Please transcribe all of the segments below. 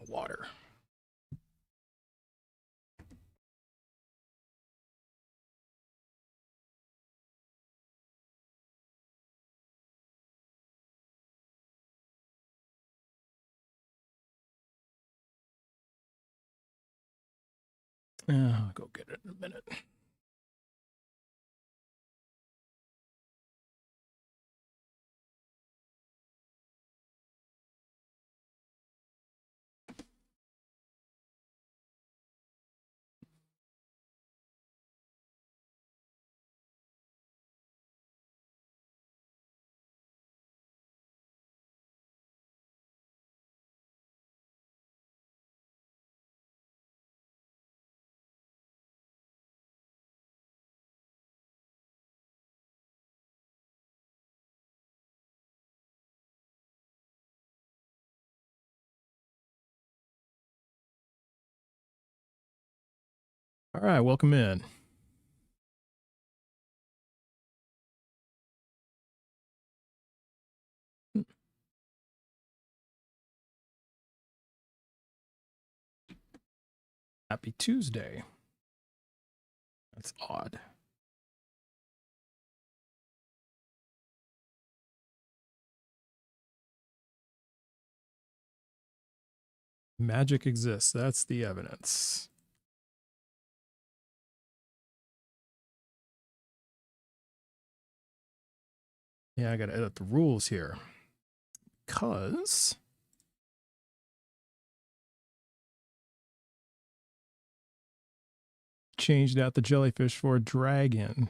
water. I'll go get it in a minute. All right, welcome in. Happy Tuesday. That's odd. Magic exists. That's the evidence. Yeah, I got to edit the rules here. Because changed out the jellyfish for a dragon.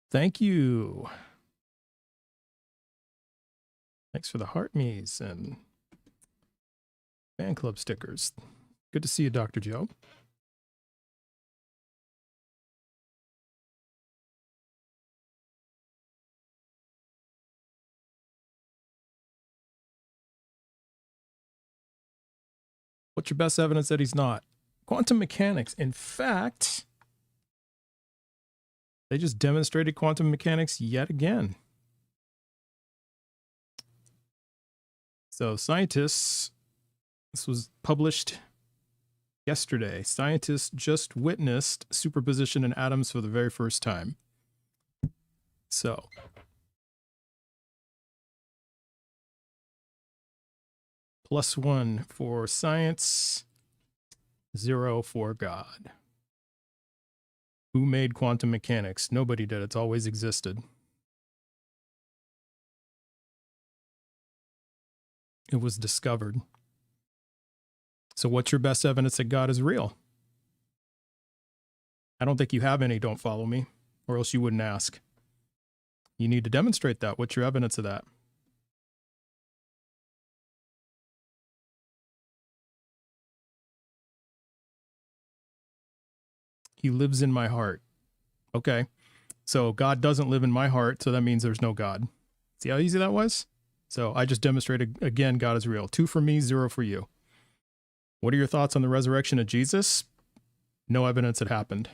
Thank you. Thanks for the heart me's and fan club stickers. Good to see you, Dr. Joe. What's your best evidence that he's not? Quantum mechanics. In fact, they just demonstrated quantum mechanics yet again. So scientists, this was published yesterday. Scientists just witnessed superposition in atoms for the very first time. So +1 for science, 0 for God. Who made quantum mechanics? Nobody did. It's always existed. It was discovered. So what's your best evidence that God is real? I don't think you have any. Don't follow me, or else you wouldn't ask. You need to demonstrate that. What's your evidence of that? He lives in my heart. Okay. So God doesn't live in my heart, so that means there's no God. See how easy that was? So I just demonstrated, again, God is real. 2 for me, 0 for you. What are your thoughts on the resurrection of Jesus? No evidence it happened.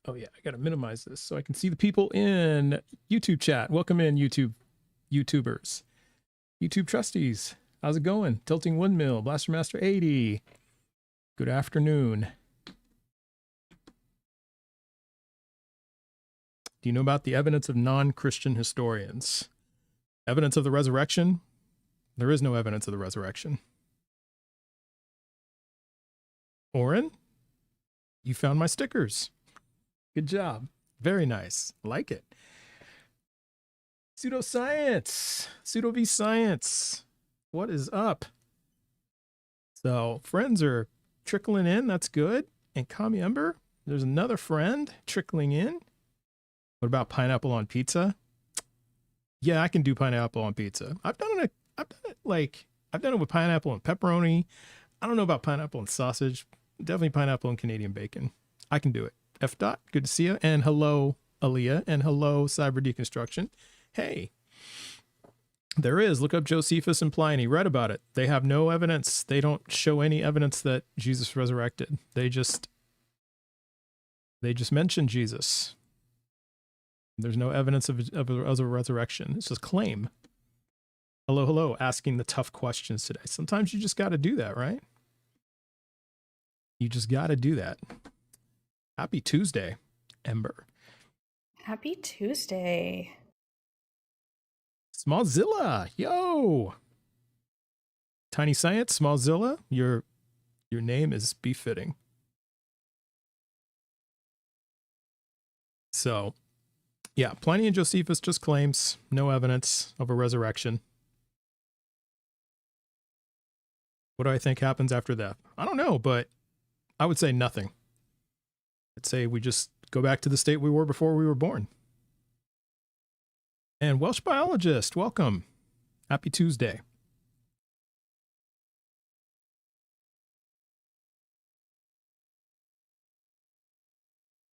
Oh yeah, I gotta minimize this so I can see the people in YouTube chat. Welcome in, YouTubers. YouTube trustees. How's it going? Tilting Windmill, Blaster Master 80. Good afternoon. Do you know about the evidence of non-Christian historians? Evidence of the resurrection? There is no evidence of the resurrection. Oren, you found my stickers. Good job. Very nice. Like it. Pseudoscience. Pseudo v science. What is up? So friends are trickling in. That's good. And Kami Ember, there's another friend trickling in. What about pineapple on pizza? Yeah, I can do pineapple on pizza. I've done it with pineapple and pepperoni. I don't know about pineapple and sausage. Definitely pineapple and Canadian bacon. I can do it. F. Dot, good to see you. And hello, Aaliyah. And hello, Cyber Deconstruction. Hey. There is. Look up Josephus and Pliny. Read about it. They have no evidence. They don't show any evidence that Jesus resurrected. They just mention Jesus. There's no evidence of a resurrection. It's just claim. Hello, hello, asking the tough questions today. Sometimes you just got to do that, right? You just got to do that. Happy Tuesday, Ember. Happy Tuesday. Smallzilla, yo. Tiny Science, Smallzilla, your name is befitting. So, yeah, Pliny and Josephus just claims, no evidence of a resurrection. What do I think happens after death? I don't know, but I would say nothing. I'd say we just go back to the state we were before we were born. And Welsh biologist, welcome. Happy Tuesday.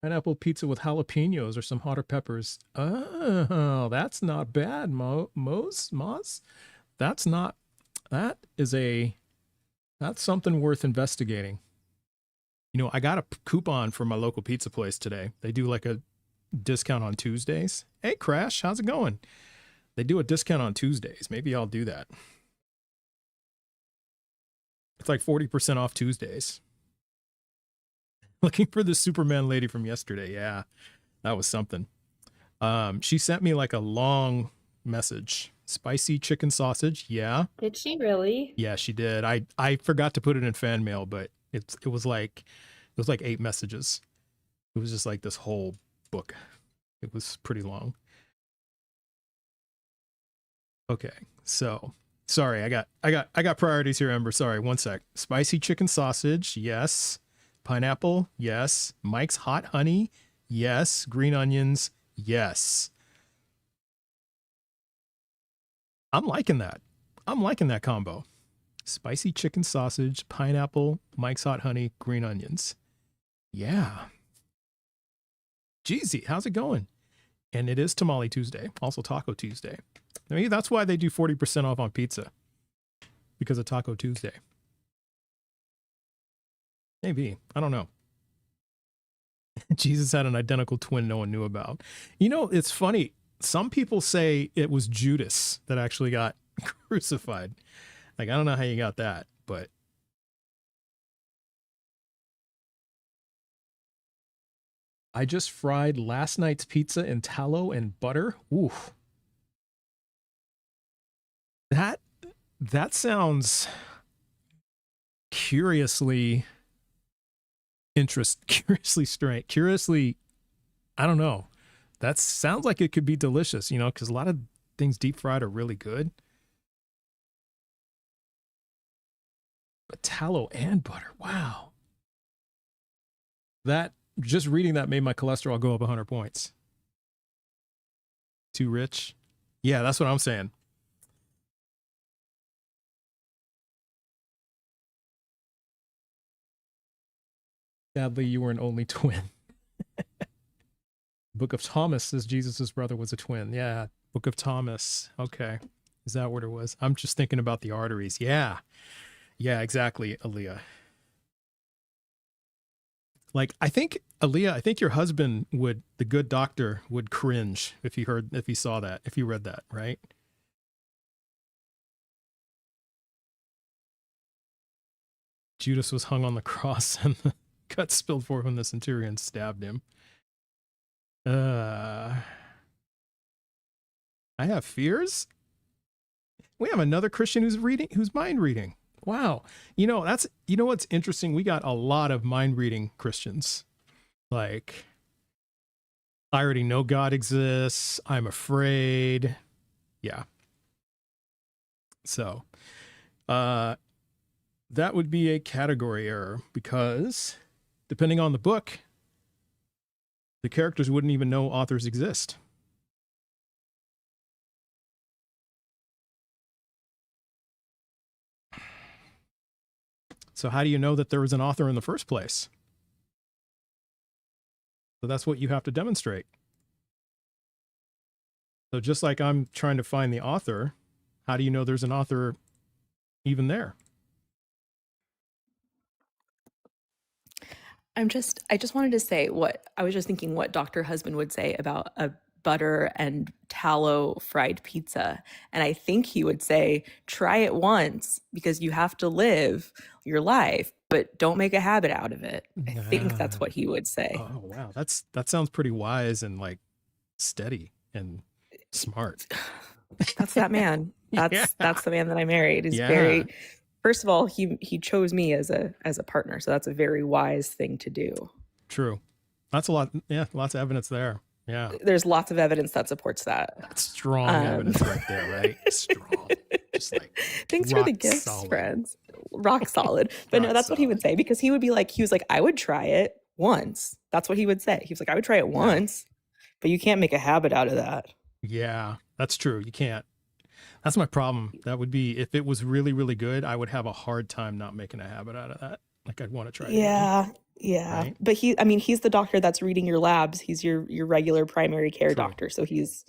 Pineapple pizza with jalapenos or some hotter peppers. Oh, that's not bad, Moz. That's something worth investigating. You know, I got a coupon from my local pizza place today. They do like a discount on Tuesdays. Hey, Crash, how's it going? They do a discount on Tuesdays. Maybe I'll do that. It's like 40% off Tuesdays. Looking for the Superman lady from yesterday. Yeah, that was something. She sent me like a long message. Spicy chicken sausage. Yeah. Did she really? Yeah, she did. I forgot to put it in fan mail, but it was like 8 messages. It was just like this whole book. It was pretty long. Okay, so sorry, I got priorities here, Ember. Sorry, one sec. Spicy chicken sausage, yes. Pineapple, yes. Mike's hot honey, yes. Green onions, yes. I'm liking that. I'm liking that combo. Spicy chicken sausage, pineapple, Mike's hot honey, green onions. Yeah. Jeezy, how's it going? And it is Tamale Tuesday, also Taco Tuesday. Maybe that's why they do 40% off on pizza. Because of Taco Tuesday. Maybe. I don't know. Jesus had an identical twin no one knew about. You know, it's funny. Some people say it was Judas that actually got crucified. Like, I don't know how you got that, but. I just fried last night's pizza in tallow and butter. Oof. That sounds curiously strange. Curiously, I don't know. That sounds like it could be delicious, you know, because a lot of things deep fried are really good. But tallow and butter, wow. That, just reading that made my cholesterol go up 100 points. Too rich? Yeah, that's what I'm saying. Sadly, you were an only twin. Book of Thomas says Jesus' brother was a twin. Yeah, Book of Thomas. Okay. Is that what it was? I'm just thinking about the arteries. Yeah. Yeah, exactly, Aaliyah. Like, I think, Aaliyah, I think your husband would, the good doctor, would cringe if he saw that, if he read that, right? Judas was hung on the cross and the cut spilled forth when the centurion stabbed him. I have fears. We have another Christian who's mind reading. Wow. You know what's interesting? We got a lot of mind reading Christians. Like, I already know God exists. I'm afraid. Yeah. So, that would be a category error because depending on the book, the characters wouldn't even know authors exist. So how do you know that there was an author in the first place? So that's what you have to demonstrate. So just like I'm trying to find the author, How do you know there's an author even there? I just wanted to say what I was just thinking what Dr. Husband would say about a butter and tallow fried pizza. And I think he would say, try it once because you have to live your life, but don't make a habit out of it. I think that's what he would say. Oh wow, that sounds pretty wise and like steady and smart. That's that man. Yeah. That's the man that I married. He's Yeah. very First of all, he chose me as a partner, so that's a very wise thing to do. True. That's a lot. Yeah, lots of evidence there. Yeah. There's lots of evidence that supports that. That's strong evidence right there, right? Strong. Just like thanks for the rock gifts, solid. friends. Rock solid. But no, Rock that's what he would solid. say because he was like, I would try it once. That's what he would say. He was like, I would try it once, but you can't make a habit out of that. Yeah, that's true. You can't. That's my problem. That would be if it was really, really good, I would have a hard time not making a habit out of that. Like I'd want to try it again. Yeah. Right? But he's the doctor that's reading your labs. He's your regular primary care True. doctor. So he's,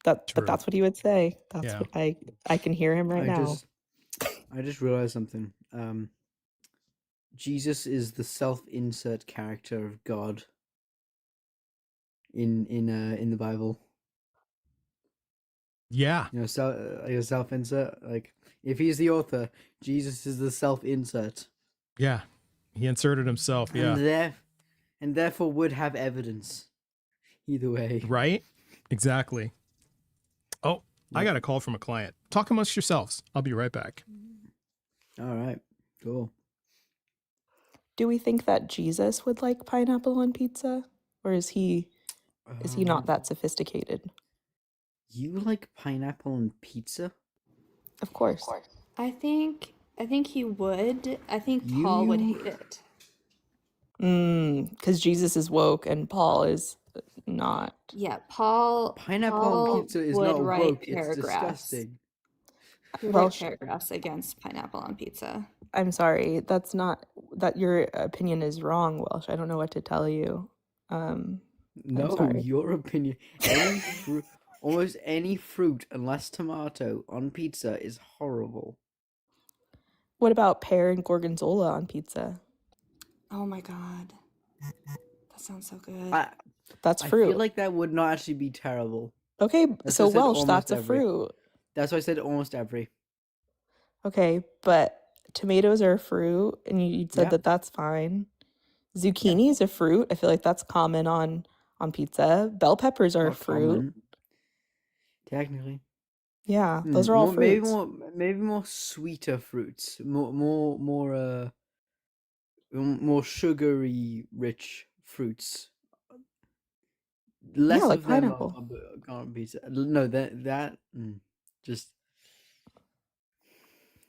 but True. that's what he would say. That's Yeah. what I can hear him right now. I just realized something. Jesus is the self-insert character of God in the Bible. Yeah. Self-insert. Like if he's the author, Jesus is the self-insert. Yeah. He inserted himself. Yeah. And therefore would have evidence. Either way. Right? Exactly. Oh, I Yep. got a call from a client. Talk amongst yourselves. I'll be right back. All right. Cool. Do we think that Jesus would like pineapple on pizza? Or is he not that sophisticated? You like pineapple on pizza? Of course. I think he would. I think Paul would You- hate it. Because Jesus is woke and Paul is not. Yeah, Paul. Pineapple Paul on pizza is would not write woke. It's paragraphs. disgusting. He would Well, write paragraphs against pineapple on pizza. I'm sorry. That's not that your opinion is wrong, Welsh. I don't know what to tell you. No, sorry. your opinion. Any fruit, almost any fruit, unless tomato, on pizza is horrible. What about pear and gorgonzola on pizza? Oh my god, that sounds so good. That's I fruit. feel like that would not actually be terrible. Okay, That's so what I said Welsh, almost that's a every. fruit. That's why I said almost every. Okay, but tomatoes are a fruit, and you said Yeah. that that's fine. Zucchini is a fruit. I feel like that's common on pizza. Bell peppers are a Not fruit. common, technically. Yeah, those are all fruits. Maybe more sweeter fruits. More sugary rich fruits. Less like of them pineapple. are on pizza. No, just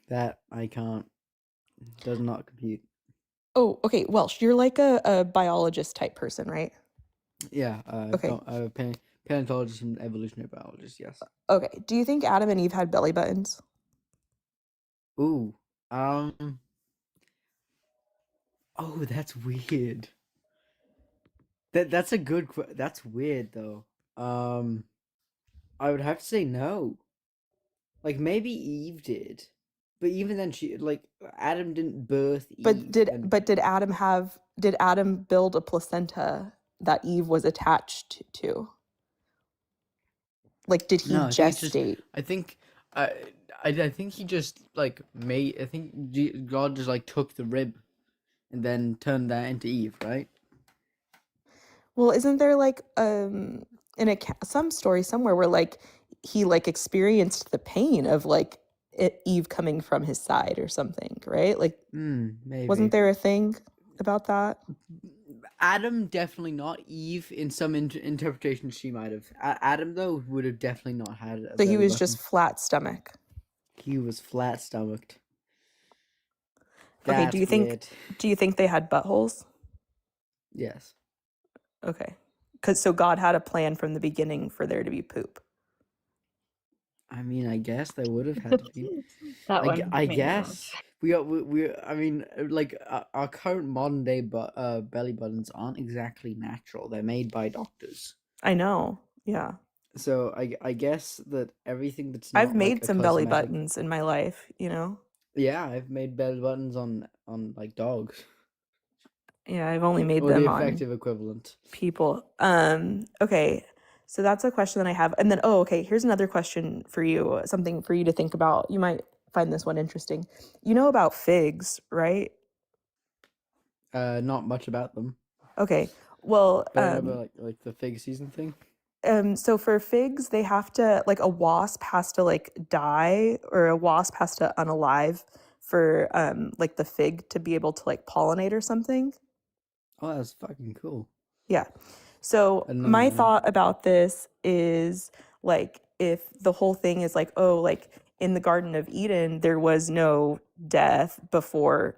that I can't. Does not compute. Oh, okay, Welsh, you're like a biologist type person, right? Yeah. Okay. Paleontologist and evolutionary biologist. Yes. Okay, do you think Adam and Eve had belly buttons? Ooh. Oh, that's weird. That's a good. That's weird though. I would have to say no. Like maybe Eve did, but even then, Adam didn't birth Eve. But did Adam build a placenta that Eve was attached to? Like, did he No, I think it's just- gestate? I think he just made. I think God just took the rib, and then turned that into Eve, right? Well, isn't there some story somewhere where he experienced the pain of Eve coming from his side or something, right? Maybe. Wasn't there a thing about that? Adam definitely not. Eve in some interpretation she might have. Adam though would have definitely not had. So he was just flat stomach. He was flat stomached. Okay, do you think they had buttholes? Yes. Okay. So God had a plan from the beginning for there to be poop. I mean, I guess there would have had to be. That one. I made guess we are. I mean, our current modern day belly buttons aren't exactly natural. They're made by doctors. I know. Yeah. So I guess that everything that's I've not like made a some belly cosmetic. buttons in my life, you know? Yeah, I've made belly buttons on like dogs, Yeah, I've only made or the them on effective equivalent. people. Okay. So that's a question that I have. And then, oh, okay, here's another question for you, something for you to think about. You might find this one interesting. You know about figs, right? Not much about them, Okay. Well, but I know about like the fig season thing. so for figs, they have to, like, a wasp has to like die, or a wasp has to unalive for like the fig to be able to like pollinate or something. Oh, that's fucking cool. Yeah. So I didn't know my that, yeah. thought about this is, like, if the whole thing is like, oh, like in the Garden of Eden, there was no death before,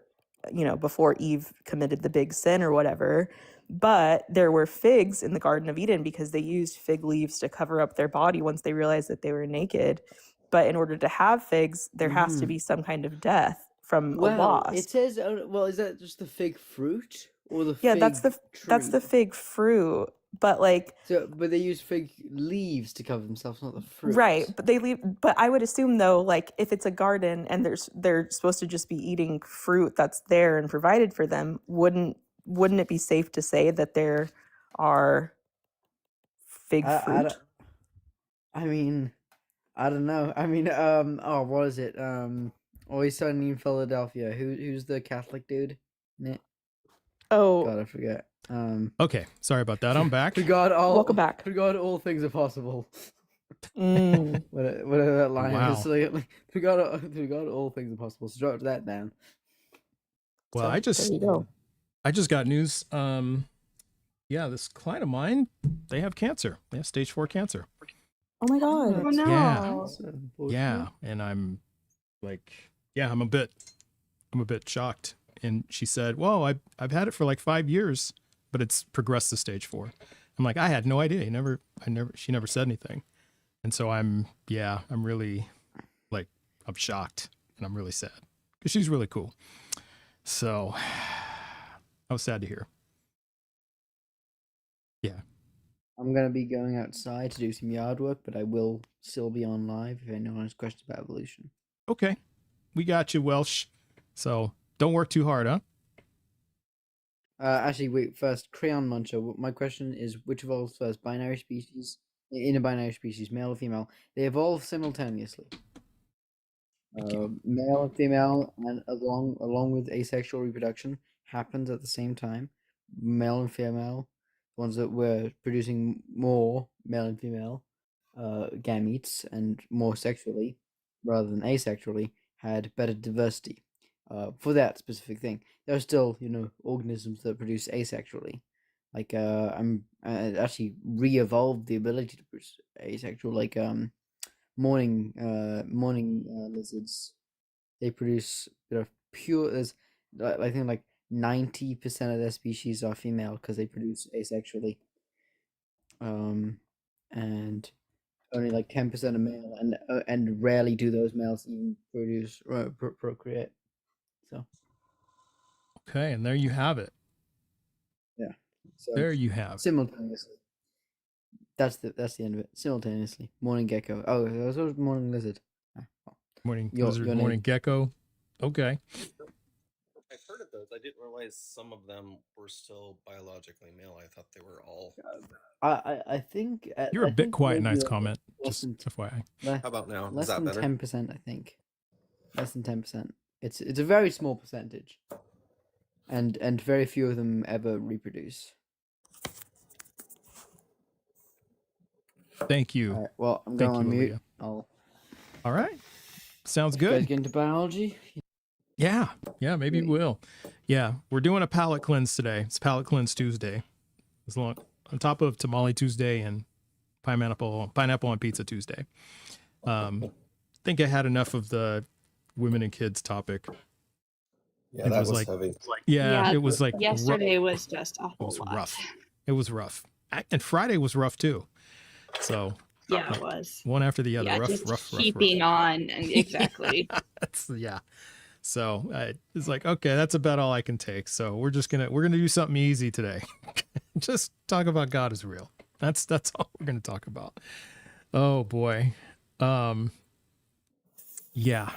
before Eve committed the big sin or whatever. But there were figs in the Garden of Eden because they used fig leaves to cover up their body once they realized that they were naked. But in order to have figs, there has to Mhm. be some kind of death from a Well, it wasp. says. Well, is that just the fig fruit or the Yeah, fig that's the tree? fig fruit. But like, So, but they use fig leaves to cover themselves, not the fruit. right, but they leave. But I would assume though, like if it's a garden and they're supposed to just be eating fruit that's there and provided for them, wouldn't it be safe to say that there are fig I fruit? don't. I mean, I don't know. I mean, oh, what is it? Always Sunny in Philadelphia. Who's the Catholic dude? God, Oh, I forget. Okay, sorry about that. I'm back. To God welcome back. all things are possible. Mm. Whatever that line Wow. is. Like, to God, all things are possible. So jot that down. Well, So, there you go. I just got news. Yeah, this client of mine, they have cancer. They have stage 4 cancer. Oh my god. Oh no. Yeah. So, unfortunate. Yeah, and I'm like, yeah, I'm a bit shocked. And she said, "Well, I've had it for like 5 years, but it's progressed to stage 4." I'm like, I had no idea. She never said anything. And so I'm really, like, I'm shocked and I'm really sad because she's really cool. So I was sad to hear. Yeah. I'm gonna be going outside to do some yard work, but I will still be on live if anyone has questions about evolution. Okay. We got you, Welsh. So don't work too hard, huh? Actually, wait. First, Crayon Muncher. My question is: which evolves first, binary species? In a binary species, male or female? They evolve simultaneously. Thank you. Male and female, and along with asexual reproduction, happens at the same time. Male and female, ones that were producing more male and female gametes and more sexually rather than asexually, had better diversity. For that specific thing, there are still organisms that produce asexually. Like I'm actually re-evolved the ability to produce asexual, like morning lizards. They produce pure. There's I think like 90% of their species are female because they produce asexually. And only like 10% are male, and rarely do those males even produce procreate. So Okay, and there you have it. yeah, so There you have. simultaneously. That's the end of it. Simultaneously, morning gecko. Oh, there's also morning lizard. Morning Your lizard, name. morning gecko. Okay. I've heard of those. I didn't realize some of them were still biologically male. I thought they were all. I think You're a I bit think quiet. maybe Nice like comment. less Just than FYI. How about now? Is less that than better? 10%. I think less than 10%. It's a very small percentage, and very few of them ever reproduce. Thank you. All right. Well, I'm Thank going on you, mute. Aaliyah. I'll All right. Sounds you guys good. get into biology. Yeah. Yeah, maybe Great. we'll. Yeah, we're doing a palate cleanse today. It's Palate Cleanse Tuesday. As long on top of Tamale Tuesday and pineapple on pizza Tuesday. Think I had enough of the women and kids topic. Yeah, It that was was like- heavy. Yeah, Yeah, it was like Yesterday was just a It whole was lot. rough. It was rough. And Friday was rough too. So Yeah, it was. one after the other. Yeah, rough, just rough, rough, keeping rough. on. And exactly. That's yeah. So it's like, okay, that's about all I can take. So we're gonna do something easy today. Just talk about God is real. That's all we're gonna talk about. Oh boy. Um, yeah.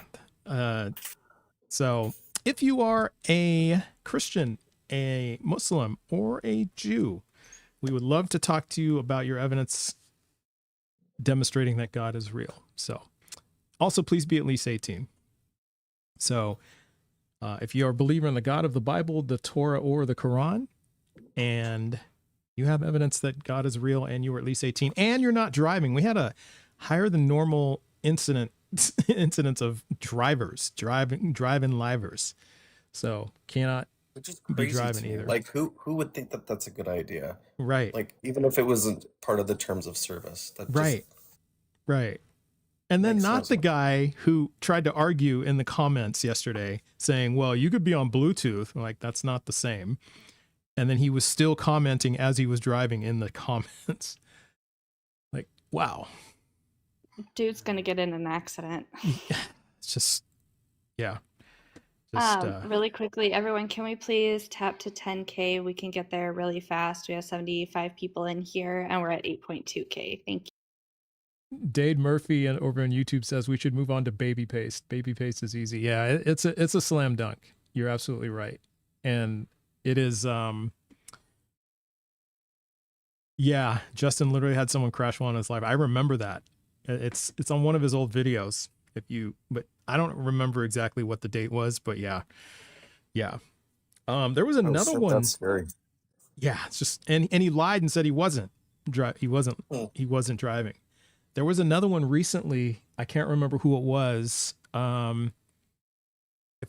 So if you are a Christian, a Muslim, or a Jew, we would love to talk to you about your evidence demonstrating that God is real. So also please be at least 18. So if you are a believer in the God of the Bible, the Torah, or the Quran, and you have evidence that God is real and you were at least 18 and you're not driving, we had a higher than normal incidence of driving livers. So cannot Which is be crazy driving to me. either. Like, who would think that that's a good idea? Right. Like, even if it wasn't part of the terms of service, that just Right. And then makes no not the sense. guy who tried to argue in the comments yesterday saying, well, you could be on Bluetooth. Like, that's not the same. And then he was still commenting as he was driving in the comments. Like, wow. Dude's gonna get in an accident. It's just, yeah. Really quickly, everyone, can we please tap to 10K? We can get there really fast. We have 75 people in here and we're at 8.2K. Thank you. Dade Murphy over on YouTube says we should move on to baby paste. Baby paste is easy. Yeah, it's a slam dunk. You're absolutely right. And it is yeah, Justin literally had someone crash one on his live. I remember that. It's on one of his old videos. But I don't remember exactly what the date was, but yeah. There was another shit, one. That's scary. Yeah, it's just and he lied and said he wasn't he wasn't driving. There was another one recently. I can't remember who it was. If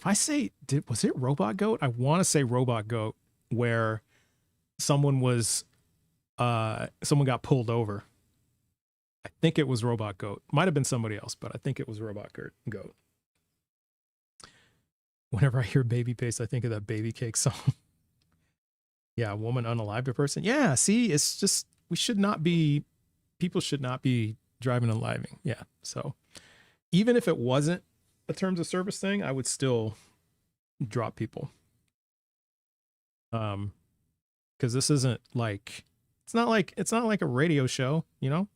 I say was it Robot Goat? I want to say Robot Goat, where someone got pulled over. I think it was Robot Goat. Might have been somebody else, but I think it was Robot Goat. Whenever I hear Baby Paste, I think of that Baby Cake song. Yeah, a woman unalived a person. Yeah, see, it's just people should not be driving and living. Yeah, so even if it wasn't a terms of service thing, I would still drop people. Because this isn't like it's not like a radio show, you know.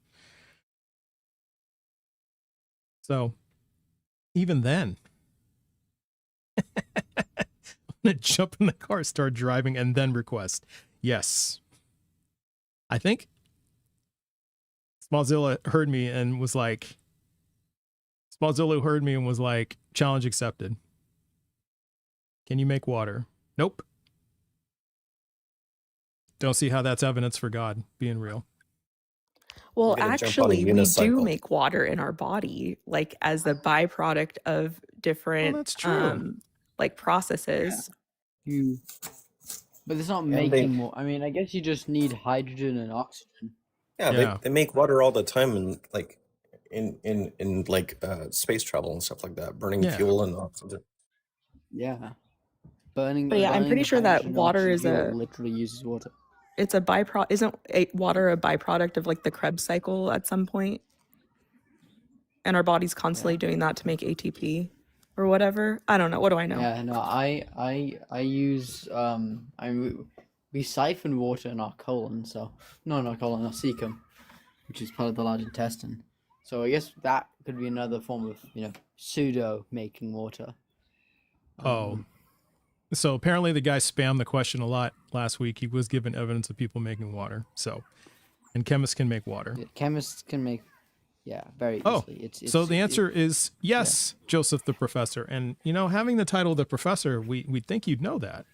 So even then, I'm gonna jump in the car, start driving, and then request. Yes, I think Smallzilla heard me and was like, challenge accepted. Can you make water? Nope. Don't see how that's evidence for God being real. Well, You're gonna jump on a actually, we do unicycle. make water in our body, like as a byproduct of different that's true. like processes. But it's not And making more. I mean, I guess you just need hydrogen and oxygen. Yeah, Yeah. They make water all the time in space travel and stuff like that, burning Yeah. fuel and oxygen. Yeah. Burning. But yeah, I'm burning pretty the sure that hydrogen and water oxygen is fuel a literally uses water. it's a byproduct. Isn't water a byproduct of like the Krebs cycle at some point? And our body's constantly doing that to make ATP or whatever. I don't know. What do I know? Yeah, no, I use we siphon water in our colon, so no, not colon, our cecum, which is part of the large intestine. So I guess that could be another form of pseudo making water. So apparently the guy spammed the question a lot last week. He was given evidence of people making water. So, and chemists can make water. Yeah, chemists can make, very Oh, easily. It's so the answer is yes, Joseph the Professor. And having the title the Professor, we'd think you'd know that.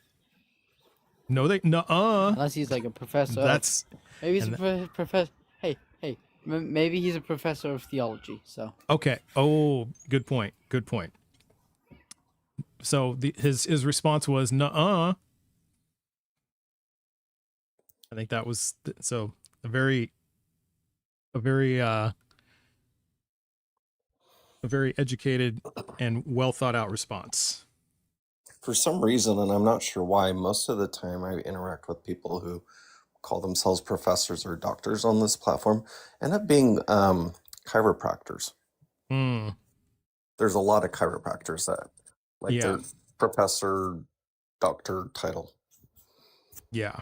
No, unless he's like a professor. Maybe he's a professor. Hey, maybe he's a professor of theology. So okay. Oh, good point. So his response was nuh-uh. I think that was a very educated and well thought out response. For some reason, and I'm not sure why, most of the time I interact with people who call themselves professors or doctors on this platform end up being chiropractors. There's a lot of chiropractors that their professor, doctor title. Yeah.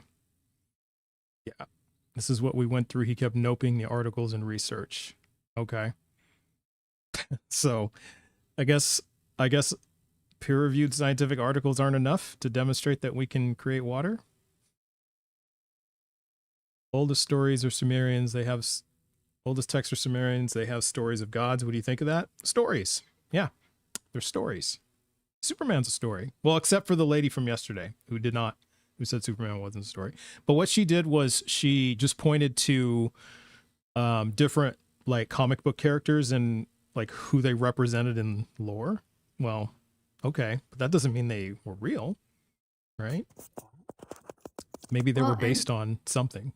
This is what we went through. He kept noping the articles and research. Okay. So I guess peer-reviewed scientific articles aren't enough to demonstrate that we can create water. Oldest stories are Sumerians. They have oldest texts are Sumerians. They have stories of gods. What do you think of that? Stories. Yeah, they're stories. Superman's a story. Well, except for the lady from yesterday who said Superman wasn't a story. But what she did was she just pointed to different like comic book characters and like who they represented in lore. Well, okay, but that doesn't mean they were real, right? Maybe they were based on something.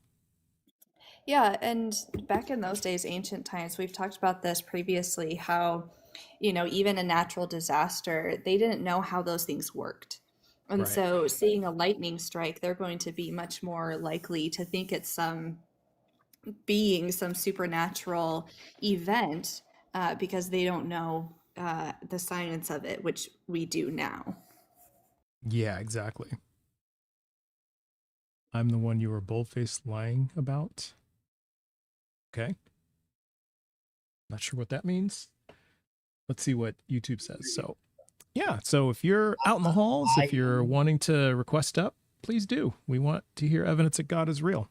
Yeah, and back in those days, ancient times, we've talked about this previously, how, even a natural disaster, they didn't know how those things worked. And Right. so seeing a lightning strike, they're going to be much more likely to think it's some being, some supernatural event, because they don't know the science of it, which we do now. Yeah, exactly. I'm the one you were bold-faced lying about. Okay. Not sure what that means. Let's see what YouTube says. So, yeah. So if you're out in the halls, if you're wanting to request up, please do. We want to hear evidence that God is real.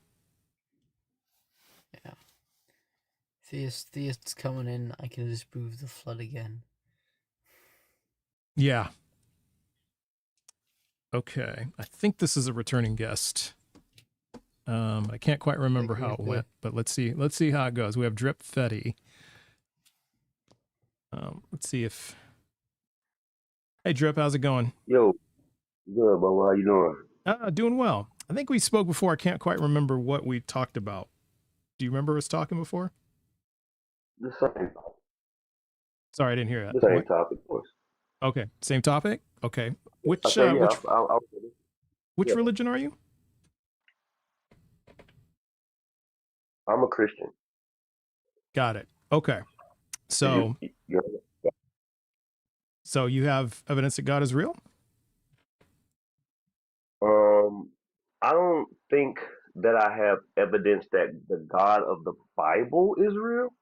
Yeah. Theists coming in, I can disprove the flood again. Yeah. Okay. I think this is a returning guest. I can't quite remember how it went, but let's see how it goes. We have Drip Fetty. Let's see if. Hey Drip, how's it going? Yo, good, but how you doing? Doing well. I think we spoke before. I can't quite remember what we talked about. Do you remember us talking before? The same, Sorry, I didn't hear that. the same What? topic, of course. Okay, same topic. Okay, which I say, yeah, which yeah. religion are you? I'm a Christian. Got it. Okay, so so you have evidence that God is real? I don't think that I have evidence that the God of the Bible is real,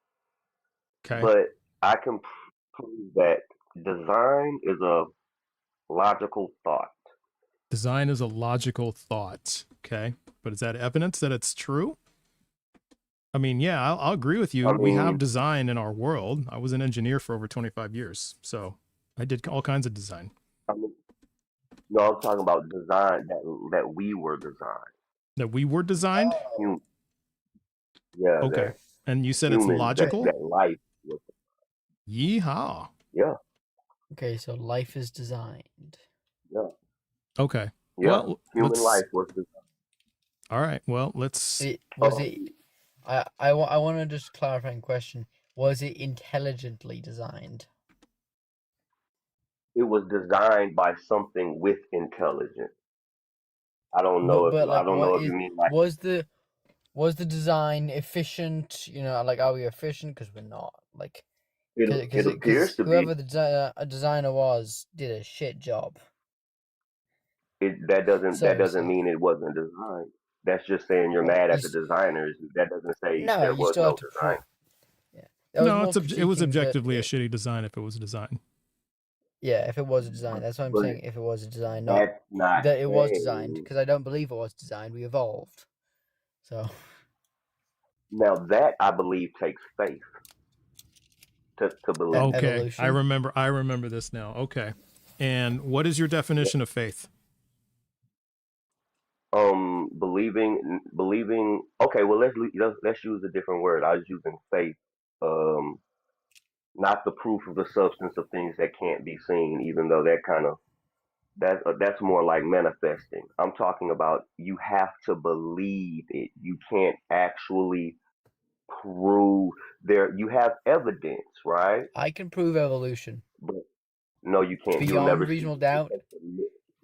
Okay. but I can prove that design is a logical thought. Design is a logical thought. Okay, but is that evidence that it's true? I mean, yeah, I'll agree with you. We have design in our world. I was an engineer for over 25 years, so I did all kinds of design. No, I'm talking about design that we were designed. That we were designed? Yeah. Okay. And you said it's logical? That life was. Yeehaw. Yeah. Okay, so life is designed. Yeah. Okay. Yeah. Well, human life was designed. All right. Well, let's. I want to just clarify a question. Was it intelligently designed? It was designed by something with intelligence. I don't know if you mean like was the design efficient? Like, are we efficient? Because we're not. Like, it appears to whoever be. the designer was did a shit job. That doesn't mean it wasn't designed. That's just saying you're mad at the designers. That doesn't say there was no design. No, it was objectively a shitty design if it was a design. Yeah, if it was a design. That's what I'm saying. If it was a design, that's not that it was designed. Because I don't believe it was designed. We evolved. So. Now that I believe takes faith to believe. Okay, evolution. I remember this now. Okay, and what is your definition of faith? Believing. Okay, well let's use a different word. I was using faith. Not the proof of the substance of things that can't be seen, even though that's more like manifesting. I'm talking about you have to believe it. You can't actually prove there. You have evidence, right? I can prove evolution. But no, you can't. Beyond never reasonable doubt.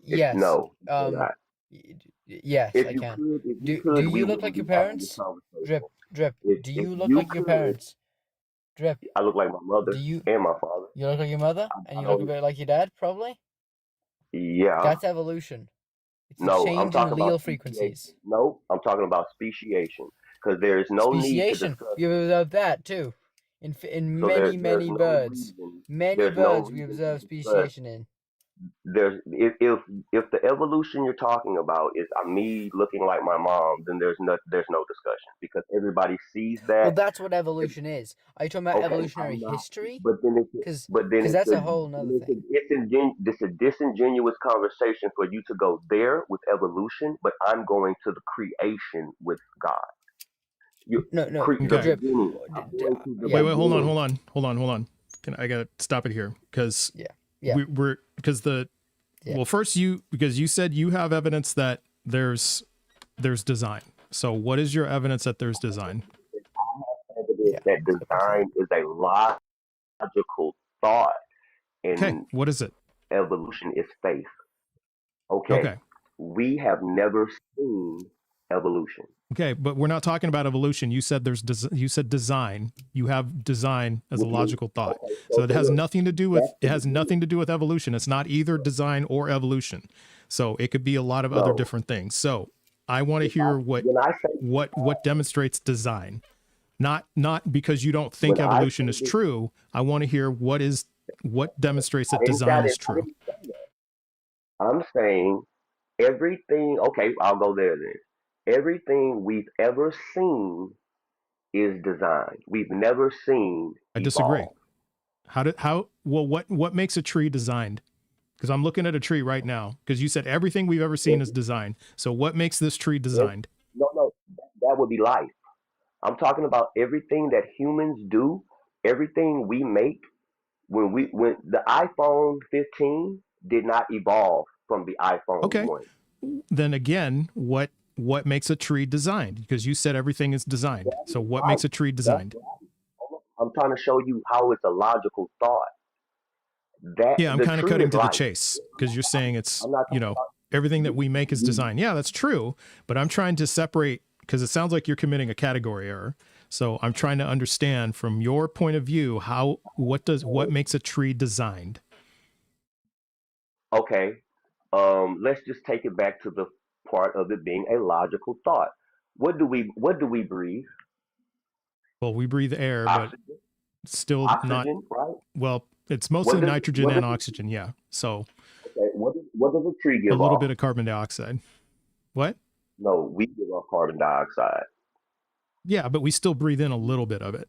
Yes. No. Yes, I can. Do you look like your parents? Drip. Do you look like your parents? Drip. I look like my mother and my father. You look like your mother, and you look a bit like your dad, probably. Yeah. That's evolution. It's a change in allele frequencies. No, I'm talking about speciation, because there is no need to discuss. You observed that too. in So many there's many no birds. reason. Many There's no birds we reason observe to discuss. speciation in. There's if the evolution you're talking about is me looking like my mom, then there's no discussion because everybody sees Well, that. that's what evolution is. Are you talking about Okay, evolutionary I'm not. history? But then it's Because but then it's that's a a whole nother it's a, thing. it's a disingenuous conversation for you to go there with evolution, but I'm going to the creation with God. You No, the Okay. Drip. beginning. I'm going to the Wait, Yeah, hold on, beginning. hold on. I gotta stop it here because yeah, we're because Yeah. well, first because you said you have evidence that there's design. So what is your evidence that there's design? Evidence that design is a logical thought, Okay, and what is it? evolution is faith. Okay, Okay. we have never seen evolution. Okay, but we're not talking about evolution. You said you said design. You have design as a Mhm. logical thought. Okay, So it has look, nothing to do with that's it the has beginning. nothing to do with evolution. It's not either design or evolution. So it could be a lot of other No, different things. So I want to if I hear when I say what demonstrates design. Not because you don't think when I evolution say is this, true. I want to hear what demonstrates I that didn't say design is I true. didn't say that. I'm saying everything. Okay, I'll go there then. Everything we've ever seen is designed. We've never seen I disagree. evolve. What makes a tree designed? Because I'm looking at a tree right now. Because you said everything we've ever seen is designed. So what makes this tree designed? No, that would be life. I'm talking about everything that humans do, everything we make. When the iPhone 15 did not evolve from the iPhone Okay. 1. Then again, what makes a tree designed? Because you said everything is designed. So what Right. makes a tree That's designed? right. I'm trying to show you how it's a logical thought. That Yeah, I'm the kind of tree cutting is to the life. chase because you're saying it's, I'm not talking about everything that we make is you. designed. Yeah, that's true. But I'm trying to separate because it sounds like you're committing a category error. So I'm trying to understand from your point of view what makes a tree designed? Okay. Let's just take it back to the part of it being a logical thought. What do we breathe? Well, we breathe air, but Oxygen. still not, Oxygen, right? well, it's What mostly does nitrogen what and does oxygen. Yeah. So okay, what does a tree a give little off? bit of carbon dioxide. What? No, we give off carbon dioxide. Yeah, but we still breathe in a little bit of it.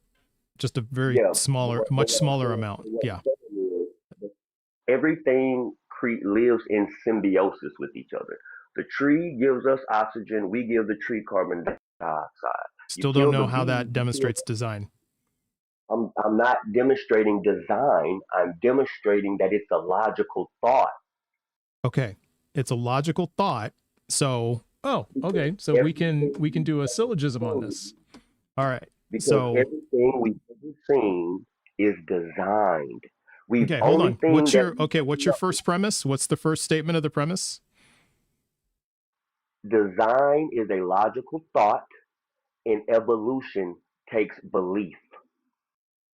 Just a very Yeah, much what I'm smaller saying, amount. what Yeah. I'm saying is everything lives in symbiosis with each other. The tree gives us oxygen, we give the tree carbon dioxide. You Still don't kill the know how bees, that you kill. demonstrates design. I'm not demonstrating design. I'm demonstrating that it's a logical thought. Okay. It's a logical thought. So, Because okay. So we can everything do a we've syllogism on ever seen, this. All right. because So, everything we've ever seen is designed. We've okay, hold only on. thing that What's your first premise? What's the first statement of the premise? design is a logical thought, and evolution takes belief.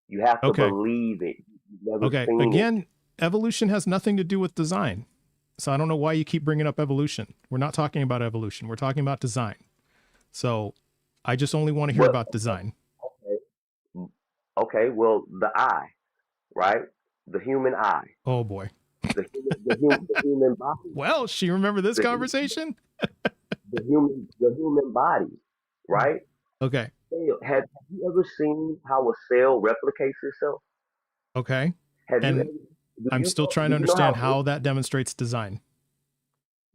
You have to Okay. believe it. You've never Okay. seen it. Again, evolution has nothing to do with design. So I don't know why you keep bringing up evolution. We're not talking about evolution. We're talking about design. So I just only want to hear Well, about design. okay, well, the eye, right? The human eye, Oh boy. the human body, Well, she remember this the, conversation? the human body, right? Okay. Have you ever seen how a cell replicates itself? Okay. Have you ever, And I'm still trying to do you know understand how how that demonstrates design.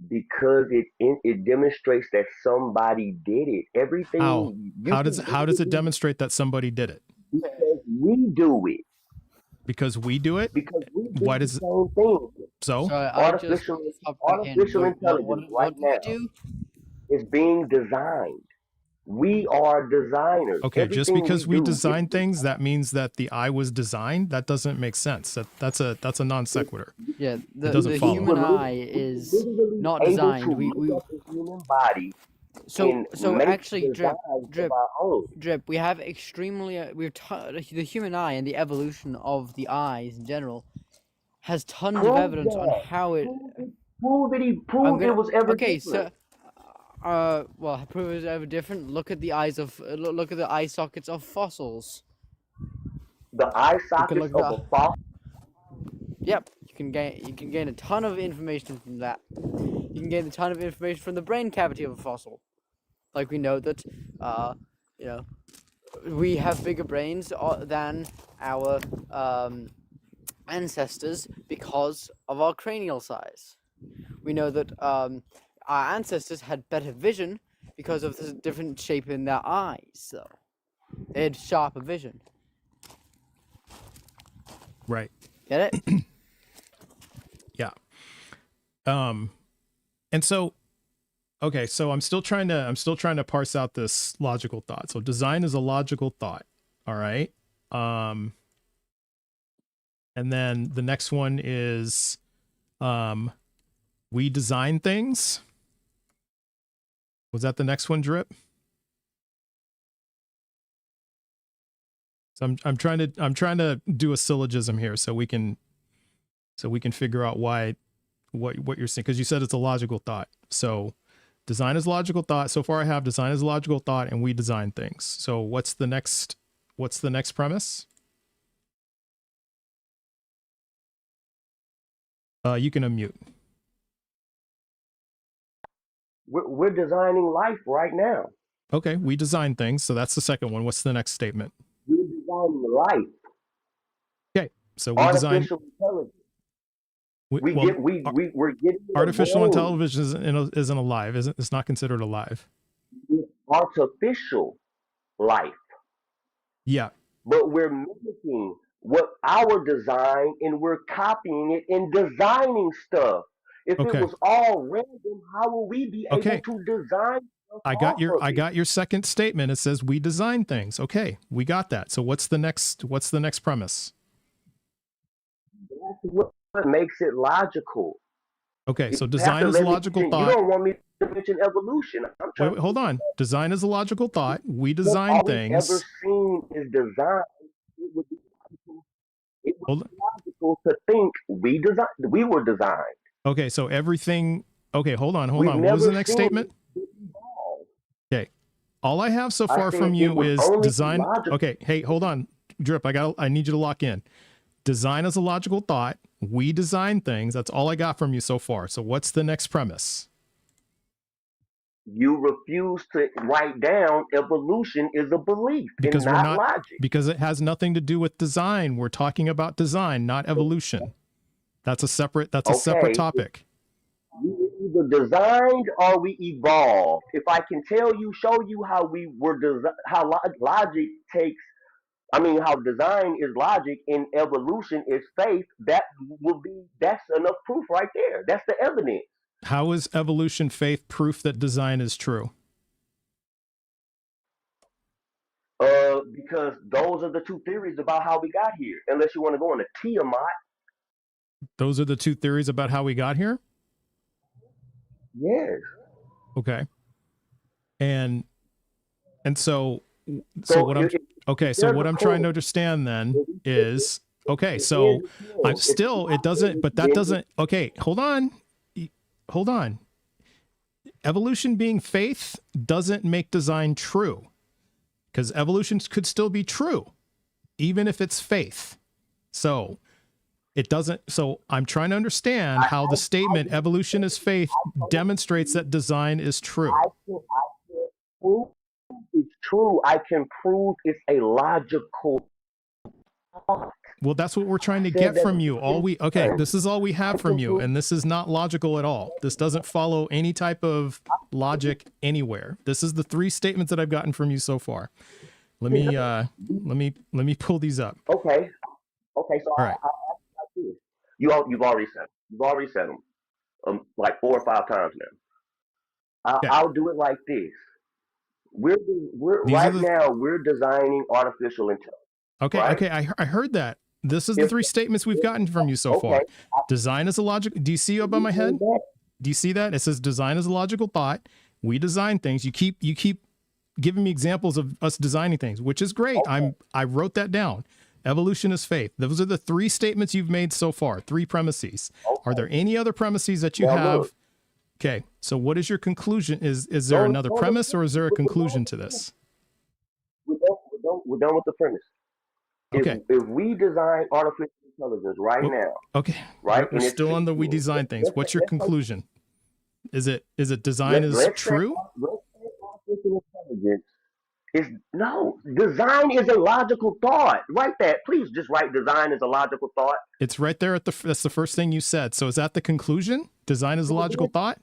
because it demonstrates that somebody did it. How? Everything you can How does it do demonstrate that somebody did it? because we do it. Because we do it? Because we do Why the does same thing. so? Sorry, I just Artificial hop back in. artificial intelligence What right do we now do? is being designed. We are designers. Okay, just Everything because we we do is design things, that means that the eye was designed? That doesn't make sense. That's a non sequitur. Yeah, It doesn't the follow. human literally- eye is literally not able designed. to We look at the human body so and make actually designs drip of our own. we have extremely the human eye and the evolution of the eyes in general has tons of Prove evidence on that. how it. Prove I'm it was ever okay. different. Well, prove it's ever different. Look at the eyes of look at the eye sockets of fossils. The eye You can sockets look of a fossil. Yep, you can gain a ton of information from that. You can gain a ton of information from the brain cavity of a fossil. Like we know that, you know, we have bigger brains than our ancestors because of our cranial size. We know that our ancestors had better vision because of the different shape in their eyes, though. They had sharper vision. Right. Get it? Yeah. And so, okay, so I'm still trying to parse out this logical thought. So design is a logical thought. All right. And then the next one is, we design things. Was that the next one, Drip? So I'm trying to do a syllogism here so we can figure out what you're saying, because you said it's a logical thought. So design is logical thought. So far I have design is logical thought and we design things. So what's the next premise? You can unmute. We're designing life right now. Okay, we design things. So that's the second one. What's the next statement? We're designing life. Okay, so we design Artificial intelligence. well, We're getting artificial intelligence isn't alive. It's not considered alive. Artificial life. Yeah. But we're mimicking what our design and we're copying it and designing stuff. If Okay. it was all random, how will we be Okay. able to design stuff? I got your second statement. It says we design things. Okay, we got that. So what's the next premise? That's what makes it logical. Okay, so You have design to is let me- logical You thought. don't want me to mention evolution. I'm trying Wait, hold on. Design is a logical thought. We All design we've things. ever seen is design. It would be Hold- logical to think we were designed. Okay, so everything. Okay, hold on. We've What was the never next seen statement? it evolve. Okay, all I have so I far said from it you was is only design. logical. Okay, hey, hold on, Drip. I need you to lock in. Design is a logical thought. We design things. That's all I got from you so far. So what's the next premise? You refuse to write down evolution is a belief Because and we're not not logic. because it has nothing to do with design. We're talking about design, not evolution. That's a separate Okay. topic. We either designed or we evolved. If I can show you how we were how logic takes. I mean, how design is logic and evolution is faith. That's enough proof right there. That's the evidence. How is evolution faith proof that design is true? Because those are the two theories about how we got here. Unless you want to go into Tiamat. Those are the two theories about how we got here? Yes. Okay. And so what I'm what I'm trying to understand then is, okay, so I'm still, it doesn't, but that doesn't, okay, hold on. Evolution being faith doesn't make design true, because evolution could still be true, even if it's faith. So it doesn't, so I'm trying to understand how the statement evolution is faith demonstrates that design is true. I can prove it's true. I can prove it's a logical thought. Well, that's what we're trying to Said get that from you. This is all we have from you, and this is not logical at all. This doesn't follow any type of logic anywhere. This is the three statements that I've gotten from you so far. Let me pull these up. Okay. So All right. I'll ask you like this. You've already said them. You've already said them like 4 or 5 times now. Okay. I'll do it like this. We're These are now we're designing artificial intelligence. Okay, right? okay, I heard that. This is the three statements we've gotten from you so far. Okay. Design is a logic. Do you see above my head? Do you see that? It says design is a logical thought. We design things. You keep giving me examples of us designing things, which is great. Okay. I wrote that down. Evolution is faith. Those are the three statements you've made so far. 3 premises. Okay. Are there any other premises that you Now have? look. Okay. So what is your conclusion? Is there another premise or is there a conclusion to this? We're done with the premise. Okay. If we design artificial intelligence right Well, now, Okay. right, We're and it's still on the we sentient, design things. What's your let's say conclusion? Is it design is let's say true? artificial intelligence is no design is a logical thought. Write that, please. Just write design is a logical thought. It's right there at that's the first thing you said. So is that the conclusion? Design is a logical thought?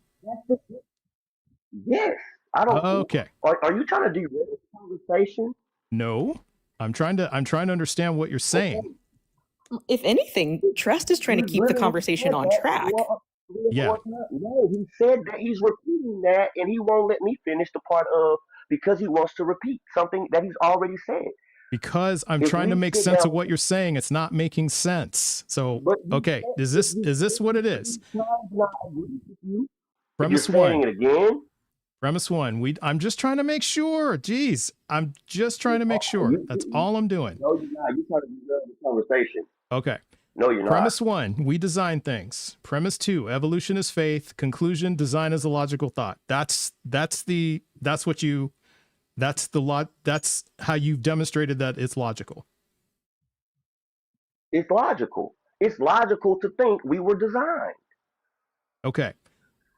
Yes, I don't. Okay. Are you trying to derail this conversation? No. I'm trying to understand what you're saying. If anything, Trust is trying to keep the conversation on track. Yeah. No, he said that he's repeating that, and he won't let me finish the part of because he wants to repeat something that he's already said. Because I'm If trying to we make sit sense down- of what you're saying. It's not making sense. So But you okay, said- is this what it is? If you try not to agree with you, if Premise you're saying one. it again. Premise one. I'm just trying to make sure. Jeez. I'm just trying to make sure. That's all I'm doing. No, you're not. You're trying to derail the conversation. Okay. No, you're not. Premise one, we design things. Premise two, evolution is faith. Conclusion, design is a logical thought. That's how you've demonstrated that it's logical. It's logical. It's logical to think we were designed. Okay.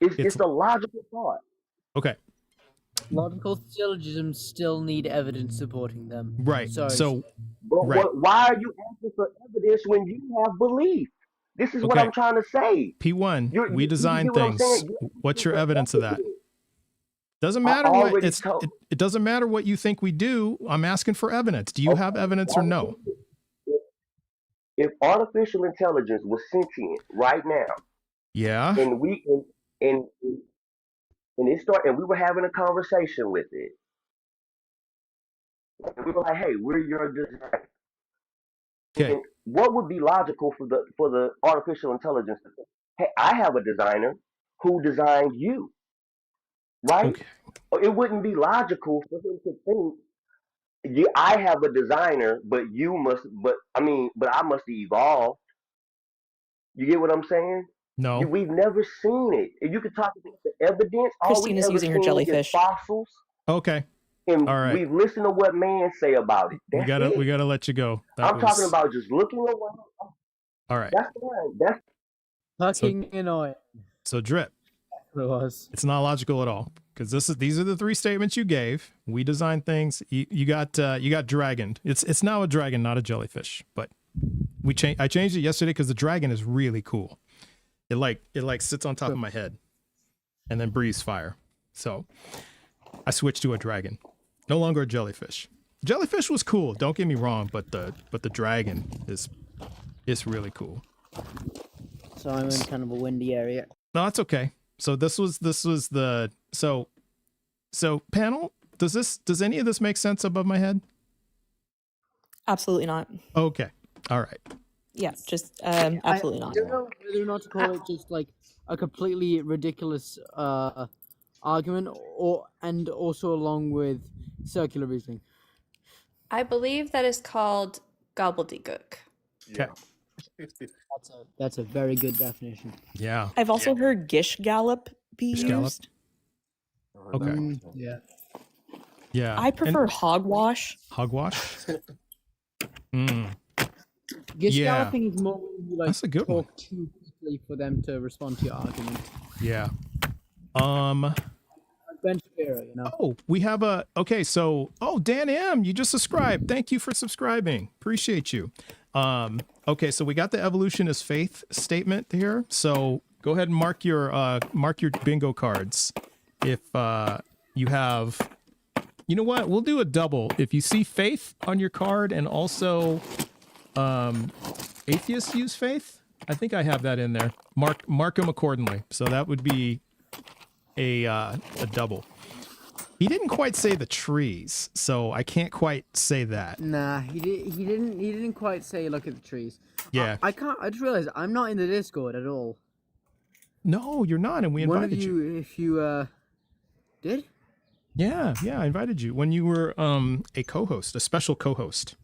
It's a logical thought. Okay. Logical syllogisms still need evidence supporting them. Right. Sorry. So But Right. why are you asking for evidence when you have belief? This is what Okay. I'm trying to say. P1, You we design get what I'm things. saying? What's your evidence of that? Doesn't I matter what already it's told- it doesn't matter what you think we do. I'm asking for evidence. Do you have evidence or no? If artificial intelligence was sentient right now, Yeah. and we and it started, and we were having a conversation with it, and we were like, "Hey, we're your designer." Okay. And what would be logical for the artificial intelligence to think? Hey, I have a designer who designed you, right? Okay. It wouldn't be logical for him to think, yeah, I have a designer, but I must evolve. You get what I'm saying? No. We've never seen it. If you could talk about the evidence, all we've Christina's ever using her seen is jellyfish. fossils, Okay. and All right. we've listened to what man say about it. That's it. We gotta let you go. I'm talking about just looking around. All right. That's fine. That's Fucking annoying. So drip. It was. It's not logical at all because these are the three statements you gave. We design things. You got dragoned. It's now a dragon, not a jellyfish. But I changed it yesterday because the dragon is really cool. It like sits on top of my head, and then breathes fire. So I switched to a dragon. No longer a jellyfish. Jellyfish was cool. Don't get me wrong, but the dragon is really cool. So I'm in kind of a windy area. No, that's okay. So this was the so panel. Does any of this make sense above my head? Absolutely not. Okay. All right. Yeah, just absolutely not. I don't know whether or not to call it just like a completely ridiculous argument, and also along with circular reasoning. I believe that is called gobbledygook. Okay. That's a very good definition. Yeah. I've also heard Gish Gallop be Gish Gallop? used. Okay. Yeah. Yeah. I prefer hogwash. Hogwash. Mm. Gish Yeah. galloping is more when you like That's a good one. talk too quickly for them to respond to your argument. Yeah. Like Ben Shapiro, you know. Oh, we have Dan M, you just subscribed. Thank you for subscribing. Appreciate you. Okay, so we got the evolution is faith statement here. So go ahead and mark your bingo cards. If you have, you know what? We'll do a double. If you see faith on your card and also atheists use faith, I think I have that in there. Mark them accordingly. So that would be a double. He didn't quite say the trees, so I can't quite say that. Nah, he didn't quite say look at the trees. Yeah. I just realized I'm not in the Discord at all. No, you're not, and we One invited of you. you, if you did? Yeah, I invited you when you were a co-host, a special co-host.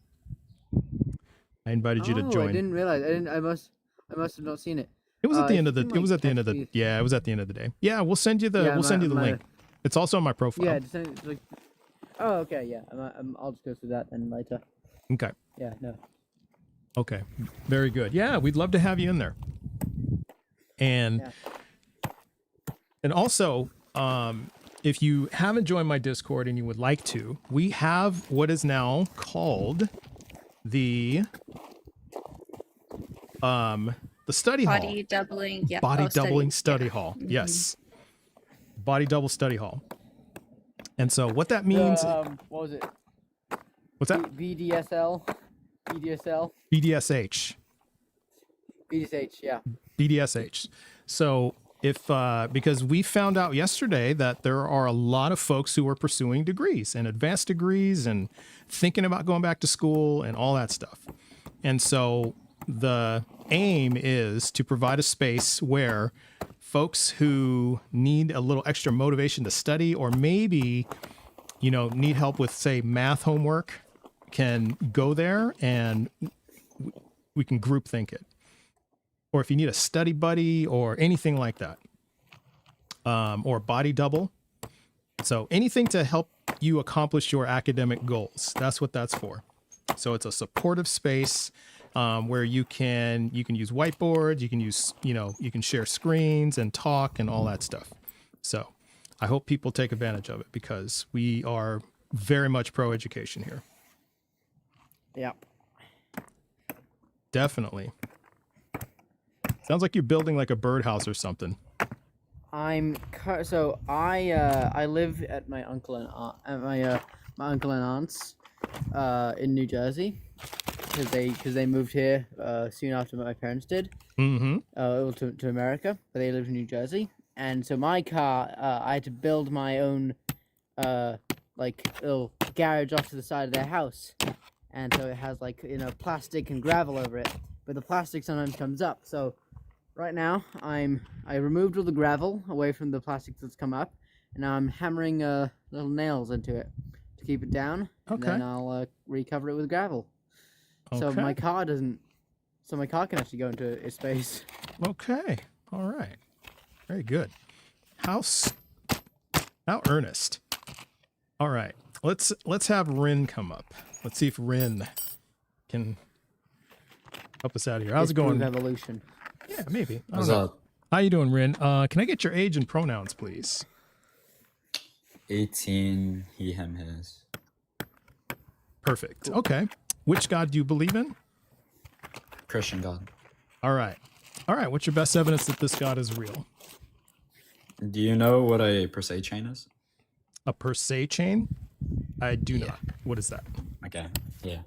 I invited you to join. I didn't realize. I must have not seen it. It was at the if end of the. you It was might at the end of text the. me- Yeah, it was at the end of the day. Yeah, we'll send you the. Yeah, we'll send you the my- link. It's also on my profile. Yeah, like. Oh, okay, yeah. I'll just go through that then later. Okay. Yeah, no. Okay, very good. Yeah, we'd love to have you in there. And Yeah. and also, if you haven't joined my Discord and you would like to, we have what is now called the study hall. Body doubling. Yeah. Body Oh, doubling study yeah. hall. Mhm. Yes. Body double study hall. And so what that means, What was it? what's that? BDSL, BDSL, BDSH. BDSH. Yeah. BDSH. So if because we found out yesterday that there are a lot of folks who are pursuing degrees and advanced degrees and thinking about going back to school and all that stuff. And so the aim is to provide a space where folks who need a little extra motivation to study, or maybe, you know, need help with, say, math homework, can go there and we can group think it. Or if you need a study buddy or anything like that, or body double. So anything to help you accomplish your academic goals. That's what that's for. So it's a supportive space where you can use whiteboards, you can use, you know, you can share screens and talk and all that stuff. So I hope people take advantage of it because we are very much pro education here. Yeah. Definitely. Sounds like you're building like a birdhouse or something. I live at my uncle and aunt, at my uncle and aunt's in New Jersey because they moved here soon after my parents did Mm-hmm. to America, but they lived in New Jersey. And so my car, I had to build my own like little garage off to the side of their house, and so it has like, you know, plastic and gravel over it, but the plastic sometimes comes up. So right now I removed all the gravel away from the plastic that's come up, and now I'm hammering little nails into it to keep it down. And Okay. then I'll recover it with gravel. So Okay. my car can actually go into its space. Okay. All right. Very good. How earnest. All right. Let's have Rin come up. Let's see if Rin can help us out here. How's it Disprove going? Evolution. Yeah, maybe. I don't How's know. that? How you doing, Rin? Can I get your age and pronouns, please? 18, he, him, his. Perfect. Okay. Which God do you believe in? Christian God. All right. All right. What's your best evidence that this God is real? Do you know what a per se chain is? A per se chain? I do not. What is that? Okay, yeah.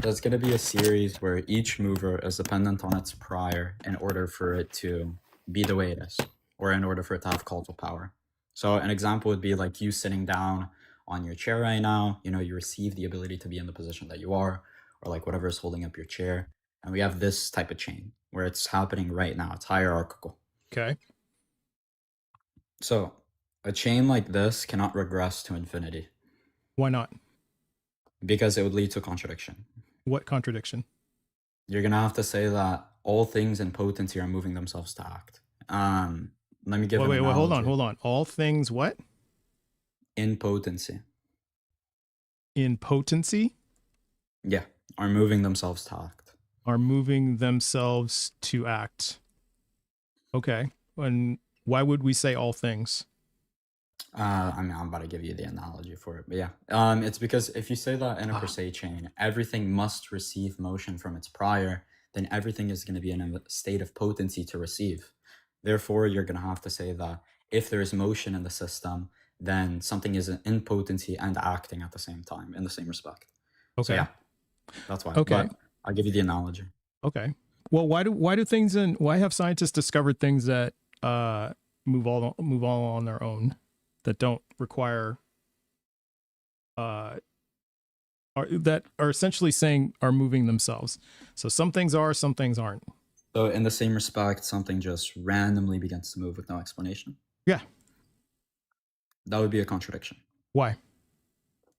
There's going to be a series where each mover is dependent on its prior in order for it to be the way it is, or in order for it to have cult of power. So an example would be like you sitting down on your chair right now. You know, you receive the ability to be in the position that you are, or like whatever is holding up your chair. And we have this type of chain where it's happening right now. It's hierarchical. Okay. So a chain like this cannot regress to infinity Why not? because it would lead to contradiction. What contradiction? You're gonna have to say that all things in potency are moving themselves to act. Let me give Wait, an wait, wait, hold on, analogy. hold on. All things what? In potency, In potency yeah, are moving themselves to act. are moving themselves to act. Okay. And why would we say all things? I mean, I'm about to give you the analogy for it, but yeah, it's because if you say that in a per se chain, everything must receive motion from its prior, then everything is going to be in a state of potency to receive. Therefore, you're going to have to say that if there is motion in the system, then something is in potency and acting at the same time in the same respect. Okay. So yeah, that's why. Okay. But I'll give you the analogy. Okay. Well, why have scientists discovered things that move all on their own, that don't require that are essentially saying are moving themselves? So some things are, some things aren't. So in the same respect, something just randomly begins to move with no explanation. Yeah. That would be a contradiction. Why?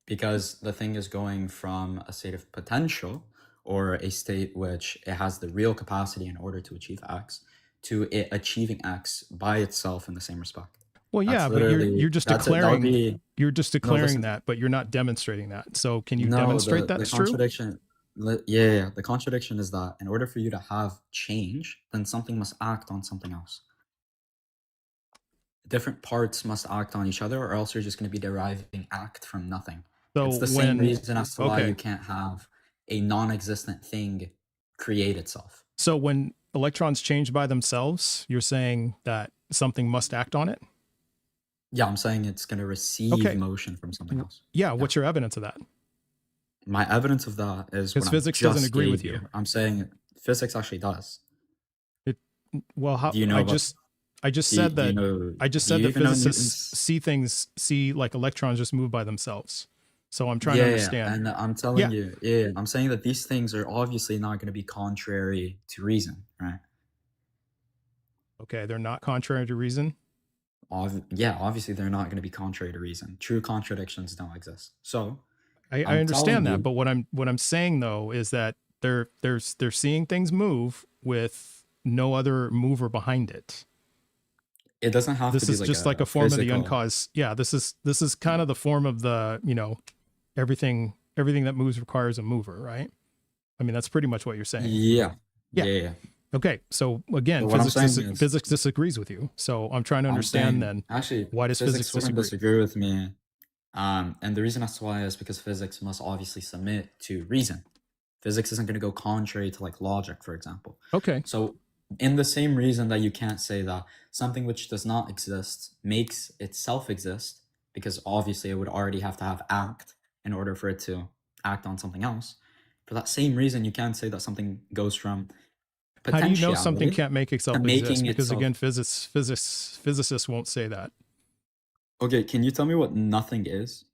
Because the thing is going from a state of potential, or a state which it has the real capacity in order to achieve X, to it achieving X by itself in the same respect. Well, yeah, That's but you're literally- just that's it. That would declaring be- you're just declaring listen. that, but you're not demonstrating that. So can you No, demonstrate the that's true? contradiction. Yeah. The contradiction is that in order for you to have change, then something must act on something else. Different parts must act on each other, or else you're just going to be deriving act from nothing. So It's the same when reason as to why okay, you can't have a non-existent thing create itself. so when electrons change by themselves, you're saying that something must act on it? Yeah, I'm saying it's going to receive Okay. motion from something else. Yeah, what's your evidence of that? My evidence of that is Because what physics I doesn't just agree with gave you. I'm saying physics actually does. Well, how Do you know I about? just Do you, said do you that know? I just Do said you that even know physicists Newton's? see like electrons just move by themselves. So I'm trying to Yeah, understand. and I'm telling Yeah. you, yeah, I'm saying that these things are obviously not going to be contrary to reason, right? Okay, they're not contrary to reason. Yeah, obviously they're not going to be contrary to reason. True contradictions don't exist. So I I'm telling understand that, you, but what I'm saying though is that they're seeing things move with no other mover behind it. it doesn't have to This be is like just like a a form of the physical. uncaused. Yeah, this is kind of the form of the, everything that moves requires a mover, right? I mean, that's pretty much what you're saying. Yeah, Yeah. yeah. Okay, so again, But what I'm physics saying is, physics disagrees with you. So I'm trying to I'm understand saying then, actually, why does physics wouldn't disagree? disagree with me. And the reason as to why is because physics must obviously submit to reason. Physics isn't going to go contrary to like logic, for example. Okay, So, in the same reason that you can't say that something which does not exist makes itself exist, because obviously it would already have to have act in order for it to act on something else. For that same reason, you can't say that something goes from how do you know something potentiality can't make to itself exist? making Because itself. again, physicists won't say that. Okay, can you tell me what nothing is?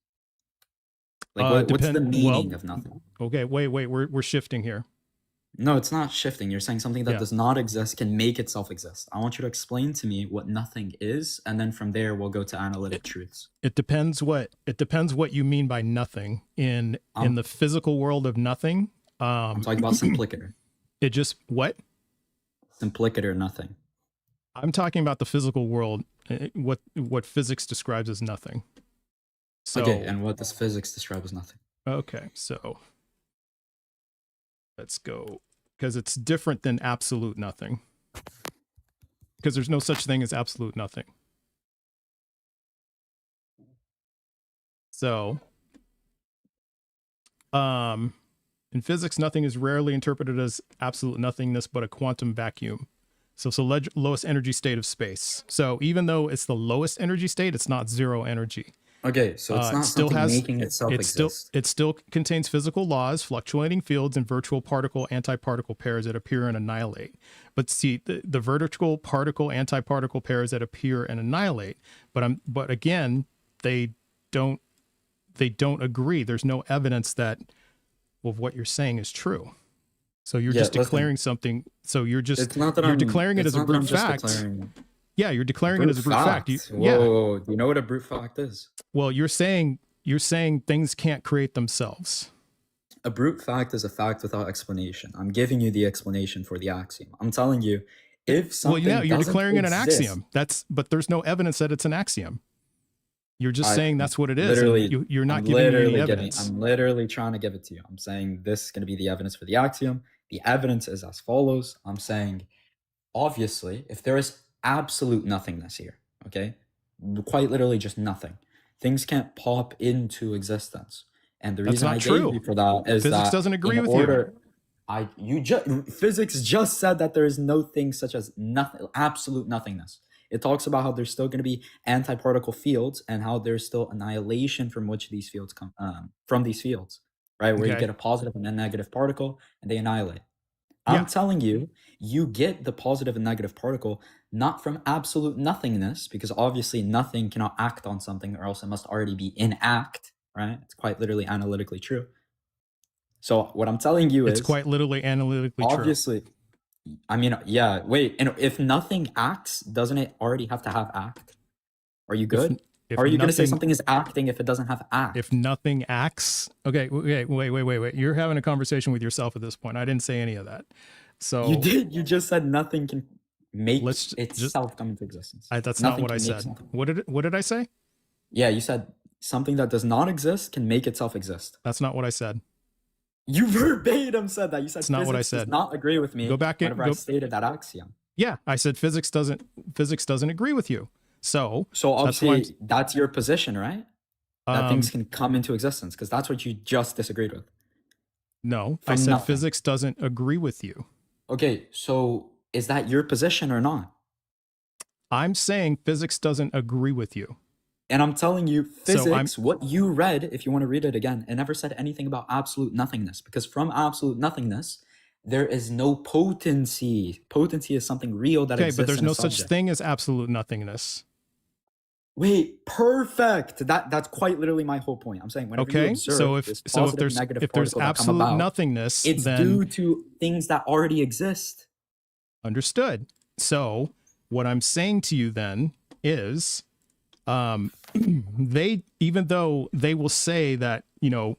Like, what's the meaning of nothing? Okay, wait, we're shifting here. No, it's not shifting. You're saying something that Yeah. does not exist can make itself exist. I want you to explain to me what nothing is, and then from there we'll go to analytic truths. It depends what you mean by nothing in the physical world of nothing. I'm talking about simplicator. It just what? Simplicator nothing. I'm talking about the physical world. What physics describes as nothing. So, Okay, and what does physics describe as nothing? Okay, so let's go, because it's different than absolute nothing. Because there's no such thing as absolute nothing. So, in physics, nothing is rarely interpreted as absolute nothingness, but a quantum vacuum. So it's the lowest energy state of space. So even though it's the lowest energy state, it's not zero energy. Okay, so it's not still something has making itself exist. it still contains physical laws, fluctuating fields, and virtual particle antiparticle pairs that appear and annihilate. But see, the vertical particle antiparticle pairs that appear and annihilate. But again, they don't agree. There's no evidence that what you're saying is true. So you're just declaring something. So you're just It's not that you're I'm declaring it it's as a not that I'm brute just fact. declaring Yeah, you're declaring it as a brute fact. Whoa, do you know what a brute fact is? Well, you're saying things can't create themselves. A brute fact is a fact without explanation. I'm giving you the explanation for the axiom. I'm telling you, if something you're doesn't declaring it an exist- axiom. But there's no evidence that it's an axiom. You're just saying that's what it is. Literally, You're not I'm giving me any literally evidence. I'm literally trying to give it to you. I'm saying this is going to be the evidence for the axiom. The evidence is as follows. I'm saying, obviously, if there is absolute nothingness here, okay, quite literally just nothing, things can't pop into existence. And the That's reason not I true. gave you for that is Physics that doesn't agree in with order, physics just said that there is no thing such as nothing, absolute nothingness. It talks about how there's still going to be antiparticle fields and how there's still annihilation from which these fields come from these fields, right? Where you Okay. get a positive and a negative particle and they annihilate. I'm telling you, you get the positive and negative particle not from absolute nothingness, because obviously nothing cannot act on something or else it must already be in act, right? It's quite literally analytically true. So what I'm telling you It's is quite literally analytically true. obviously, I mean, yeah, wait, and if nothing acts, doesn't it already have to have act? Are you good? If Are you going to say nothing- something is acting if it doesn't have act? If nothing acts, okay, wait. You're having a conversation with yourself at this point. I didn't say any of that. So You did. You just said nothing can make Let's itself come into existence. that's not Nothing what I can make said. something. What did I say? Yeah, you said something that does not exist can make itself exist. That's not what I said. You verbatim said that. You said That's not what I physics does said. not agree with me Go back and whenever I stated that axiom. Yeah, I said physics doesn't agree with you. So So that's why obviously that's your position, right? That things um, can come into existence because that's what you just disagreed with. no, I From said nothing. physics doesn't agree with you. Okay, so is that your position or not? I'm saying physics doesn't agree with you. And I'm telling you, So I'm- physics, what you read, if you want to read it again, it never said anything about absolute nothingness because from absolute nothingness, there is no potency. Potency is something real that Okay, exists. but there's in a no such subject. thing as absolute nothingness. Wait, perfect. That's quite literally my whole point. I'm saying whenever you Okay, observe so if this so if positive, there's negative if there's particle that come absolute about, nothingness, it's then due to things that already exist. understood. So what I'm saying to you then is, they, even though they will say that, you know,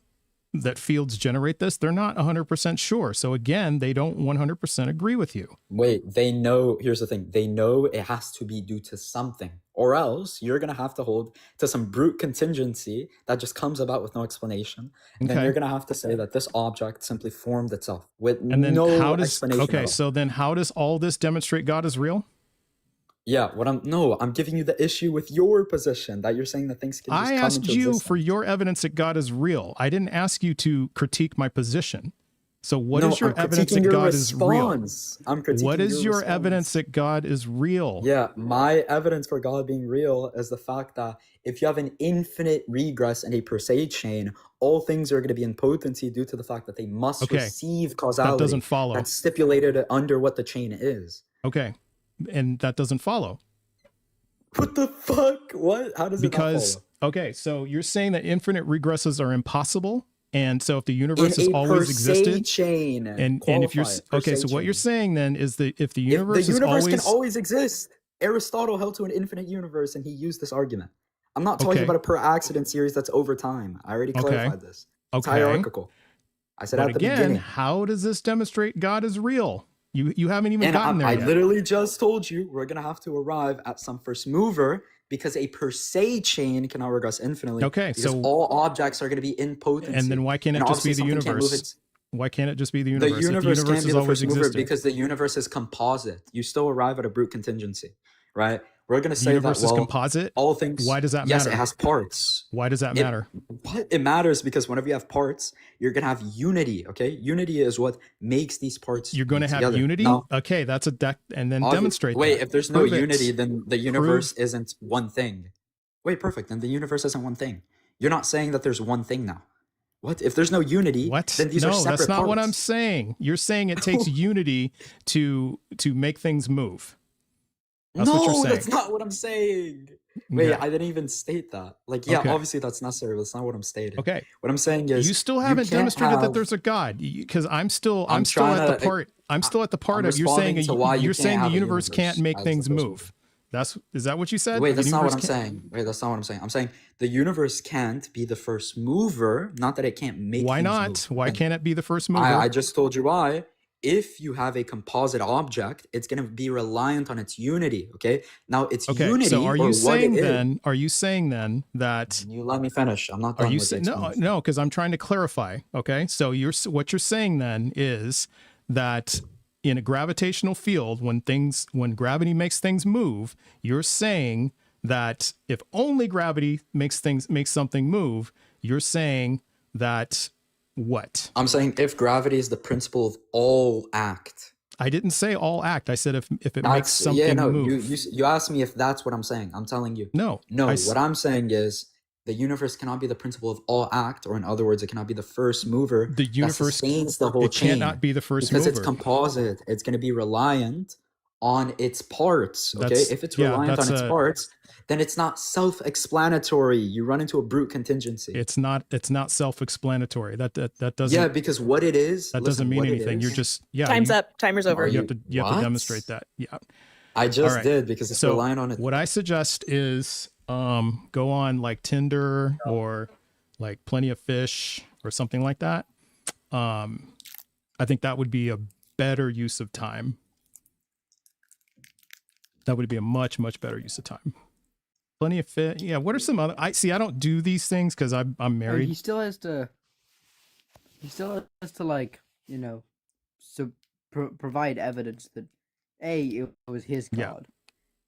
that fields generate this, they're not 100% sure. So again, they don't 100% agree with you. Wait, they know, here's the thing, they know it has to be due to something, or else you're going to have to hold to some brute contingency that just comes about with no explanation. And then Okay. you're going to have to say that this object simply formed itself with And then no how does, explanation. okay, at all. so then how does all this demonstrate God is real? Yeah, I'm giving you the issue with your position that you're saying that things can just I come asked into you existence. for your evidence that God is real. I didn't ask you to critique my position. So what No, is your I'm evidence critiquing that your God is real? response. I'm critiquing What is your response. evidence that God is real? Yeah, my evidence for God being real is the fact that if you have an infinite regress and a per se chain, all things are going to be in potency due to the fact that they must Okay, receive causality. that doesn't follow. That's stipulated under what the chain is. Okay, and that doesn't follow. What the fuck? What? How does Because, it not follow? okay, so you're saying that infinite regresses are impossible, and so if the In universe has a per always se existed, chain. and if you're Qualify it, per okay, se so what you're chain. saying then is that if the If universe the is universe always can always exist. Aristotle held to an infinite universe and he used this argument. I'm not talking Okay. about a per accident series that's over time. I already Okay. clarified this. It's okay, hierarchical. I said but at the again, beginning. how does this demonstrate God is real? You haven't even And gotten there I yet. literally just told you we're going to have to arrive at some first mover because a per se chain cannot regress infinitely. Okay, because so all objects are going to be in potency. and then why can't it And just be obviously the something can't move universe? its- Why can't it just be the The universe? If universe the universe can't be has the always first mover existed. because the universe is composite. You still arrive at a brute contingency, right? We're going to The say universe that, is well, composite. all things... Why does that Yes, matter? it has parts. Why does that It- matter? What? It matters because whenever you have parts, you're going to have unity, okay? Unity is what makes these parts You're going to be have together. unity? Now, Okay, that's a deck, and then obvi- demonstrate Wait, that. if there's no Prove it. unity, then the universe isn't one thing. Wait, perfect. Then the universe isn't one thing. You're not saying that there's one thing now. What? If there's no unity, What? then these are No, separate that's not what I'm parts. saying. You're saying it takes unity to make things move. That's No, what you're saying. that's not what I'm saying. Wait, Yeah. I didn't even state that. Like, yeah, Okay. obviously that's necessary, but that's not what I'm stating. Okay. What I'm saying is You still haven't can't demonstrated that have- there's a God, because I'm still I'm still trying at the to- part. I'm still at the part I'm of you're saying responding to why you you're can't saying the have a universe universe can't make as things the first move. Is that what you said? Wait, The that's not what I'm universe can't- saying. Wait, that's not what I'm saying. I'm saying the universe can't be the first mover, not that it can't make Why things not? move. Why And can't it be the first mover? I just told you why. If you have a composite object, it's going to be reliant on its unity, okay? Now, its Okay, unity so are or you what saying it is, then? Are you saying then that? you let me finish. I'm not Are done you with the saying no? explanation. No, because I'm trying to clarify. Okay, so what you're saying then is that in a gravitational field, when gravity makes things move, you're saying that if only gravity makes something move, you're saying that what? I'm saying if gravity is the principle of all act. I didn't say all act. I said if it makes That's, something move. You asked me if that's what I'm saying. I'm telling you. No, No, I s- what I'm saying is the universe cannot be the principle of all act, or in other words, it cannot be the first mover. The that universe, sustains the whole it chain. cannot be the first because mover. it's composite. It's going to be reliant on its parts. Okay, That's- if it's yeah, reliant that's on its a- parts, then it's not self-explanatory. You run into a brute contingency. It's not self-explanatory. That doesn't. Yeah, because what it is That listen, doesn't mean what it anything. You're is- just Time's up. Timer's over. Are You have to What? demonstrate that. Yeah. I just right. did because it's So relying on it. what I suggest is go on like Tinder or like Plenty of Fish or something like that. I think that would be a better use of time. That would be a much, much better use of time. Plenty of Fish. Yeah. What are some other? I don't do these things because I'm Oh, married. he still has to. he still has to, like, provide evidence that A, it was his Yeah. god,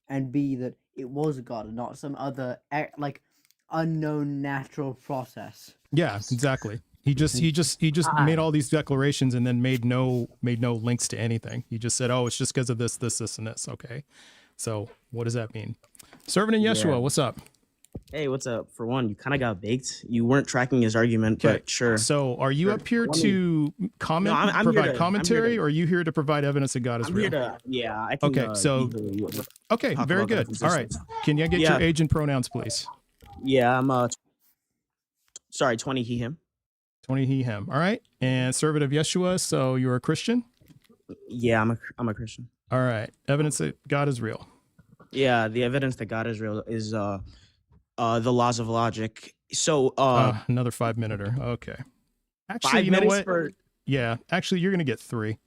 and B, that it was a god and not some other like unknown natural process. Yeah, exactly. He just made all these declarations and then made no links to anything. He just said, "Oh, it's just because of this, and this." Okay, so what does that mean? Servant in Yeshua, Yeah. what's up? Hey, what's up? For one, you kind of got baked. You weren't tracking his argument, Okay, but sure. So, are you Sure. up here Let me- to comment, I'm here provide to- I'm commentary, here to- or are you here to provide evidence that God is I'm real? here to, yeah, I can. Okay, so- Okay, talk very about that good. from All right, distance. can you get Yeah. your age and pronouns, please? Yeah, I'm sorry, 20 he him. 20 he him. All right, and servant of Yeshua. So you're a Christian. Yeah, I'm a Christian. All right, evidence that God is real. Yeah, the evidence that God is real is the laws of logic. So Another 5-minute. Okay. Actually, 5 you know minutes what? for Yeah, actually, you're gonna get 3.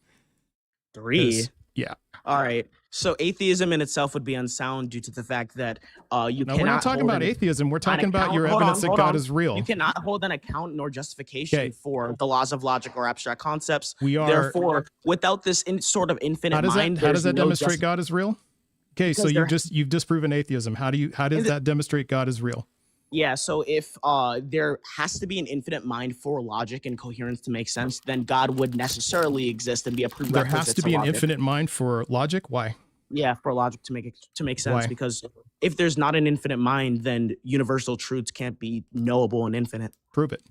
3. 'Cause- Yeah. All right. So atheism in itself would be unsound due to the fact that you No, cannot we're not talking hold about an- atheism. We're an talking about account- your hold evidence on, that hold God on. is real. You cannot hold an account nor justification Okay. for the laws of logic or abstract concepts. We are. Therefore, without this sort of infinite How does mind, that there's no demonstrate God is real? Okay, so Because you've disproven atheism. How does the- that demonstrate God is real? Yeah, so if there has to be an infinite mind for logic and coherence to make sense, then God would necessarily exist and be a prerequisite. There has to be an logic. infinite mind for logic. Why? Yeah, for logic to make sense. Why? Because if there's not an infinite mind, then universal truths can't be knowable and infinite. Prove it.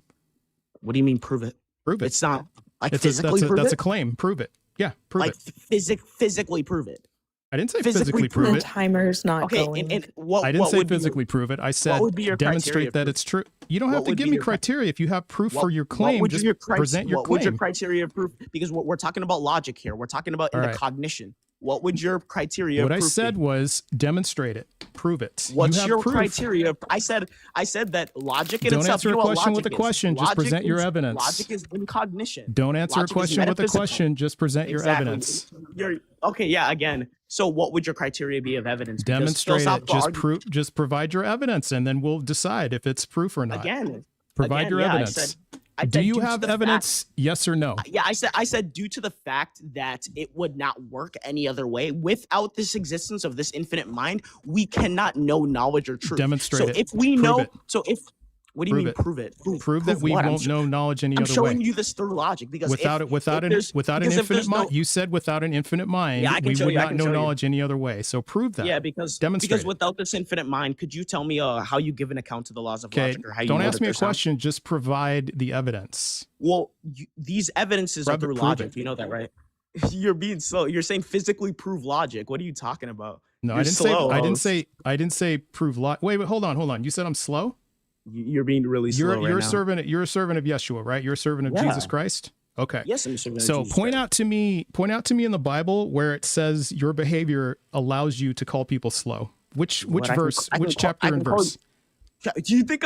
What do you mean prove it? Prove it. It's not like It's physically prove that's it. a claim. Prove it. Yeah, prove Like it. physically prove it. I didn't say physically physically prove prove The it. timer's not Okay, going. and what I didn't what say would be your- physically prove it. I said would be your criteria demonstrate that proof? it's true. You don't What have to would give be me your cri- criteria. If you have proof for your what claim, would just your present your what would your claim. criteria proof? Because we're talking about logic here. We're talking about in All the right. cognition. What would your criteria What I proof said be? was demonstrate it. Prove it. What's you have your proof. criteria? I said that logic in Don't itself. answer you a know what question with a logic is? question, just Logic present your is- evidence. Logic is in cognition. Don't answer Logic a is question with a metaphysical. question. Just present your Exactly. evidence. Okay, yeah, again. So what would your criteria be of evidence? Because Demonstrate it. philosophical Just argu- Just provide your evidence, and then we'll decide if it's proof or not. Again. Provide again, your yeah, evidence. I Do said you due to have the fact- evidence? Yes or no? Yeah, I said due to the fact that it would not work any other way without this existence of this infinite mind, we cannot know knowledge or truth. Demonstrate so it. if we Prove know, it. so if what do you Prove mean it. prove it? Prove that we what? won't know knowledge any I'm other showing way. you this through logic because Without if, it, without if an there's- without an because if infinite there's no- mind, you said without an infinite mind, Yeah, I can we show would you, I not can know show you. knowledge any other way. So prove that. Yeah, because Demonstrate it. without this infinite mind, could you tell me how you give an account to the laws of Okay. logic or how you Don't know ask that me a they're sound? question. Just provide the evidence. Well, these evidences are Prove it, through prove logic. it. You know that, right? You're being slow. You're saying physically prove logic. What are you talking about? No, You're I didn't slow, say. I didn't host. say. I didn't say prove lot. Wait, hold on. You said I'm slow. You're being really slow You're right a now. servant. You're a servant of Yeshua, right? You're a servant of Yeah. Jesus Christ. Okay. Yes, I'm a servant of So Jesus point Christ. out to me in the Bible where it says your behavior allows you to call people slow. Which What I can verse? ca- I can Which call- chapter I and can call- verse? Do you think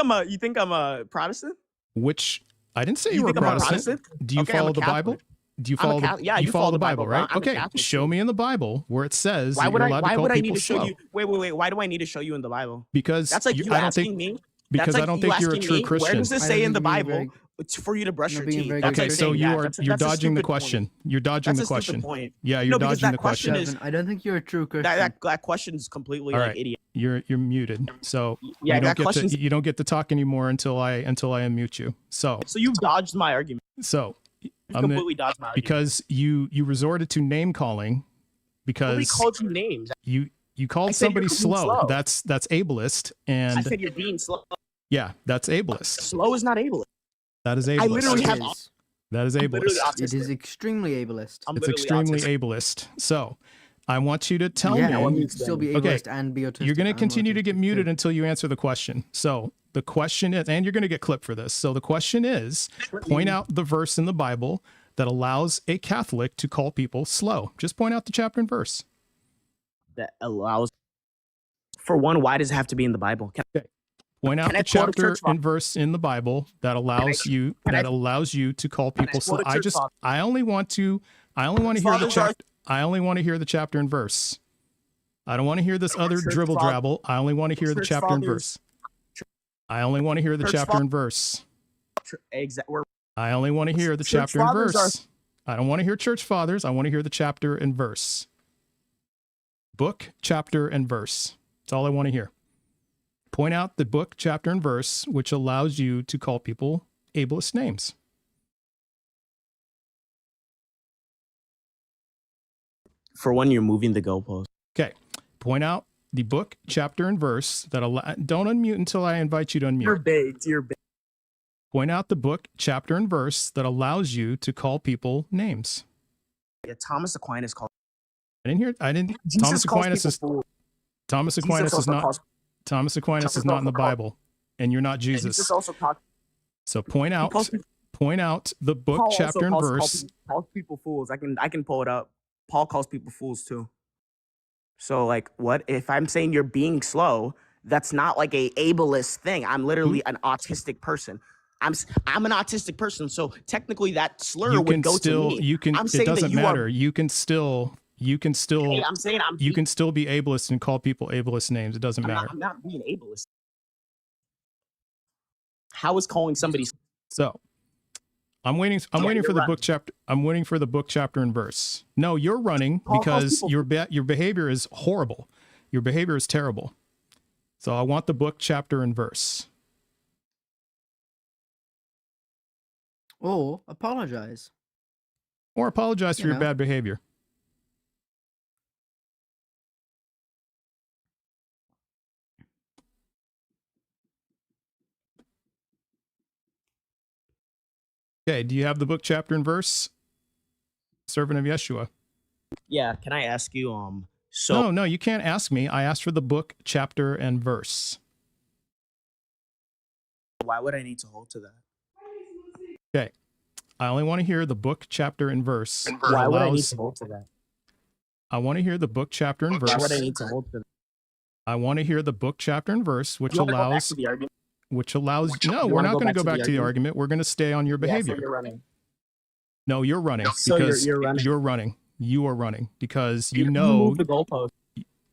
I'm a Protestant? Which I didn't say You you were think I'm a Protestant. Protestant? Do you Okay, I'm a follow the Catholic. Bible? Do you I'm a follow the Catholic. Yeah, I you do follow the Bible, bro. right? I'm a Okay. Catholic, Show too. me in the Bible where it says Why that would you're I? allowed to Why call would I people need to show slow. you? Wait. Why do I need to show you in the Bible? Because That's like you I don't asking think me. because That's like I don't you think you're a asking true me, Christian. Where does it I say don't in the think you're being Bible? very- It's for you to brush You're your being teeth. very That's Okay, like good so saying you that. are That's you're a dodging the stupid point. question. You're dodging That's the a stupid question. point. Yeah, you're No, because dodging that the question. question is- Devin, I don't think you're a true Christian. That question's completely All like right. idiot. You're muted. So Yeah, you that don't question's. you don't get to talk anymore until I unmute you. So So you've dodged my argument. You I'm gonna- completely dodged my argument. because you resorted to name calling Nobody because called you names. you I called said somebody you're being slow. slow. That's ableist, I and said you're being slow. yeah, that's ableist. Slow is not ableist. That is I ableist. literally It have. is. That is I'm literally ableist. It is autistic. extremely ableist. I'm It's literally extremely autistic. ableist. So I want you to tell yeah, let me. me you can still be Okay, ableist and be autistic. You're going to I'm continue to get autistic muted too. until you answer the question. So the question is, and you're going to get clipped for this. So the question is, point out the verse in the Bible that allows a Catholic to call people slow. Just point out the chapter and verse. That allows. For one, why does it have to be in the Bible? Point out Can I the quote a chapter church father? and verse in the Bible that allows you can I- to call can I people quote slow. a church father? I only want to hear the fathers are- chapter. I only want to hear the chapter and verse. I don't want to hear this other Church dribble fathers- drabble. I only want to hear the church chapter and fathers- verse. I only want to hear the Church chapter fa- and verse. We're I only want to hear the Church chapter and fathers are- verse. I don't want to hear church fathers. I want to hear the chapter and verse. Book, chapter, and verse. That's all I want to hear. Point out the book, chapter, and verse, which allows you to call people ableist names. For when you're moving the goalpost. Okay. Point out the book, chapter, and verse that allow. Don't unmute until I invite you to unmute. baked. You're baked. Point out the book, chapter, and verse that allows you to call people names. Yeah, Thomas Aquinas called. I didn't hear. I didn't. Jesus Thomas calls Aquinas people is. fools. Thomas Jesus Aquinas is also not. calls- Thomas Aquinas Jesus is not in the also calls- Bible, and you're not Jesus Jesus. also talks. So point out. calls people- Point out the book, Paul also chapter, and calls- verse. calls people fools. I can pull it up. Paul calls people fools too. So like, what if I'm saying you're being slow? That's not like a ableist thing. I'm literally an autistic person. I'm an autistic person. So technically, that slur You would can go still. to me. You can. I'm It saying that doesn't you are- matter. You can still. You can still. Hey, I'm saying I'm. You can still be ableist and call people ableist names. It doesn't matter. I'm not being ableist. How is calling somebody? So I'm waiting. I'm Yeah, waiting for you're the right. book chapter. I'm waiting for the book chapter and verse. No, you're running Paul calls because people- your behavior is horrible. Your behavior is terrible. So I want the book chapter and verse. Or apologize. Or apologize for You your know. bad behavior. Okay, do you have the book chapter and verse? Servant of Yeshua. Yeah. Can I ask you? So No, you can't ask me. I asked for the book chapter and verse. why would I need to hold to that? Okay. I only want to hear the book chapter and verse. that Why would I need allows- to hold to that? I want to hear the book chapter and Why would I verse. need to hold to that? I want to hear the book chapter and verse, which You wanna go back allows to the argument? which allows no, you we're wanna not go going to back go to the back to the argument? argument. We're going to stay on your Yeah, so behavior. you're running. No, you're running So because you're running. you're running. You are running because you You know moved the goalpost.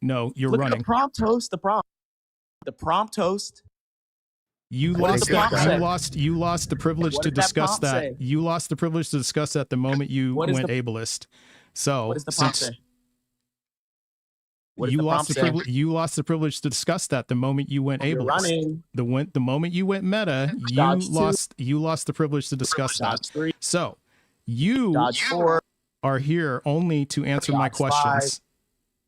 no, you're Look at running. the prompt host. The prompt host. You What does lost the prompt say? you lost the privilege What to does that discuss prompt that. say? You lost the privilege to discuss that the moment you What is went the- ableist. So What does the prompt since say? What does you the lost prompt the say? privilege you lost the privilege to discuss that the moment you went You're ableist. running. The moment you went meta, Dodge two. you lost the privilege to discuss that. Dodge 3. So you Dodge 4. are here only to answer my Dodge questions.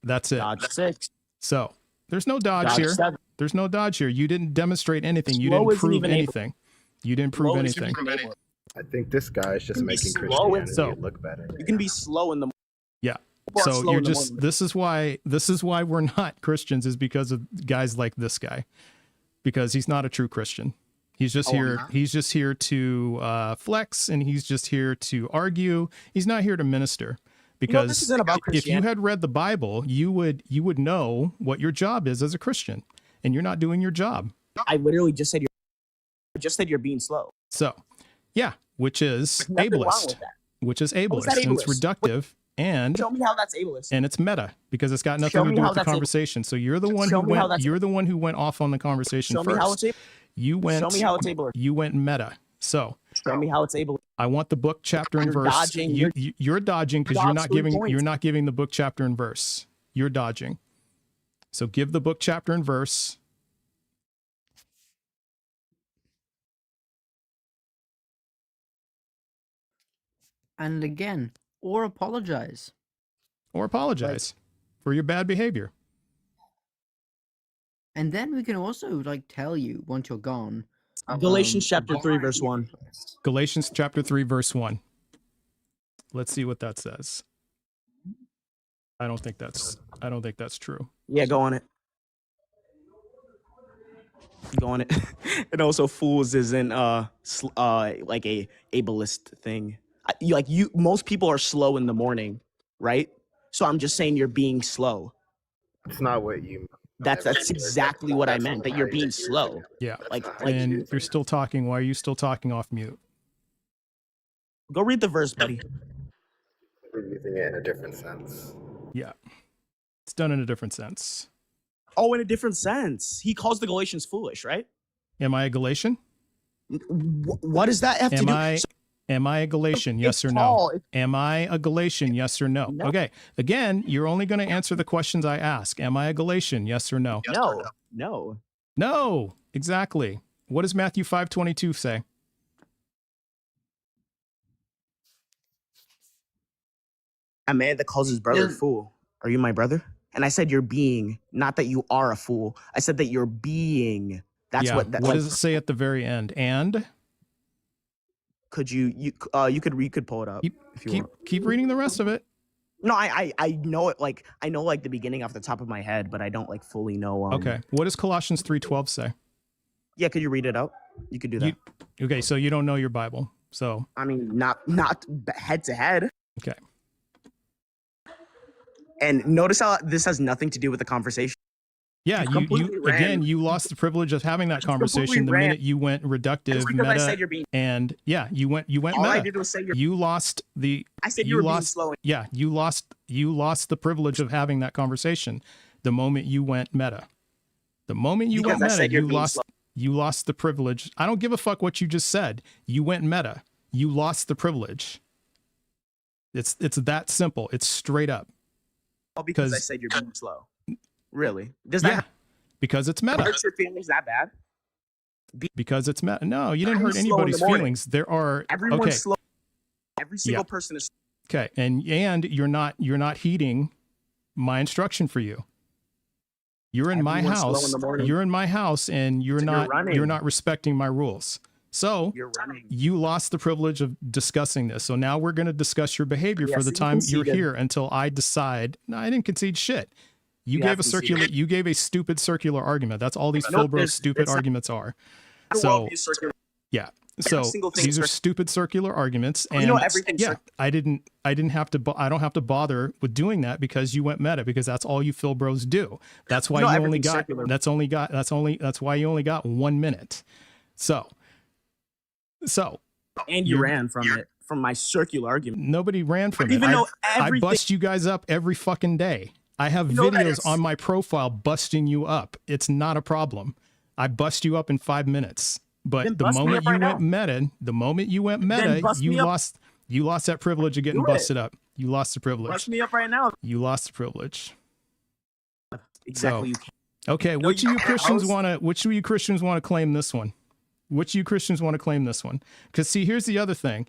That's it. Dodge 6. So there's no dodge, Dodge here. 7. There's no dodge here. You didn't demonstrate anything. You Slow didn't isn't prove even able- anything. You didn't prove Slow isn't anything. even able- I think this guy is just can be making slow and Christianity so- look better. You can be slow in the Yeah. People are So slow you're in the just morning. this is why we're not Christians is because of guys like this guy. Because he's not a true Christian. He's just he's just here to flex and he's just here to argue. He's not here to minister. Because this isn't about if you Christianity. had read the Bible, you would know what your job is as a Christian, and you're not doing your job. I literally just said you're being slow. So, yeah, which is There's nothing wrong ableist, with that. which is How is ableist, that and it's ableist? reductive, and Show me how that's ableist. it's meta because it's got Show nothing to me do how with the that's ableist. conversation. So you're the one Show who me how went. that's- You're the one who went off on the conversation Show first. me how it's ableist. You went. Show me how it's ableist. You went meta. So Show me how it's ableist. I want the book, chapter, and You're verse. dodging. You're dodging because you're dodged not 3 giving. points. You're not giving the book, chapter, and verse. You're dodging. So give the book, chapter, and verse. And again, or apologize. Or apologize for your bad behavior. And then we can also tell you once you're gone. Galatians chapter 3 verse 1. Galatians chapter 3, verse 1. Let's see what that says. I don't think that's true. Yeah, go on it. Go on it. And also fools isn't like a ableist thing. Most people are slow in the morning, right? So I'm just saying you're being slow. It's not what you. That's exactly what I meant, that you're being slow. Yeah. Like And you're still talking. Why are you still talking off mute? go read the verse, buddy. We're using it in a different sense. Yeah. It's done in a different sense. Oh, in a different sense. He calls the Galatians foolish, right? Am I a Galatian? What does that have to do? Am I a Galatian? Yes or no? Paul. Am I a Galatian? Yes or no? No. Okay. Again, you're only going to answer the questions I ask. Am I a Galatian? Yes or no? No, no. No. Exactly. What does Matthew 5:22 say? A man that calls his brother a Yes. fool. Are you my brother? And I said you're being, not that you are a fool. I said that you're being. That's Yeah. what. That, What like, does it say at the very end? And could you could pull it up keep if you keep want. keep reading the rest of it. No, I know it. Like I know like the beginning off the top of my head, but I don't like fully know. Okay. What does Colossians 3:12 say? Yeah, could you read it out? You could do that. Okay, so you don't know your Bible. So, I mean, not head to head. okay. And notice how this has nothing to do with the conversation. Yeah, You completely you ran. again, you lost the privilege of having that Just completely conversation the ran. minute you went reductive, Just because I said meta, you're being. and yeah, you went All I meta. did was say you're. You lost the I said you you were being lost slow. yeah, you lost the privilege of having that conversation the moment you went meta. The moment you Because went I meta, said you're you being lost slow. you lost the privilege. I don't give a fuck what you just said. You went meta. You lost the privilege. It's that simple. It's straight up. All because I 'Cause- said you're being slow. Really? Does that Yeah, because it's meta. hurt your feelings that bad? Because it's meta. No, you didn't I'm hurt slow in the anybody's morning. feelings. There are Everyone's okay. slow. Every single person is. Okay, and you're not heeding my instruction for you. You're in my Everyone's slow in house. the morning. You're in my house, and you're So you're not running. respecting my rules. So You're running. you lost the privilege of discussing this. So now we're going to discuss your behavior Yeah, for so the you time you're conceded. here until I decide. No, I didn't concede shit. You You gave have a circular. conceded. You gave a stupid circular argument. That's all these No, Philbro there's- stupid it's not- arguments are. The So worldview circular. yeah. So single thing these are cir- stupid circular arguments, You and know everything's yeah, circular. I didn't have to. I don't have to bother with doing that because you went meta because that's all you Phil Bros do. That's why You know you only everything's got. circular. That's why you only got 1 minute. So And you You're- ran from it, from my circular argument. nobody ran from it. Even though I everything. bust you guys up every fucking day. I have You know that videos it's- on my profile busting you up. It's not a problem. I bust you up in 5 minutes. But Then the bust me moment up you right went meta, bust you me up. lost that privilege of getting Do it. busted up. You lost the privilege. Brush me up right now. You lost the privilege. Exactly. You can't. Okay, No, which you of you can't. Christians want to claim this one? Which of you Christians want to claim this one? Because see, here's the other thing.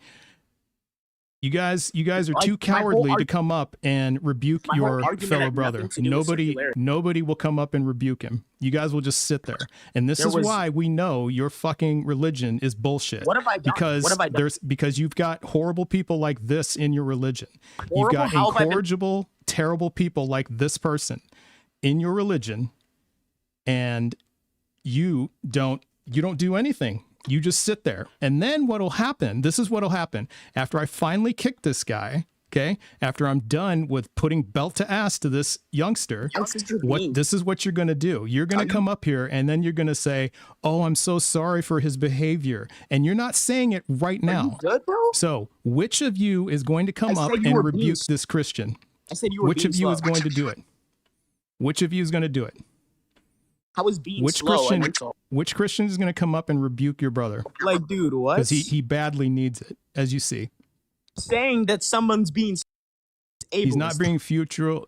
You guys are Like, too my whole cowardly to arg- come up and rebuke My whole your argument fellow had brother. nothing to do with circularity. Nobody will come up and rebuke him. You guys will just sit there. And this There is was- why we know your fucking religion is bullshit. What have I done? Because What have I done? because you've got horrible people like this in your religion. You've Horrible? got How have I been- incorrigible, terrible people like this person in your religion, and you don't do anything. You just sit there. And then what'll happen, this is what'll happen after I finally kick this guy, okay? After I'm done with putting belt to ass to this youngster, this is what you're going to do. You're going to come up here and then you're going to say, "Oh, I'm so sorry for his behavior." And you're not saying it right now. Good, bro. So, which of you is going to come I up said you and were being rebuke s- this Christian? I said you were Which being of you slow. is going to do it? Which of you is going to do it? How is being Which slow? Christian? an insult? Which Christian is going to come up and rebuke your brother? Like, dude, what? Because he badly needs it, as you see. Saying that someone's being ableist. He's not being future.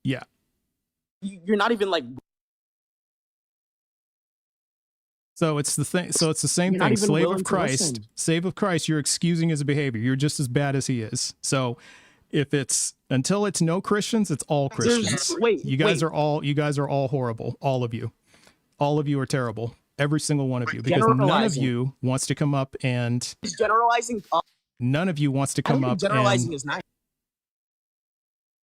Yeah. You're not even like. So it's the thing. So it's the same You're not thing. even Slave willing of to Christ. listen. Slave of Christ. You're excusing his behavior. You're just as bad as he is. So if it's until it's no Christians, it's all Christians. Wait, You guys wait. are all horrible. All of you. All of you are terrible. Every single one of you. Because none of Generalizing. you wants to come up and Generalizing. none of you wants to I don't come think up generalizing and is nice.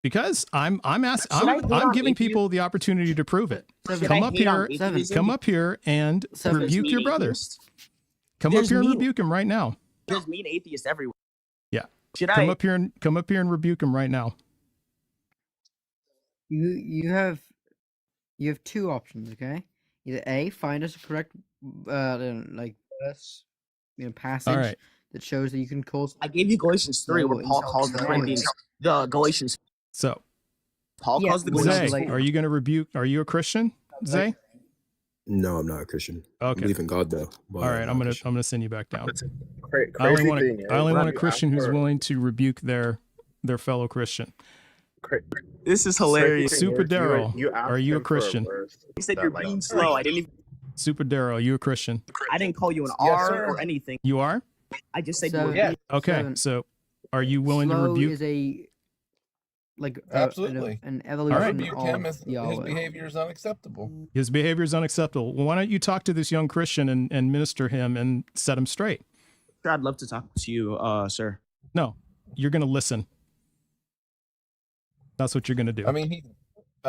because I'm Should I hate I'm on giving atheists? people the opportunity to prove it. Should Come I up hate on here, atheism? come up here and Seven. There's rebuke your mean brother. atheists. Come up There's here and mean- rebuke him right now. There's mean atheists everywhere. Yeah. Should Come I? up here and rebuke him right now. You have two options, okay? Either A, find us a correct like verse, passage right. that shows that you can cause. I gave you Galatians 3 where Paul calls the Corinthians, the Galatians. So Paul Yeah, calls the well, Zay, Galatians. like- are you going to rebuke? Are you a Christian, Zay? No, I'm not a Christian. I Okay. believe in God though. But All right. not I'm a gonna Christian. send you back down. Crazy I only want thing I only is, want a you Christian ask who's for- willing to rebuke their fellow Christian. cra- This is crazy hilarious. thing Super is, Daryl, you are asked you a him for Christian? verse You said that, you're like, being slow. I didn't even. Super Daryl, are you a Christian? I didn't call you an Yes, R sir. or anything. You are? I just said you were. Seven. Yeah, Okay. Seven. So are you willing to Slow rebuke? is a absolutely. an I evolution rebuke him of as his Yahweh. behavior is unacceptable. His behavior is unacceptable. Well, why don't you talk to this young Christian and minister him and set him straight? Sure, I'd love to talk to you, sir. No, you're going to listen. That's what you're going to do. I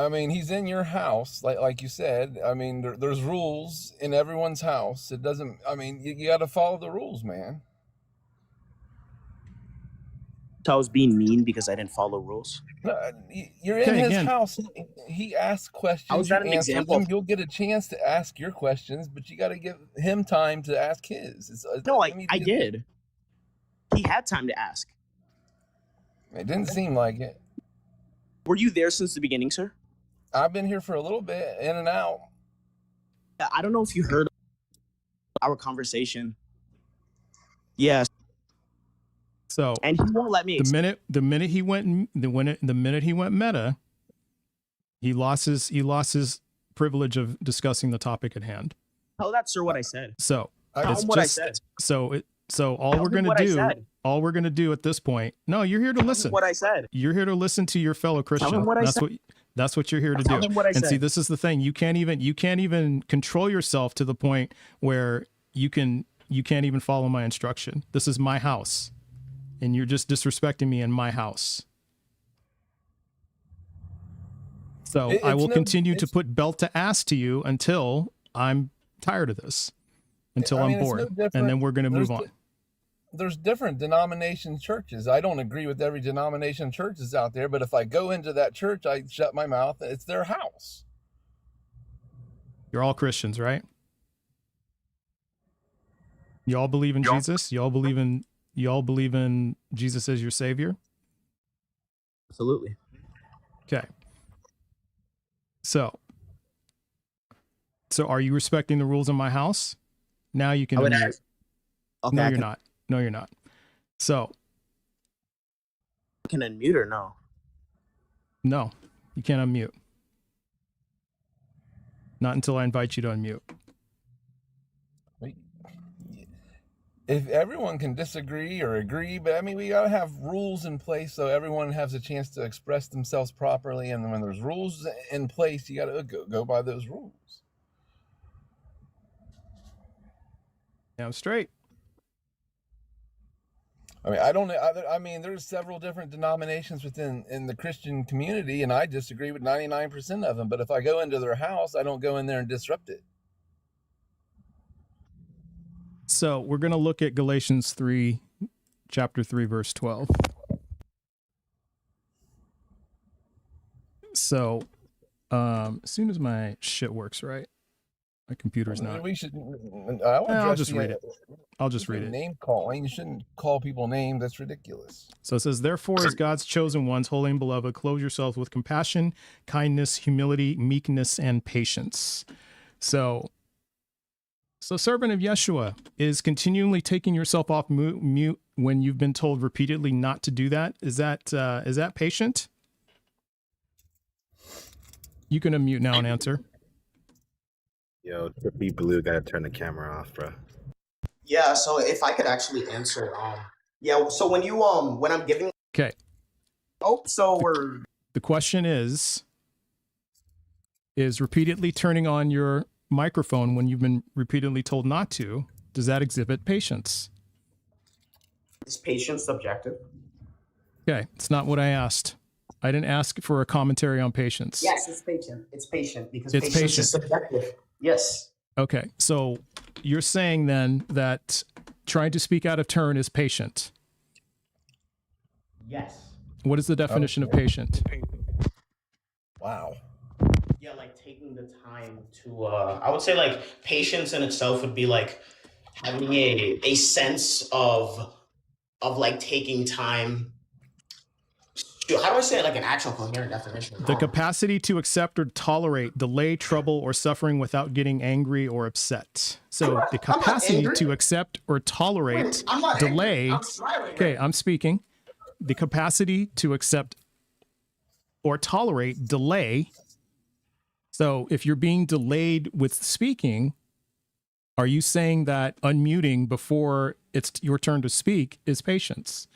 mean, he's in your house, like you said. I mean, there's rules in everyone's house. It doesn't. I mean, you got to follow the rules, man. So I was being mean because I didn't follow rules. No, you're in Okay, his again. house. He asks questions. How is that you an answer example? them. You'll get a chance to ask your questions, but you got to give him time to ask his. No, I mean, I did. He had time to ask. It didn't seem like it. Were you there since the beginning, sir? I've been here for a little bit, in and out. I don't know if you heard our conversation. Yes, So and he won't let me. the minute he went meta, he lost his privilege of discussing the topic at hand. Tell that sir what I said. So Tell it's him what I just said. so all Tell we're him gonna what I do said. all we're gonna do at this point. No, you're here to Tell him listen. what I said. You're here to listen to your fellow Christian. what I That's said. that's what you're here to Tell do. him what I And see, said. this is the thing. You can't even control yourself to the point where you can't even follow my instruction. This is my house, and you're just disrespecting me in my house. So I will continue to put belt to ass to you until I'm tired of this, until I mean, I'm it's no bored, and different. then we're going to move There's on. There's different denomination churches. I don't agree with every denomination churches out there, but if I go into that church, I shut my mouth. It's their house. You're all Christians, right? You all believe in Jesus? You all believe in Jesus as your savior? Absolutely. Okay. So are you respecting the rules in my house? Now you can I would unmute. ask. Okay, No, I you're can, not. No, you're not. So can unmute or no? no, you can't unmute. Not until I invite you to unmute. If everyone can disagree or agree, but I mean, we got to have rules in place so everyone has a chance to express themselves properly. And when there's rules in place, you got to go by those rules. Yeah, I'm straight. I mean, I don't know. I mean, there's several different denominations in the Christian community, and I disagree with 99% of them. But if I go into their house, I don't go in there and disrupt it. So we're going to look at Galatians 3, chapter 3, verse 12. So as soon as my shit works right, my computer's not. We should. I'll just read it. I'll just read it. Name calling. You shouldn't call people names. That's ridiculous. So it says, therefore, as God's chosen ones, holy and beloved, clothe yourselves with compassion, kindness, humility, meekness, and patience. So servant of Yeshua is continually taking yourself off mute when you've been told repeatedly not to do that. Is that patient? You can unmute now and answer. Yo, Trippy Blue, gotta turn the camera off, bro. Yeah. So if I could actually answer, yeah. So when you when I'm giving, Okay. oh, so we're The question is repeatedly turning on your microphone when you've been repeatedly told not to, does that exhibit patience? is patience subjective? Okay, it's not what I asked. I didn't ask for a commentary on patience. Yes, it's patient. It's patient because It's patience patient. is subjective. Yes. Okay, so you're saying then that trying to speak out of turn is patient. Yes. What is the definition of patient? Wow. Yeah, like taking the time to I would say like patience in itself would be like having a sense of like taking time Dude, how do I say like an actual coherent definition? The capacity to accept or tolerate delay, trouble, or suffering without getting angry or upset. So the capacity angry. to accept or tolerate I'm not angry. delay. I'm smiling, Okay, right? I'm speaking. The capacity to accept or tolerate delay. So if you're being delayed with speaking, are you saying that unmuting before it's your turn to speak is patience?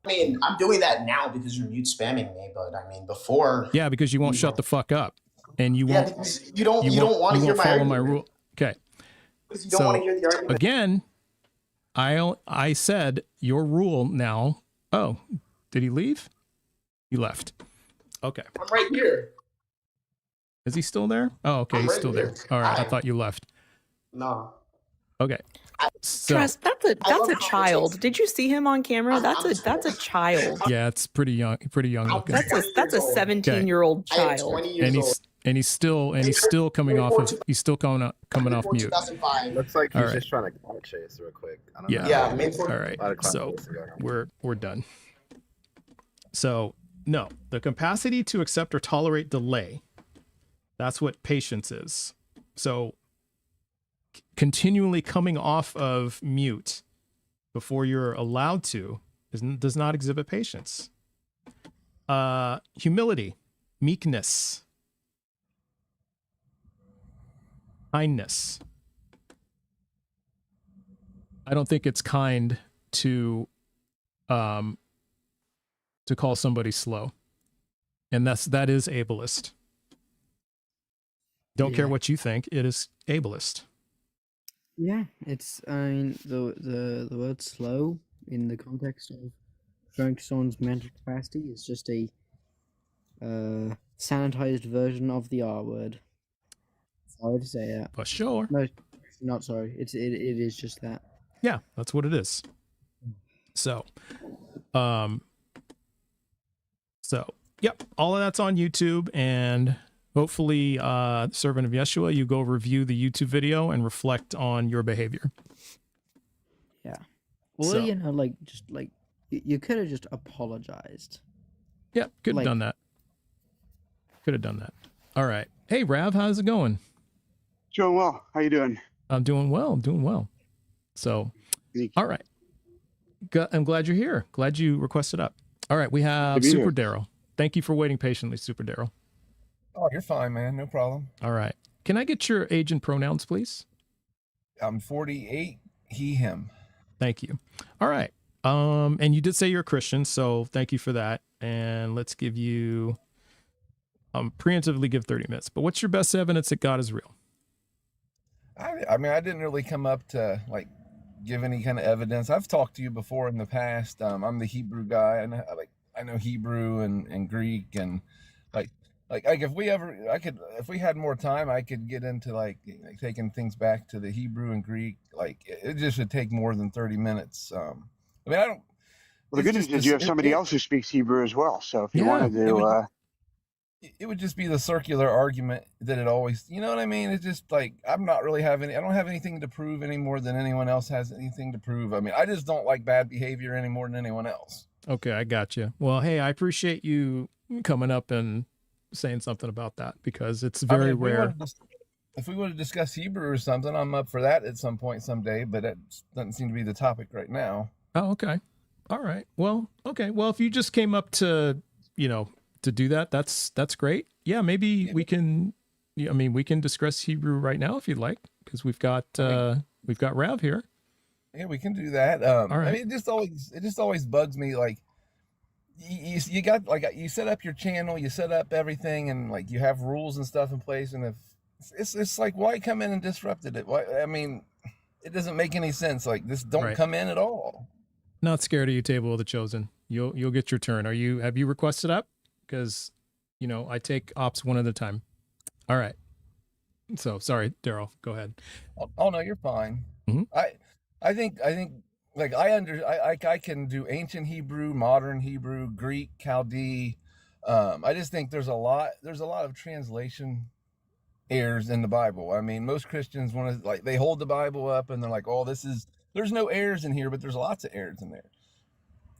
I mean, I'm doing that now because you're mute spamming me, but I mean, before. Yeah, because you won't shut the fuck up, and you won't. Because you don't want to hear my follow my argument. rule. Okay. Because you don't want to hear the argument. Again, I said your rule now. Oh, did he leave? He left. Okay. I'm right here. Is he still there? Oh, okay, I'm he's right still here. there. All right, I Hi. thought you left. No. Okay. So Trust, that's love a child. conversations. Did you see him on camera? That's a child. yeah, it's pretty young looking. That's a 17-year-old I am child. 20 years old. And he's still coming off mute. 2005. Looks like All he's right. just trying to call chase real quick. I don't Yeah. know. Yeah, May All right. A lot of clout So chases going on. we're done. So no, the capacity to accept or tolerate delay. That's what patience is. So continually coming off of mute before you're allowed to does not exhibit patience. Humility, meekness, kindness. I don't think it's kind to call somebody slow, and that is ableist. Don't care Yeah. what you think; it is ableist. Yeah, it's, I mean, the word slow in the context of showing someone's mental capacity is just a sanitized version of the R word. Sorry to say that. For sure. No, not sorry. It is just that. Yeah, that's what it is. So, yep, all of that's on YouTube, and hopefully, Servant of Yeshua, you go review the YouTube video and reflect on your behavior. Yeah. Well, So- you know, like, just like, you could have just apologized. Yeah, could have Like- done that. Could have done that. All right. Hey, Rav, how's it going? Doing well. How you doing? I'm doing well. So, all right. I'm glad you're here. Glad you requested up. All right. We have Good to be Super here. Daryl. Thank you for waiting patiently, Super Daryl. Oh, you're fine, man. No problem. All right. Can I get your age and pronouns, please? I'm 48. He, him. Thank you. All right. And you did say you're a Christian, so thank you for that. And let's give you preemptively give 30 minutes. But what's your best evidence that God is real? I mean, I didn't really come up to like give any kind of evidence. I've talked to you before in the past. I'm the Hebrew guy, and I know Hebrew and Greek, and like if we had more time, I could get into like taking things back to the Hebrew and Greek. Like it just would take more than 30 minutes. I mean, I don't. Well, the good news is you have somebody else who speaks Hebrew as well. So if you wanted to, it would just be the circular argument that it always, you know what I mean? It's just like, I don't have anything to prove any more than anyone else has anything to prove. I mean, I just don't like bad behavior any more than anyone else. Okay, I got you. Well, hey, I appreciate you coming up and saying something about that because it's very rare. If we want to discuss Hebrew or something, I'm up for that at some point someday, but that doesn't seem to be the topic right now. Oh, okay. All right. Well, okay. Well, if you just came up to, to do that, that's great. Yeah, maybe we can. I mean, we can discuss Hebrew right now if you'd like, because we've got Rav here. Yeah, we can do that. All right. I mean, it just always bugs me. Like, you got like you set up your channel, you set up everything, and like you have rules and stuff in place. And if it's like, why come in and disrupted it? Why? I mean, it doesn't make any sense. Like, this don't Right. come in at all. Not scared of you, Table of the Chosen. You'll get your turn. Have you requested up? Because I take ops one at a time. All right. So sorry, Daryl. Go ahead. Oh no, you're fine. Mhm. I think like I can do ancient Hebrew, modern Hebrew, Greek, Chaldee. I just think there's a lot of translation errors in the Bible. I mean, most Christians want to they hold the Bible up and they're like, oh, there's no errors in here, but there's lots of errors in there.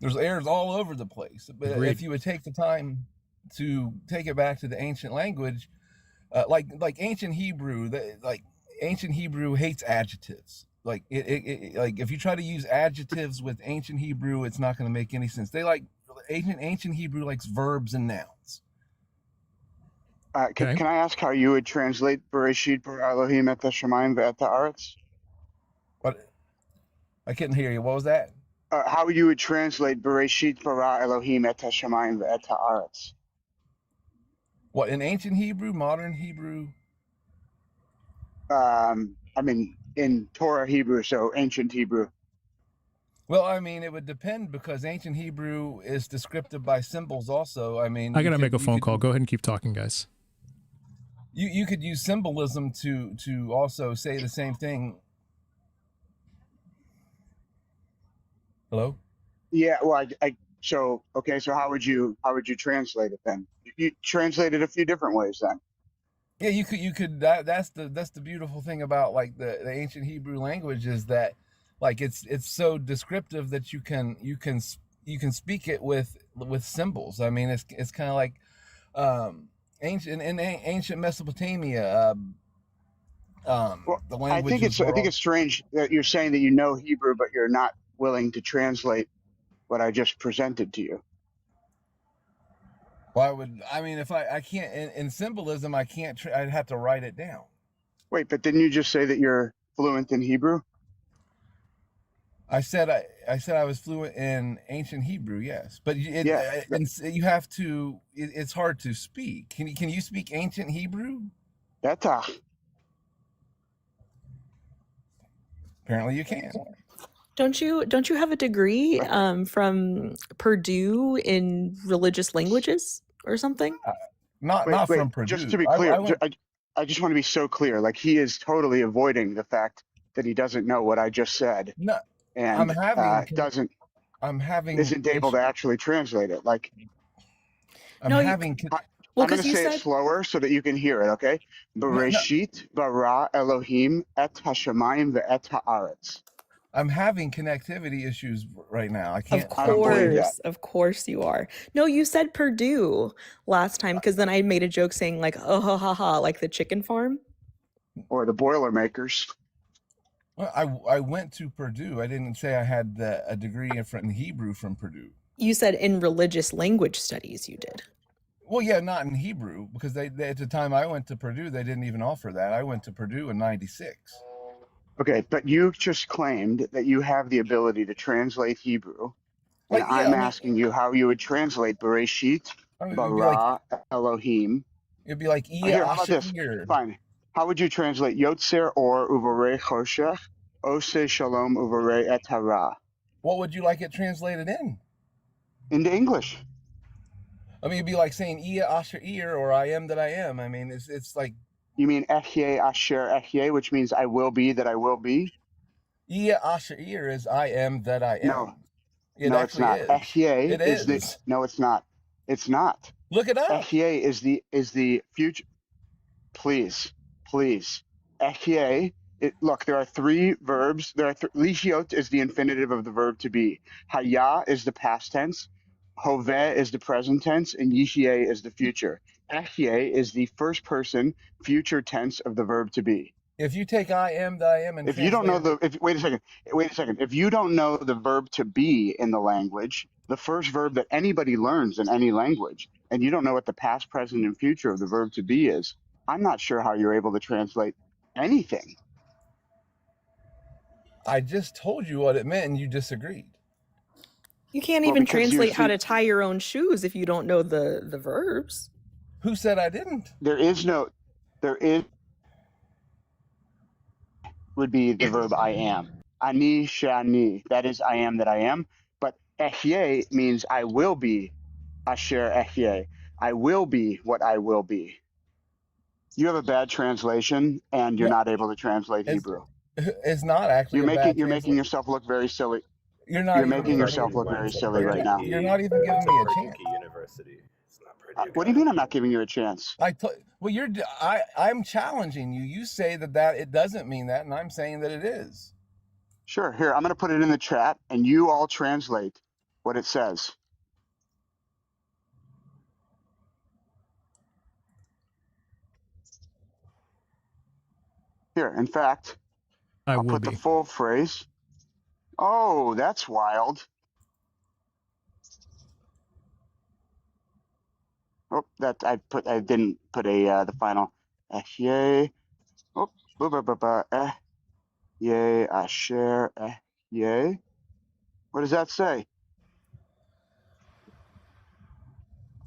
There's errors all over the place. But Agreed. if you would take the time to take it back to the ancient language, like ancient Hebrew, ancient Hebrew hates adjectives. Like like if you try to use adjectives with ancient Hebrew, it's not going to make any sense. They like ancient Hebrew likes verbs and nouns. Can I ask how you would translate Bereshit bara Elohim et hashamayim ve'et haaretz? What? I couldn't hear you. What was that? How you would translate Bereshit bara Elohim et hashamayim ve'et haaretz? What, in ancient Hebrew, modern Hebrew? I mean, in Torah Hebrew, so ancient Hebrew. Well, I mean, it would depend because ancient Hebrew is descriptive by symbols also. I mean, I got to make a phone call. Go ahead and keep talking, guys. You could use symbolism to also say the same thing. Hello? Yeah, well, so how would you translate it then? You translate it a few different ways then. Yeah, you could that's the beautiful thing about like the ancient Hebrew language is that like it's so descriptive that you can speak it with symbols. I mean, it's kind of like ancient Mesopotamia. Well, The I think it's strange that you're saying that you know Hebrew, but you're not willing to translate what I just presented to you. Well, if I can't in symbolism, I can't. I'd have to write it down. Wait, but didn't you just say that you're fluent in Hebrew? I said I was fluent in ancient Hebrew, yes, but you have to. It's hard to speak. Can you speak ancient Hebrew? Betach. Apparently, you can. Don't you have a degree from Purdue in religious languages or something? Not from Purdue. Just to be clear, I just want to be so clear. Like he is totally avoiding the fact that he doesn't know what I just said. No, and isn't able to actually translate it. Like I'm going to say it slower so that you can hear it. Okay, Bereshit bara Elohim et hashamayim ve'et haaretz. I'm having connectivity issues right now. I can't. Of course you are. No, you said Purdue last time because then I made a joke saying like, oh ha ha ha, like the chicken farm. Or the Boilermakers. Well, I went to Purdue. I didn't say I had a degree in Hebrew from Purdue. You said in religious language studies you did. Well, yeah, not in Hebrew because they at the time I went to Purdue, they didn't even offer that. I went to Purdue in '96. Okay, but you just claimed that you have the ability to translate Hebrew. And I'm asking you how you would translate Bereshit bara Elohim. It'd be like Here, how about this? Fine. How would you translate Yotzer or Uvarei Choshech, Ose Shalom Uvarei Et Hara? What would you like it translated in? Into English. I mean, it'd be like saying Ia Asher Ir or I am that I am. I mean, it's like. You mean Ehyeh Asher Ehyeh, which means I will be that I will be? Ia Asher Ir is I am that I am. No, it's not. Ehyeh is the. No, it's not. It's not. Look it up. Ehyeh is the future. Please. Ehyeh. Look, there are three verbs. Lichiot is the infinitive of the verb to be. Haya is the past tense. Hoveh is the present tense, and Yishye is the future. Ehyeh is the first person future tense of the verb to be. If you take I am that I am and if you don't know wait a second. If you don't know the verb to be in the language, the first verb that anybody learns in any language, and you don't know what the past, present, and future of the verb to be is, I'm not sure how you're able to translate anything. I just told you what it meant and you disagreed. You can't even translate how to tie your own shoes if you don't know the verbs. Who said I didn't? There would be the verb I am. Ani shani, that is I am that I am. But ehyeh means I will be asher ehyeh. I will be what I will be. You have a bad translation and you're not able to translate Hebrew. It's not actually. You're making yourself look very silly. You're making yourself look very silly right now. You're not even giving me a chance. University. It's not what do you mean I'm not giving you a chance? I'm challenging you. You say that it doesn't mean that, and I'm saying that it is. Sure. Here, I'm going to put it in the chat, and you all translate what it says. Here, in fact, I I'll will put be. the full phrase. Oh, that's wild. Oh, that I didn't put a the final. Yay. Oh, yay, asher, yay. What does that say?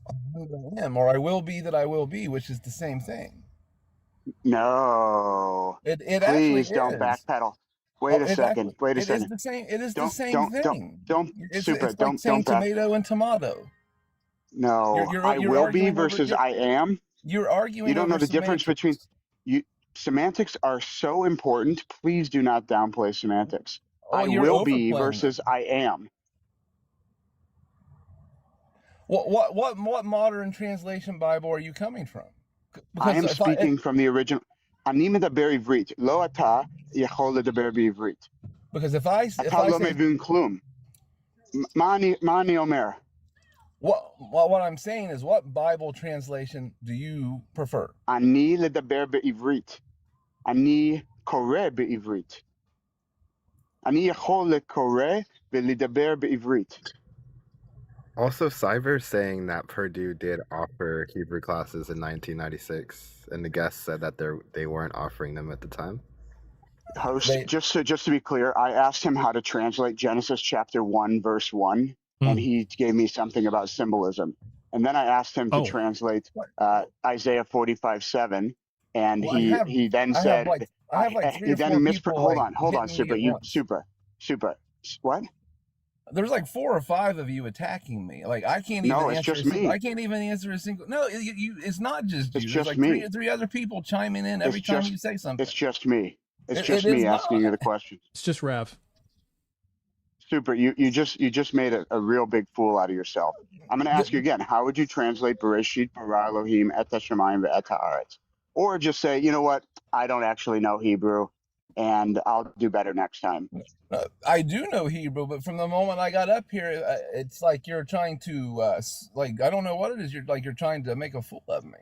I am, or I will be that I will be, which is the same thing. No. It actually Please don't is. backpedal. Oh, Wait a it actually second. Wait a it is second. the same. It is the Don't same thing. super. It's like saying Don't back. tomato and tomato. No, I You're will be arguing over versus I am. you're arguing You don't know over the difference between semantics. you. Semantics are so important. Please do not downplay semantics. Oh, I you're will be overplaying versus them. I am. What modern translation Bible are you coming from? I am Because if I speaking from the original. אני מדבר עברית, לא אתה יכול לדבר בעברית. because if I אתה לא say מבין כלום. מה אני אומר? what I'm saying is, what Bible translation do you prefer? אני לדבר בעברית. אני קורא בעברית. אני יכול לקרוא ולדבר בעברית. Also, Cyber saying that Purdue did offer Hebrew classes in 1996, and the guest said that they weren't offering them at the time. Host, just to be clear, I asked him how to translate Genesis chapter 1, verse 1, and he gave me something about symbolism. And then I asked him to translate Isaiah 45:7, and he then said, I have like 3 or 4 people. Hold on, Super. What? There's like 4 or 5 of you attacking me. Like I can't even No, answer. it's just me. I can't even answer a single. No, it's not just you. It's There's just like me. 3 other people chiming in every time you say something. It's just me. It's It just is me asking you the questions. It's just Rav. Super. You just made a real big fool out of yourself. I'm going to ask you again. How would you translate Bereshit bara Elohim et hashamayim ve'et haaretz? Or just say, you know what? I don't actually know Hebrew, and I'll do better next time. I do know Hebrew, but from the moment I got up here, it's like you're trying to like I don't know what it is. You're trying to make a fool of me.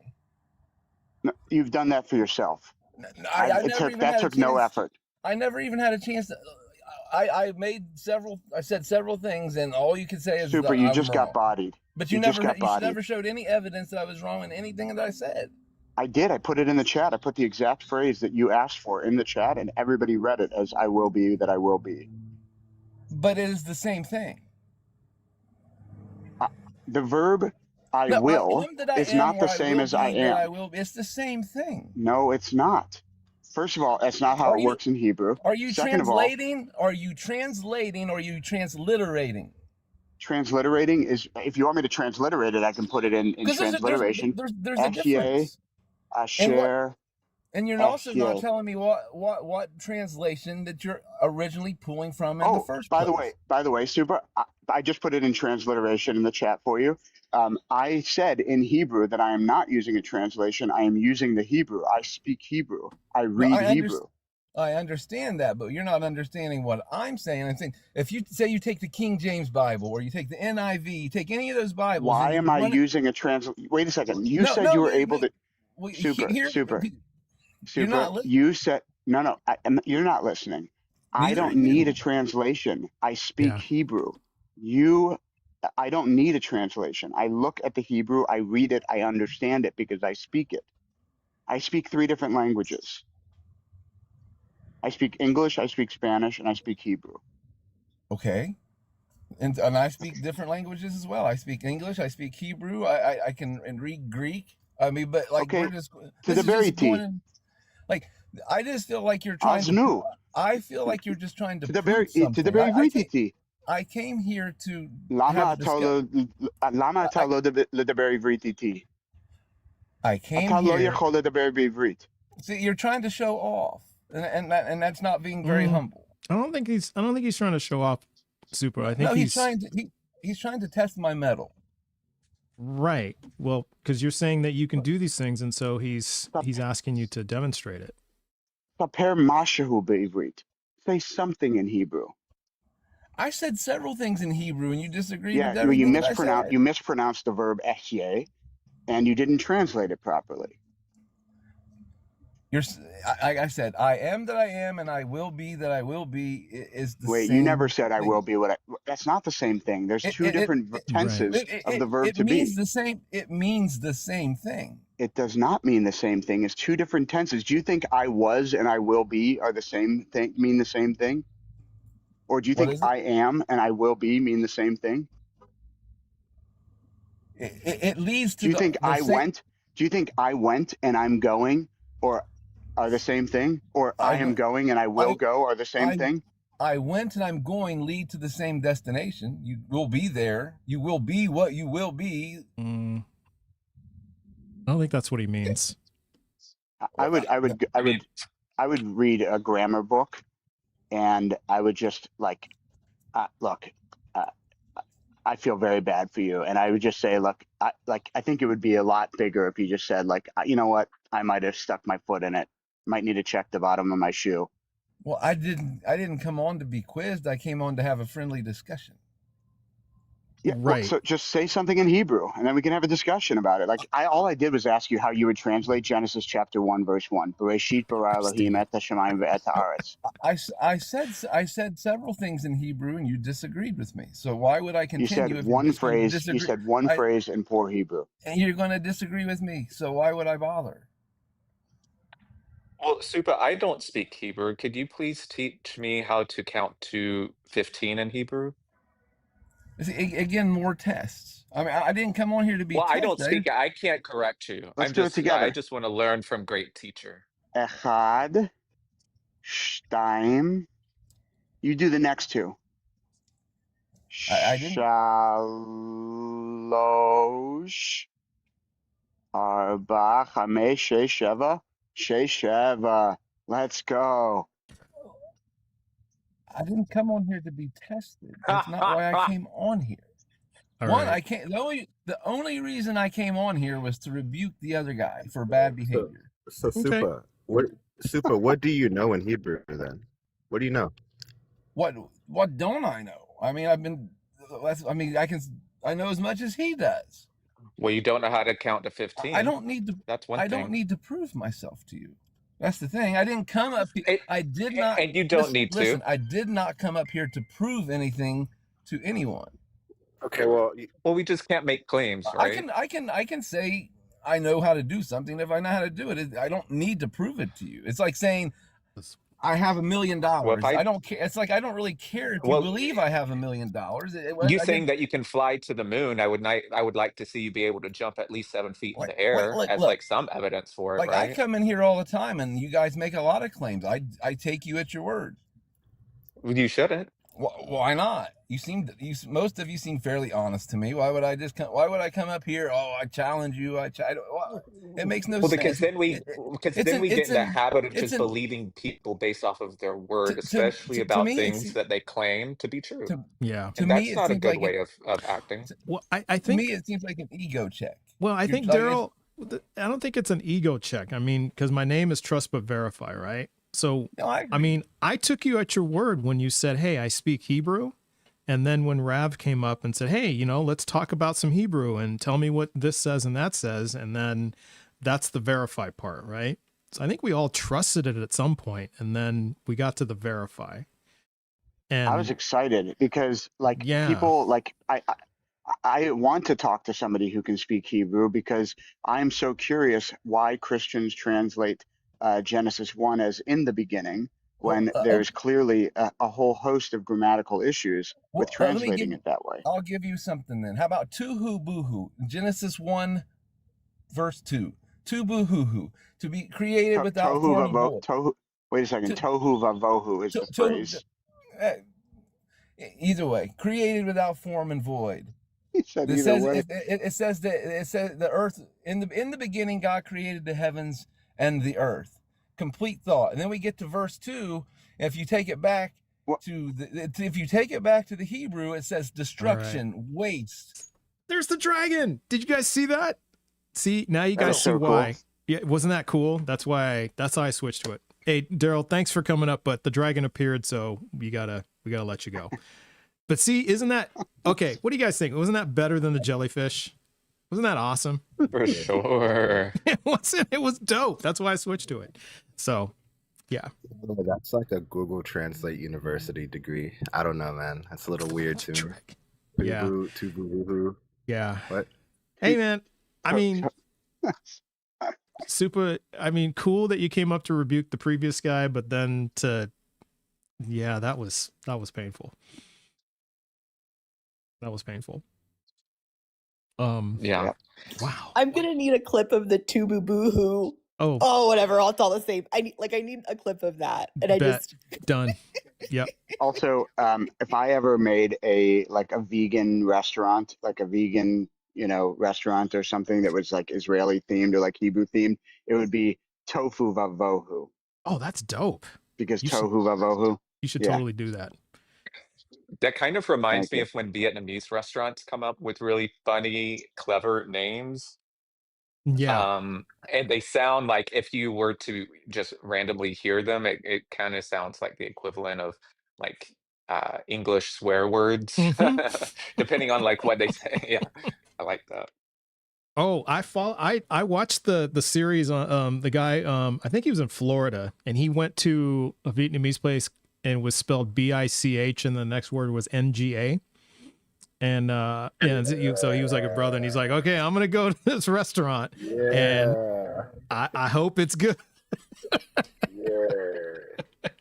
No, you've done that for yourself. That took no effort. I never even had a chance to. I said several things, and all you could say is Super. You just got bodied. But you never showed any evidence that I was wrong in anything that I said. I did. I put it in the chat. I put the exact phrase that you asked for in the chat, and everybody read it as I will be that I will be. But it is the same thing. The verb I will is not the same as I am. It's the same thing. No, it's not. First of all, that's not how it works in Hebrew. Are you translating? Are you translating? Or are you transliterating? Transliterating is, if you want me to transliterate it, I can put it in transliteration. There's a difference. Asher. And you're also not telling me what translation that you're originally pulling from in the first place. By the way, Super, I just put it in transliteration in the chat for you. I said in Hebrew that I am not using a translation. I am using the Hebrew. I speak Hebrew. I read Hebrew. I understand that, but you're not understanding what I'm saying. I'm saying if you say you take the King James Bible or you take the NIV, you take any of those Bibles. Why am I using a translation? Wait a second. You said you were able to. Super. You said no. You're not listening. I don't need a translation. I speak Hebrew. I don't need a translation. I look at the Hebrew. I read it. I understand it because I speak it. I speak 3 different languages. I speak English, I speak Spanish, and I speak Hebrew. Okay. And I speak different languages as well. I speak English, I speak Hebrew, I can read Greek. I mean, but like we're just to the very T. Like I just feel like you're trying to. I feel like you're just trying to. To the very T. I came here to. Lama talo the very T. I came here. See, you're trying to show off, and that's not being very humble. I don't think he's trying to show off, Super. I think he's trying to test my mettle. Right. Well, because you're saying that you can do these things, and so he's asking you to demonstrate it. Say something in Hebrew. I said several things in Hebrew, and you disagreed Yeah, with you everything that I said. mispronounced the verb ehyeh, and you didn't translate it properly. I said, I am that I am, and I will be that I will be is the Wait, same you never said I thing. will be what I. That's not the same thing. There's two different tenses of the verb It to means be. the same. It means the same thing. It does not mean the same thing. It's two different tenses. Do you think I was and I will be are the same thing? Mean the same thing? Or do you What think is it? I am and I will be mean the same thing? It leads to Do you think the I same. went? Do you think I went and I'm going, or are the same thing? Or I am went- going and I will go are the same thing? I went and I'm going lead to the same destination. You will be there. You will be what you will be. I don't think that's what he means. I would read a grammar book, and I would just like, look, I feel very bad for you, and I would just say, look, I think it would be a lot bigger if you just said, like, you know what, I might have stuck my foot in it. Might need to check the bottom of my shoe. Well, I didn't come on to be quizzed. I came on to have a friendly discussion. Yeah, right. Well, so just say something in Hebrew, and then we can have a discussion about it. Like all I did was ask you how you would translate Genesis chapter 1, verse 1. Bereshit bara Elohim et hashamayim ve'et haaretz. I said several things in Hebrew, and you disagreed with me. So why would I continue? You said if one you're just going to phrase. disagree? You said one phrase in poor Hebrew. And you're going to disagree with me. So why would I bother? Well, Supa, I don't speak Hebrew. Could you please teach me how to count to 15 in Hebrew? See, again, more tests. I mean, I didn't come on here to be Well, I tested. don't speak. I can't correct you. Let's do it together. I just want to learn from great teacher. Echad, shtaim. You do the next two. I didn't. Shalosh, arba, chamesh, shesh, sheva, shesh, sheva. Let's go. I didn't come on here to be tested. That's not why I came on here. I can't. The only reason I came on here was to rebuke the other guy for bad behavior. So Supa, what do you know in Hebrew then? What do you know? What don't I know? I mean, I know as much as he does. Well, you don't know how to count to 15. I don't need to. That's one thing. I don't need to prove myself to you. That's the thing. I didn't come up here. I did not. And you don't need to. Listen, I did not come up here to prove anything to anyone. Okay, well, we just can't make claims, right? I can say I know how to do something. If I know how to do it, I don't need to prove it to you. It's like saying I have $1 million. I don't care. It's like I don't really care if you believe I have $1 million. You saying that you can fly to the moon? I would like to see you be able to jump at least 7 feet in the air as some evidence for it. Like right? I come in here all the time, and you guys make a lot of claims. I take you at your word. You shouldn't. Why not? Most of you seem fairly honest to me. Why would I come up here? Oh, I challenge you. It makes no sense. Because then we get in the habit of just believing people based off of their word, especially about things that they claim to be true. That's not a good way of acting. Well, I think to me it seems like an ego check. Well, I think Daryl, I don't think it's an ego check. I mean, because my name is Trust But Verify, right? So, I mean, I took you at your word when you said, hey, I speak Hebrew. And then when Rav came up and said, hey, let's talk about some Hebrew and tell me what this says and that says. And then that's the verify part, right? So I think we all trusted it at some point, and then we got to the verify. And I was excited because people I want to talk to somebody who can speak Hebrew because I'm so curious why Christians translate Genesis 1 as in the beginning when there's clearly a whole host of grammatical issues with translating it that way. I'll give you something then. How about tuhu buhu? Genesis 1 verse 2. Tu buhuhu, to be created without form and void. Wait a second. Tohu vavohu is the phrase. Either way, created without form and void. It says the earth in the beginning God created the heavens and the earth. Complete thought. And then we get to verse 2. If you take it back to the Hebrew, it says destruction, waste. There's the dragon. Did you guys see that? See, now you guys see so why. cool. Yeah, wasn't that cool? That's how I switched to it. Hey, Daryl, thanks for coming up, but the dragon appeared, so we gotta let you go. But see, isn't that okay? What do you guys think? Wasn't that better than the jellyfish? Wasn't that awesome? For sure. It wasn't. It was dope. That's why I switched to it. So, yeah. Oh, that's like a Google Translate University degree. I don't know, man. That's a little weird to me. Trick. Yeah. Tubu. Yeah. What? Hey, man. I mean, super. I mean, cool that you came up to rebuke the previous guy, but then yeah, that was painful. That was painful. Yeah. Wow. I'm gonna need a clip of the Tubu Boohoo. Oh, whatever. It's all the same. I need a clip of that, and done. Yep. Also, if I ever made a vegan restaurant, like a vegan, restaurant or something that was like Israeli themed or like Hebrew themed, it would be Tofu Vavohu. Oh, that's dope. Because Tohu Vavohu. You should totally do that. That kind of reminds me of when Vietnamese restaurants come up with really funny, clever names. Yeah. And they sound like, if you were to just randomly hear them, it kind of sounds like the equivalent of like English swear words, depending on like what they say. Yeah, I like that. Oh, I watched the series on the guy, I think he was in Florida, and he went to a Vietnamese place and was spelled BICH, and the next word was NGA. And so he was like a brother, and he's like, okay, I'm gonna go to this restaurant, and I hope it's good.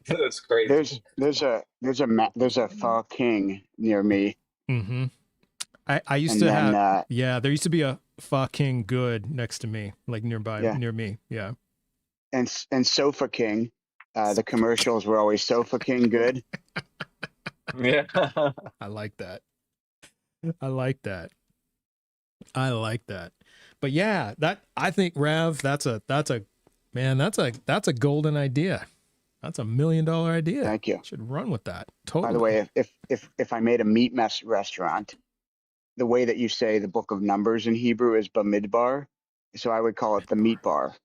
That's crazy. There's a Pho King near me. Mm-hmm. I used to have there used to be a Pho King Good next to me, like near me. Yeah. And Sofa King. The commercials were always Sofa King Good. Yeah. I like that. I like that. But yeah, I think Rav, that's a golden idea. That's $1 million idea. Thank you. Should run with that. Totally. By the way, if I made a meat mess restaurant, the way that you say the book of Numbers in Hebrew is Bamidbar, so I would call it the meat bar.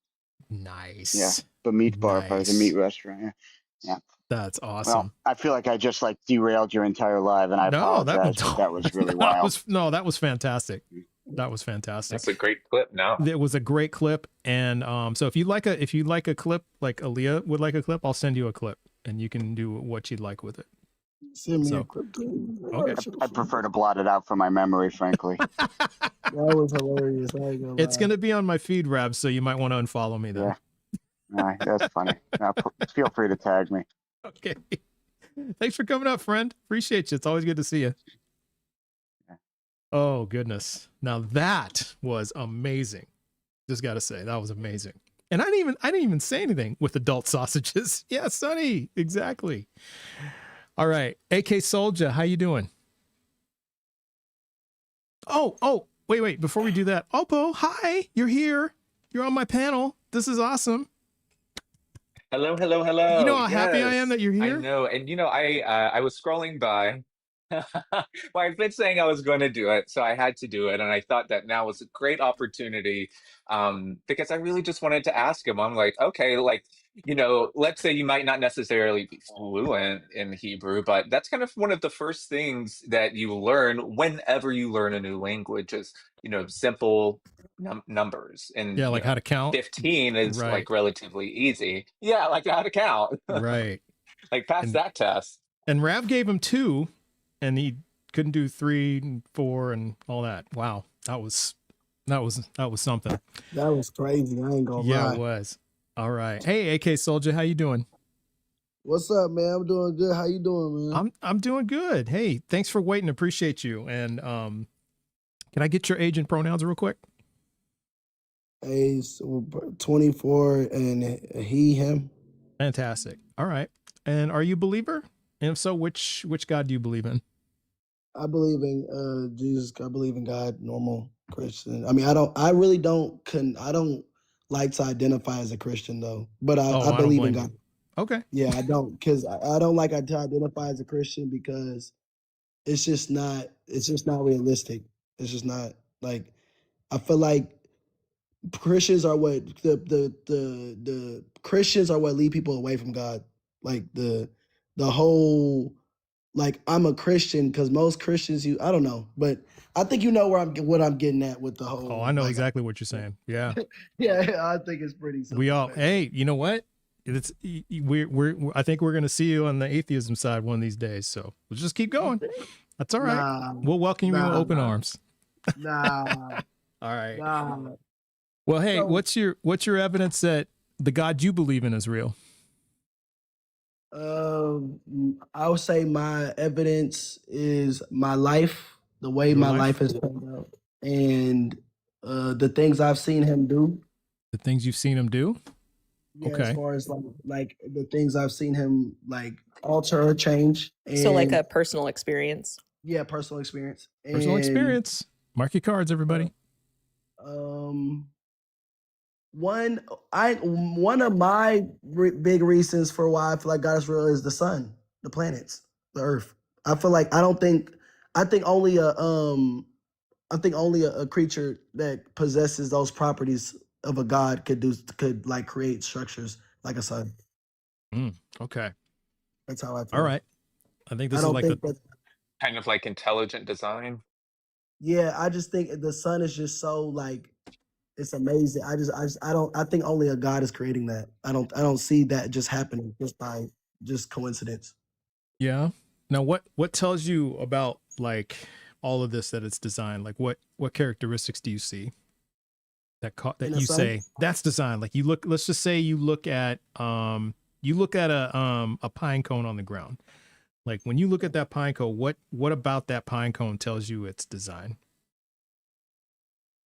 Nice. Yeah, Bamidbar if I was a meat restaurant. Yeah. That's awesome. Well, I feel like I just derailed your entire life, and I apologize. That was really wild. That was fantastic. That was fantastic. That's a great clip. Now it was a great clip, and so if you like a clip, like Aaliyah would like a clip, I'll send you a clip, and you can do what you'd like with it. Send me a clip too. Okay. I prefer to blot it out from my memory, frankly. That was hilarious. It's gonna be on my feed, Rab, so you might want to unfollow me there. Yeah. That's funny. Feel free to tag me. Okay. Thanks for coming up, friend. Appreciate you. It's always good to see you. Oh, goodness. Now that was amazing. Just got to say, that was amazing. And I didn't even say anything with adult sausages. Yeah, Sonny. Exactly. All right. AK Soldier, how you doing? Oh, wait. Before we do that, Oppo, hi. You're here. You're on my panel. This is awesome. Hello. You know how happy I am that you're here? I know. And I was scrolling by. Well, I've been saying I was going to do it, so I had to do it. And I thought that now was a great opportunity because I really just wanted to ask him. I'm like, okay, let's say you might not necessarily be fluent in Hebrew, but that's kind of one of the first things that you learn whenever you learn a new language is, simple numbers. And like how to count. 15 is like relatively easy. Yeah, like how to count. Right. Like pass that test. And Rav gave him 2, and he couldn't do 3 and 4 and all that. Wow, that was something. That was crazy. I ain't gonna lie. Yeah, it was. All right. Hey, AK Soldier, how you doing? What's up, man? I'm doing good. How you doing, man? I'm doing good. Hey, thanks for waiting. Appreciate you. And can I get your age and pronouns real quick? Age 24 and he, him. Fantastic. All right. And are you a believer? And if so, which God do you believe in? I believe in Jesus. I believe in God. Normal Christian. I mean, I don't like to identify as a Christian though, but I believe in God. Okay. Yeah, I don't, because I don't like to identify as a Christian because it's just not realistic. It's just not like, I feel like Christians are what the Christians are what lead people away from God. Like the whole like I'm a Christian because most Christians I don't know, but I think you know what I'm getting at with the whole. Oh, I know like, exactly what you're saying. Yeah. yeah, I think it's pretty simple. We all, man. hey, you know what? It's I think we're gonna see you on the atheism side one of these days. So we'll just keep going. That's all right. Nah, We'll welcome you with open arms. nah, All right. nah. Well, hey, So, what's your evidence that the God you believe in is real? I would say my evidence is my life, the way Your my life? life has turned out, and the things I've seen him do. The things you've seen him do? Yeah, as Okay. far as like the things I've seen him like alter or change, So like and a personal experience. yeah, personal experience. Personal And experience. Mark your cards, everybody. one of my big reasons for why I feel like God is real is the sun, the planets, the earth. I feel like I think only a creature that possesses those properties of a god could like create structures like a sun. Okay. That's how I feel. All right. I think this I is don't like think the that. Kind of like intelligent design. Yeah, I just think the sun is just so like it's amazing. I think only a god is creating that. I don't see that just happening just by just coincidence. yeah. Now what tells you about like all of this that it's designed? Like what characteristics do you see that In the you sun? say that's designed? Like you look, let's just say you look at a pine cone on the ground. Like when you look at that pine cone, what about that pine cone tells you it's designed?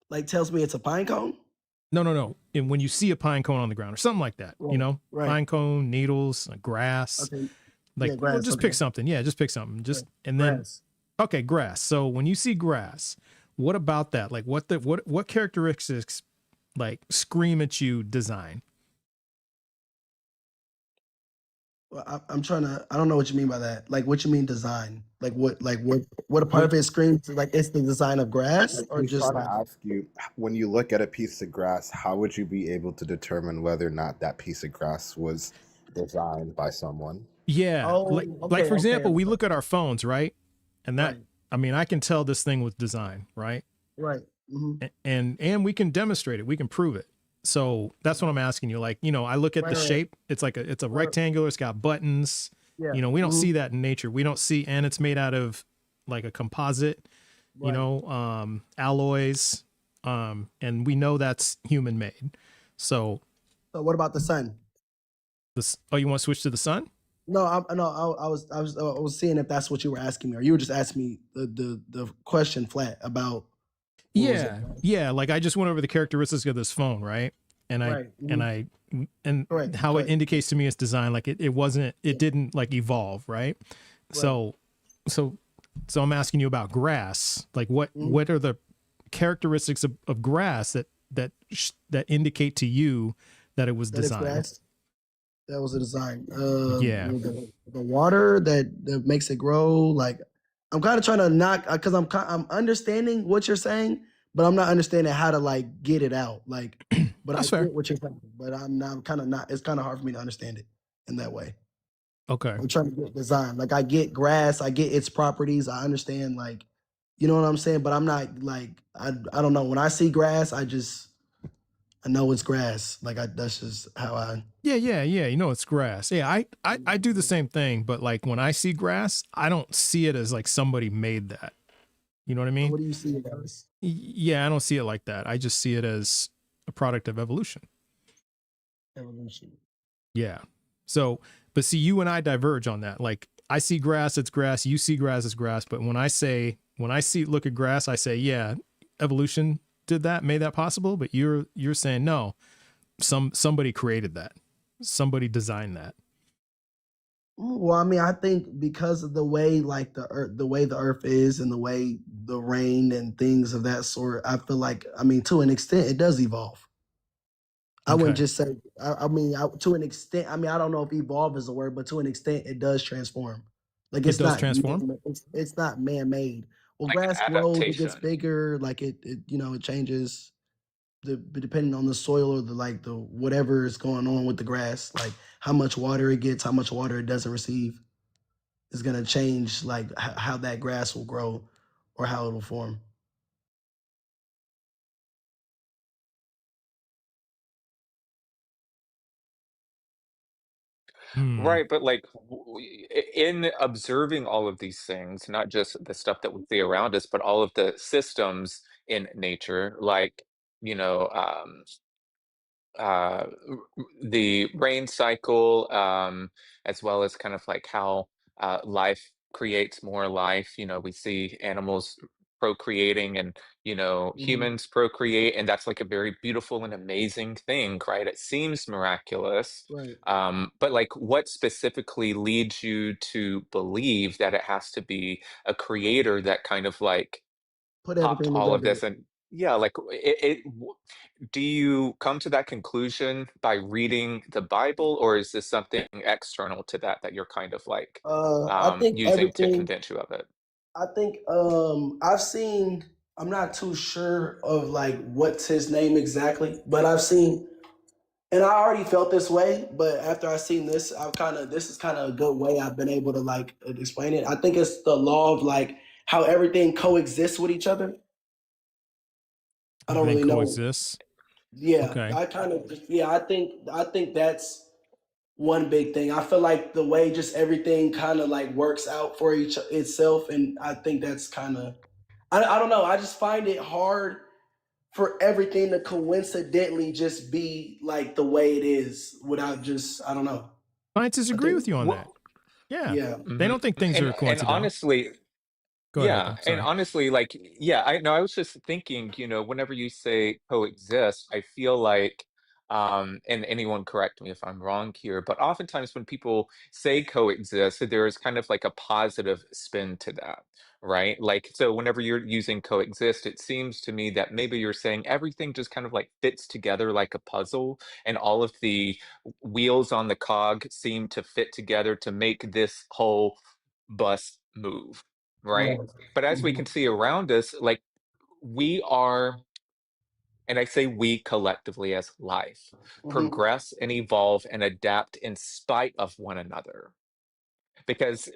Like tells me it's a pine cone? No. And when you see a pine cone on the ground or something like that, you Right, know, right. pine cone, needles, grass, Okay. like Yeah, grass, just okay. pick something. Yeah, just pick something. Just Right. and then Grass. okay, grass. So when you see grass, what about that? Like what characteristics like scream at you design? Well, I'm trying to. I don't know what you mean by that. Like, what you mean design? Like, what a part of it screams like it's the design of grass, or He's just trying to like ask you, when you look at a piece of grass, how would you be able to determine whether or not that piece of grass was designed by someone? Yeah, oh, like for okay, example, we look at our phones, right? And that right, I mean, I can tell this thing was designed, right? right. hmm And we can demonstrate it. We can prove it. So that's what I'm asking you. Like, you know, I look at the Right. shape. It's like it's a Right. rectangular. It's got buttons. Yeah. You know, we don't mhm, see that in nature. We don't see, and it's made out of like a composite. You Right. know, alloys. And we know that's human made. So So what about the sun? this. Oh, you want to switch to the sun? No, I was seeing if that's what you were asking me, or you were just asking me the question flat about what was it? Yeah. Like I just went over the characteristics of this phone, right? And Right. and Correct. how it Correct. indicates to me it's designed. Like it wasn't. It didn't like evolve, right? So I'm asking you about grass. Like what are the characteristics of grass that indicate to you that it was That it's designed? grass. That was a design. Yeah. The water that makes it grow. Like I'm kind of trying to knock because I'm understanding what you're saying, but I'm not understanding how to like get it out. Like, but That's I fair. get what you're saying, but I'm kind of not. It's kind of hard for me to understand it in that way. Okay. I'm trying to get design. Like I get grass, I get its properties. I understand like, you know what I'm saying. But I'm not like I don't know. When I see grass, I know it's grass. Like that's just how I. Yeah. You know, it's grass. Yeah, I do the same thing, but like when I see grass, I don't see it as like somebody made that. You know what I mean? What do you see it as? Yeah, I don't see it like that. I just see it as a product of evolution. Evolution. Yeah. So, but see, you and I diverge on that. Like I see grass, it's grass. You see grass, it's grass. But when I look at grass, I say, yeah, evolution did that, made that possible. But you're saying no, somebody created that, somebody designed that. Well, I mean, I think because of the way like the way the earth is and the way the rain and things of that sort, I feel like I mean to an extent it does evolve. I wouldn't Okay. just say to an extent. I mean, I don't know if evolve is a word, but to an extent it does transform. Like It does transform. it's not man-made. Well, Like an grass grows, it gets adaptation. bigger, like it you know, it changes depending on the soil or the whatever is going on with the grass, like how much water it gets, how much water it doesn't receive. is gonna change like how that grass will grow or how it'll form. Right, but like in observing all of these things, not just the stuff that we see around us, but all of the systems in nature, like, you know, the rain cycle, as well as kind of like how life creates more life. You know, we see animals procreating and, you know, Mhm. humans procreate, and that's like a very beautiful and amazing thing, right? It seems miraculous. Right. But like, what specifically leads you to believe that it has to be a creator that kind of like Put popped everything all of together. this? And yeah, like do you come to that conclusion by reading the Bible, or is this something external to that that you're kind of like I think using to everything. convince you of it? I think I've seen. I'm not too sure of like what's his name exactly, but I've seen, and I already felt this way. But after I seen this, I've kind of this is kind of a good way I've been able to like explain it. I think it's the law of like how everything coexists with each other. I don't Everything really know. coexists. Yeah, Okay. I think that's one big thing. I feel like the way just everything kind of like works out for each itself, and I think that's kind of I don't know. I just find it hard for everything to coincidentally just be like the way it is without just I don't know. Scientists I agree think with you on Well, that. Yeah. yeah. They don't think things are and coincidental. honestly, Go ahead. yeah, I'm and sorry. honestly, like, yeah, I know. I was just thinking, you know, whenever you say coexist, I feel like, and anyone correct me if I'm wrong here, but oftentimes when people say coexist, there is kind of like a positive spin to that, right? Like, so whenever you're using coexist, it seems to me that maybe you're saying everything just kind of like fits together like a puzzle, and all of the wheels on the cog seem to fit together to make this whole bus move, right? Right. But as we Mhm. can see around us, like we are, and I say we collectively as life, Mhm. progress and evolve and adapt in spite of one another. Because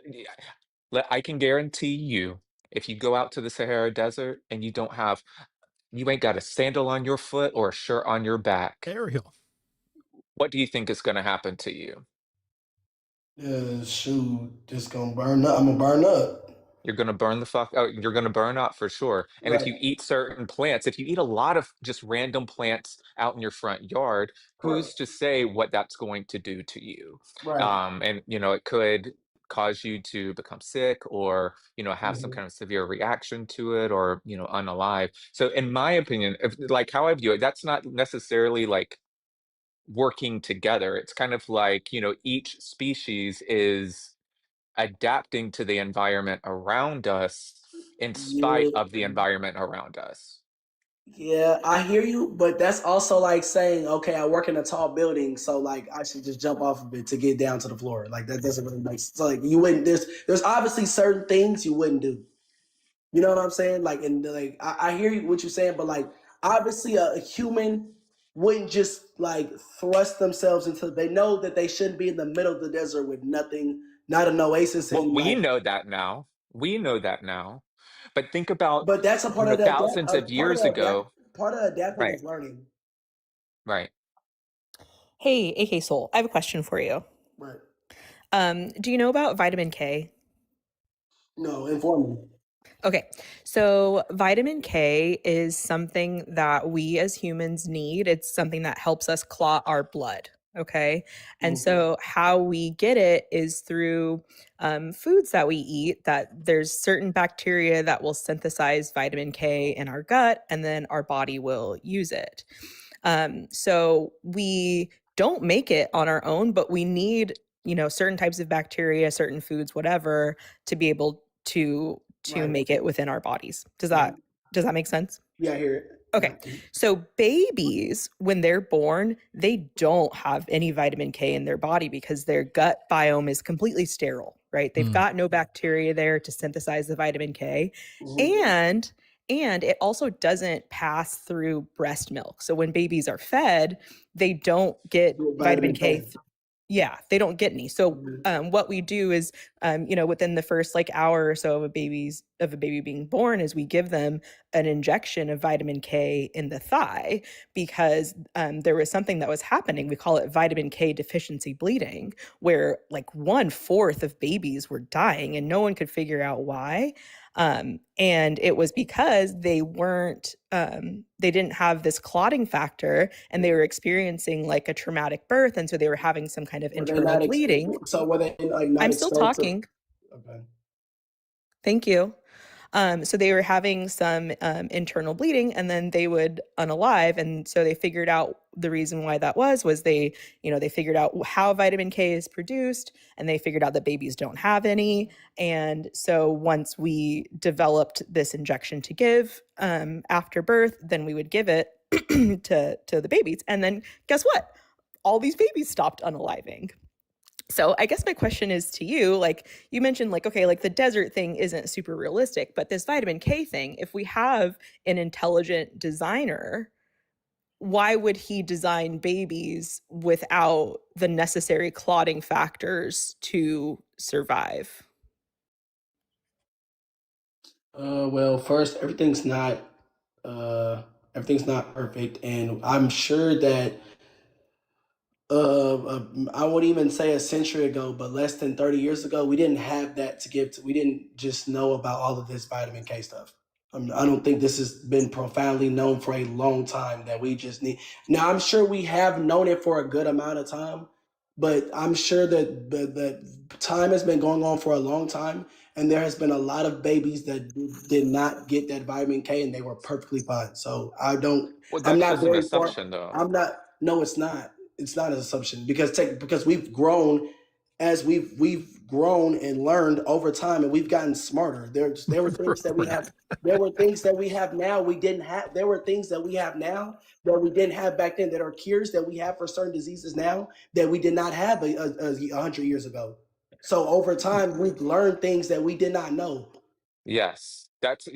I can guarantee you, if you go out to the Sahara Desert and you ain't got a sandal on your foot or a shirt on your back, Ariel. what do you think is going to happen to you? Shoot, just gonna burn up. I'm gonna burn up. You're gonna burn the fuck out. You're gonna burn up for sure. And if Right. you eat certain plants, if you eat a lot of just random plants out in your front yard, Right. who's to say what that's going to do to you? Right. And you know, it could cause you to become sick, or you know, have some Mhm. kind of severe reaction to it, or you know, unalive. So in my opinion, if, like how I view it, that's not necessarily like working together. It's kind of like, you know, each species is adapting to the environment around us in spite Yeah. of the environment around us. Yeah, I hear you, but that's also like saying, okay, I work in a tall building, so like I should just jump off of it to get down to the floor. Like that doesn't really make sense. Like you wouldn't. There's obviously certain things you wouldn't do. You know what I'm saying? Like and like I hear what you're saying, but like obviously a human wouldn't just like thrust themselves into. They know that they shouldn't be in the middle of the desert with nothing, not an oasis, Well, and we like. know that now. We know that now. But think about, But that's a you part know, of the adapt. thousands of years ago. Part of adapting Right, is learning. right. Hey, AK Soul, I have a question for you. Right. Do you know about vitamin K? No, inform me. Okay, so vitamin K is something that we as humans need. It's something that helps us clot our blood. Okay. And so, how we get it is through foods that we eat, that there's certain bacteria that will synthesize vitamin K in our gut, and then our body will use it. So, we don't make it on our own, but we need, certain types of bacteria, certain foods, whatever, to be able to Right. make it within our bodies. Does Mhm. that make sense? Yeah, I hear it. Okay. Yeah. So babies, when they're born, they don't have any vitamin K in their body because their gut biome is completely sterile, right? They've got no bacteria there to synthesize the vitamin K. Mhm. And it also doesn't pass through breast milk. So when babies are fed, they don't get vitamin K Yeah, they don't get any. So what we do is, within the first like hour or so of a baby being born, is we give them an injection of vitamin K in the thigh, because there was something that was happening. We call it vitamin K deficiency bleeding, where like 1/4 of babies were dying and no one could figure out why. And it was because they didn't have this clotting factor, and they were experiencing like a traumatic birth, and so they were having some kind of Were they internal not bleeding. so were they like not I'm still exposed to? talking. Okay. Thank you. So they were having some internal bleeding, and then they would unalive. And so they figured out the reason why that was they figured out how vitamin K is produced, and they figured out that babies don't have any. And so once we developed this injection to give after birth, then we would give it to the babies. And then guess what? All these babies stopped unaliving. So I guess my question is to you, like you mentioned, like, okay, like the desert thing isn't super realistic, but this vitamin K thing, if we have an intelligent designer, why would he design babies without the necessary clotting factors to survive? Well, first, everything's not perfect, and I'm sure that I won't even say a century ago, but less than 30 years ago, we didn't have that to give to. We didn't just know about all of this vitamin K stuff. I don't think this has been profoundly known for a long time that we just need. Now, I'm sure we have known it for a good amount of time, but I'm sure that the time has been going on for a long time, and there has been a lot of babies that did not get that vitamin K, and they were perfectly fine. So Well, I'm that's not just an very far. assumption, though. I'm not. No, it's not. It's not an assumption because we've grown as we've grown and learned over time, and we've gotten smarter. There were things that we have. There were things that we have now we didn't have. There were things that we have now that we didn't have back then. That are cures that we have for certain diseases now that we did not have 100 years ago. So over time, we've learned things that we did not know. Yes, that's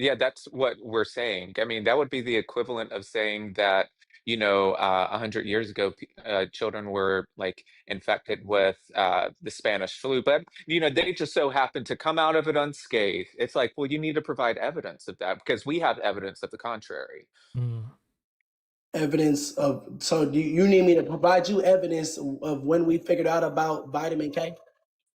what we're saying. I mean, that would be the equivalent of saying that, 100 years ago, children were like infected with the Spanish flu, but they just so happened to come out of it unscathed. It's like, well, you need to provide evidence of that because we have evidence of the contrary. Evidence of so do you need me to provide you evidence of when we figured out about vitamin K?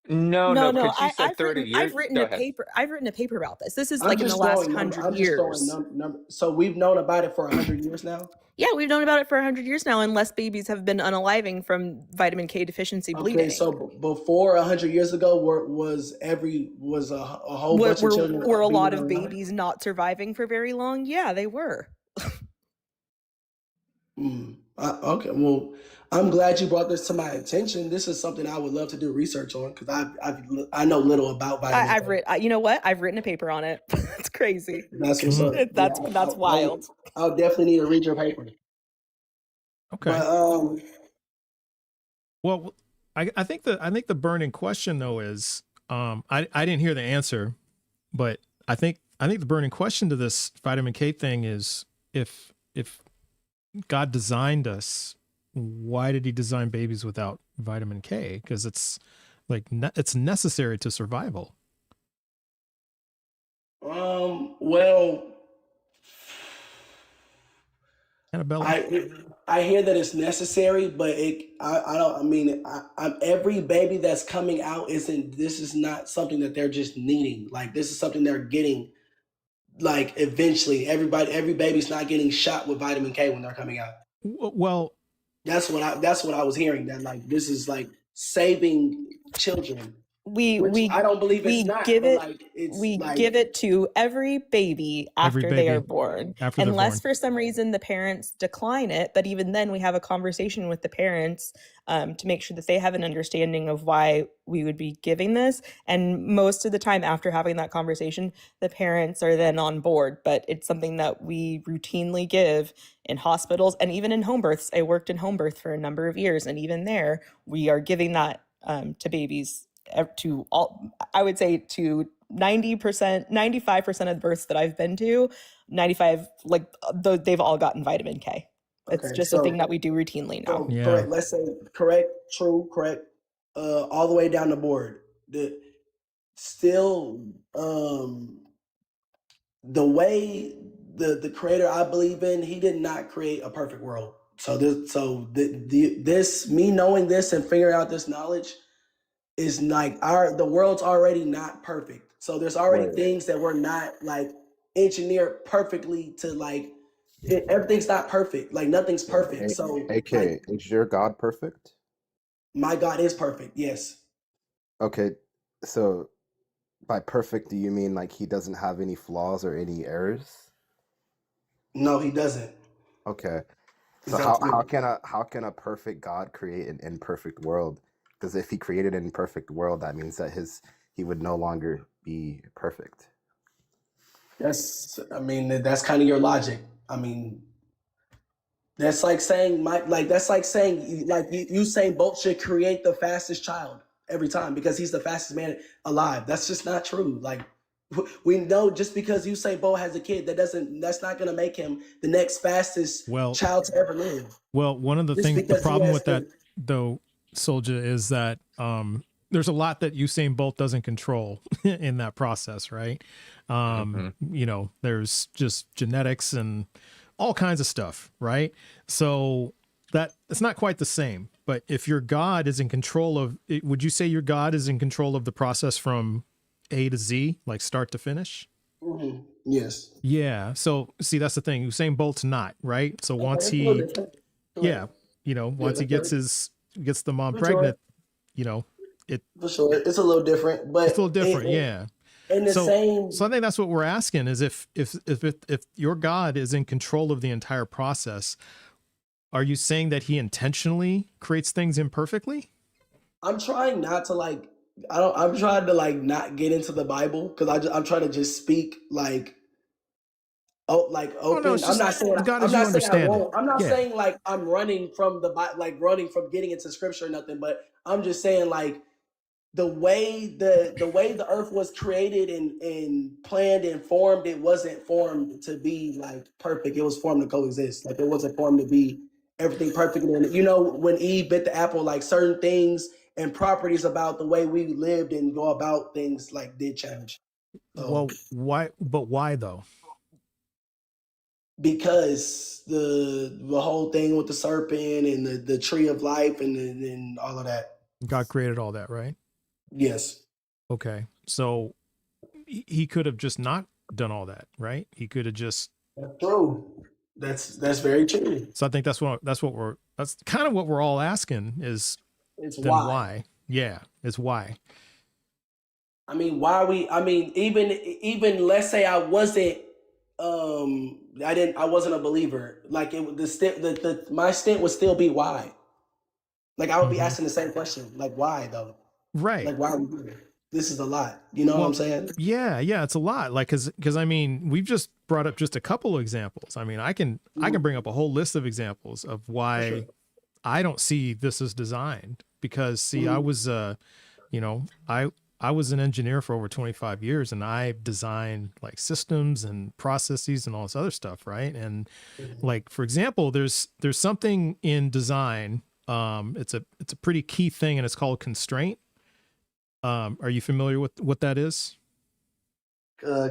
No, No, because you said I've 30 written years. Go ahead. I've written a paper about this. This is I'm like in the just last throwing number. 100 I'm just throwing years. number. So we've known about it for 100 years now. Yeah, we've known about it for 100 years now, and less babies have been unaliving from vitamin K deficiency Okay, bleeding. so before 100 years ago, was a whole bunch of children Were a being lot of unalive? babies not surviving for very long? Yeah, they were. Okay, well, I'm glad you brought this to my attention. This is something I would love to do research on because I know little about vitamin I've K. written, you know what? I've written a paper on it. It's crazy. That's what's up. That's Yeah, wild. I'll definitely need to read your paper. Okay. But Well, I think the burning question though is I didn't hear the answer, but I think the burning question to this vitamin K thing is if God designed us, why did he design babies without vitamin K? Because it's like it's necessary to survival. well, Annabella? I hear that it's necessary, but I don't. I mean, every baby that's coming out isn't. This is not something that they're just needing. Like this is something they're getting. Like eventually, every baby's not getting shot with vitamin K when they're coming out. Well, that's what I was hearing. That like this is like saving children. Which I don't believe it's not. give But it like it's we like give it to every baby Every after they are baby born, after they're unless born. for some reason the parents decline it. But even then, we have a conversation with the parents to make sure that they have an understanding of why we would be giving this. And most of the time, after having that conversation, the parents are then on board. But it's something that we routinely give in hospitals and even in home births. I worked in home birth for a number of years, and even there, we are giving that to babies. To all, I would say to 90%, 95% of the births that I've been to, 95, like they've all gotten vitamin K. It's okay, just a thing that we do routinely now. so correct. Let's say correct, true, correct. all the way down the board. Still, the way the creator I believe in, he did not create a perfect world. So this me knowing this and figuring out this knowledge is like the world's already not perfect. So there's already Wait, things that were not like engineered perfectly to like everything's not perfect. Like nothing's perfect. So AK, like is your God perfect? my God is perfect. Yes. Okay, so by perfect, do you mean like he doesn't have any flaws or any errors? No, he doesn't. Okay, He's so absolute. how can a perfect God create an imperfect world? Because if he created an imperfect world, that means that he would no longer be perfect. That's kind of your logic. I mean, that's like saying Usain Bolt should create the fastest child every time because he's the fastest man alive. That's just not true. Like we know just because Usain Bolt has a kid, that's not gonna make him the next fastest Well, child to ever live. one of the Just things, the because he problem has with that though, Soldier, is that there's a lot that Usain Bolt doesn't control in that process, right? You know, there's just genetics and all kinds of stuff, right? So that it's not quite the same. But if your God is in control of it, would you say your God is in control of the process from A to Z, like start to finish? Mhm. Yes. Yeah. So see, that's the thing. Usain Bolt's not, right? So once It's a little he, different. yeah, you know, once he that's gets the mom for sure. pregnant, you know, For sure. It's a little different, it's but a little different. Yeah. in the So same. I think that's what we're asking is if your God is in control of the entire process, are you saying that he intentionally creates things imperfectly? I'm trying not to like. I'm trying to like not get into the Bible because I'm trying to just speak like like Oh no, open. it's just God I'm as you not saying I understand it. won't. I'm not Yeah. saying like I'm running from the like running from getting into scripture or nothing. But I'm just saying like the way the earth was created and planned and formed, it wasn't formed to be like perfect. It was formed to coexist. Like it wasn't formed to be everything perfect. And you know, when Eve bit the apple, like certain things and properties about the way we lived and go about things like did change. So Well, why? But why though? because the whole thing with the serpent and the tree of life and all of that. God created all that, right? Yes. Okay. So he could have just not done all that, right? He could have just. That's true. That's very true. So I think that's kind of what we're all asking is It's then why. why? Yeah, it's why. I mean, even let's say I wasn't I wasn't a believer. Like my stint would still be why. Like I would be asking the same question. Like why though? Right. Like why are we here? This is a lot. You know what I'm saying? Yeah, it's a lot. Like because I mean, we've just brought up just a couple of examples. I mean, I can bring up a whole list of examples of why I don't see this as designed. Because see, I was you know, I was an engineer for over 25 years and I designed like systems and processes and all this other stuff, right? And like for example, there's something in design, it's a pretty key thing and it's called constraint. Are you familiar with what that is?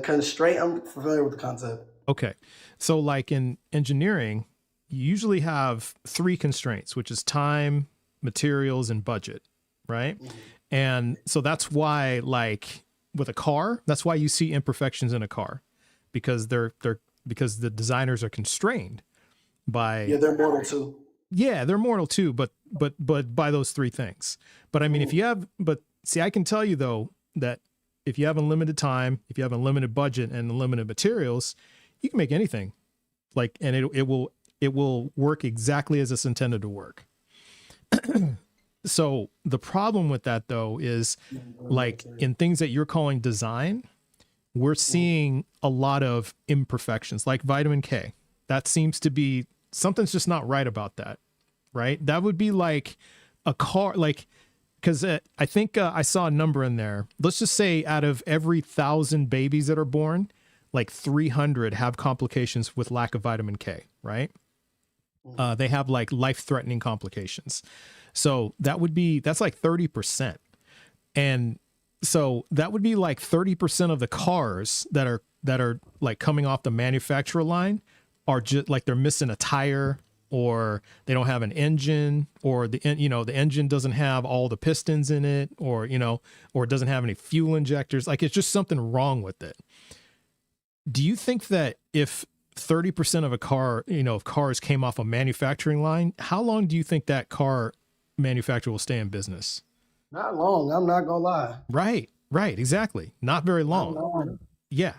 Constraint. I'm familiar with the concept. Okay. So like in engineering, you usually have 3 constraints, which is time, materials, and budget, right? And so that's why like with a car, that's why you see imperfections in a car because because the designers are constrained by. Yeah, they're mortal too. Yeah, they're mortal too, but by those 3 things. But I mean, see, I can tell you though that if you have unlimited time, if you have unlimited budget and unlimited materials, you can make anything. Like, and it will work exactly as it's intended to work. So the problem with that though is like in things that you're calling design, we're seeing a lot of imperfections, like vitamin K. That seems to be something's just not right about that, right? That would be like a car, like, because I think I saw a number in there. Let's just say out of every 1,000 babies that are born, like 300 have complications with lack of vitamin K, right? They have like life-threatening complications. So that's like 30%. And so that would be like 30% of the cars that are like coming off the manufacturer line are just like they're missing a tire, or they don't have an engine, or the engine doesn't have all the pistons in it, or or it doesn't have any fuel injectors. Like it's just something wrong with it. Do you think that if 30% of a car, of cars came off a manufacturing line, how long do you think that car manufacturer will stay in business? Not long. I'm not gonna lie. Right, exactly. Not very long. Not long. Yeah.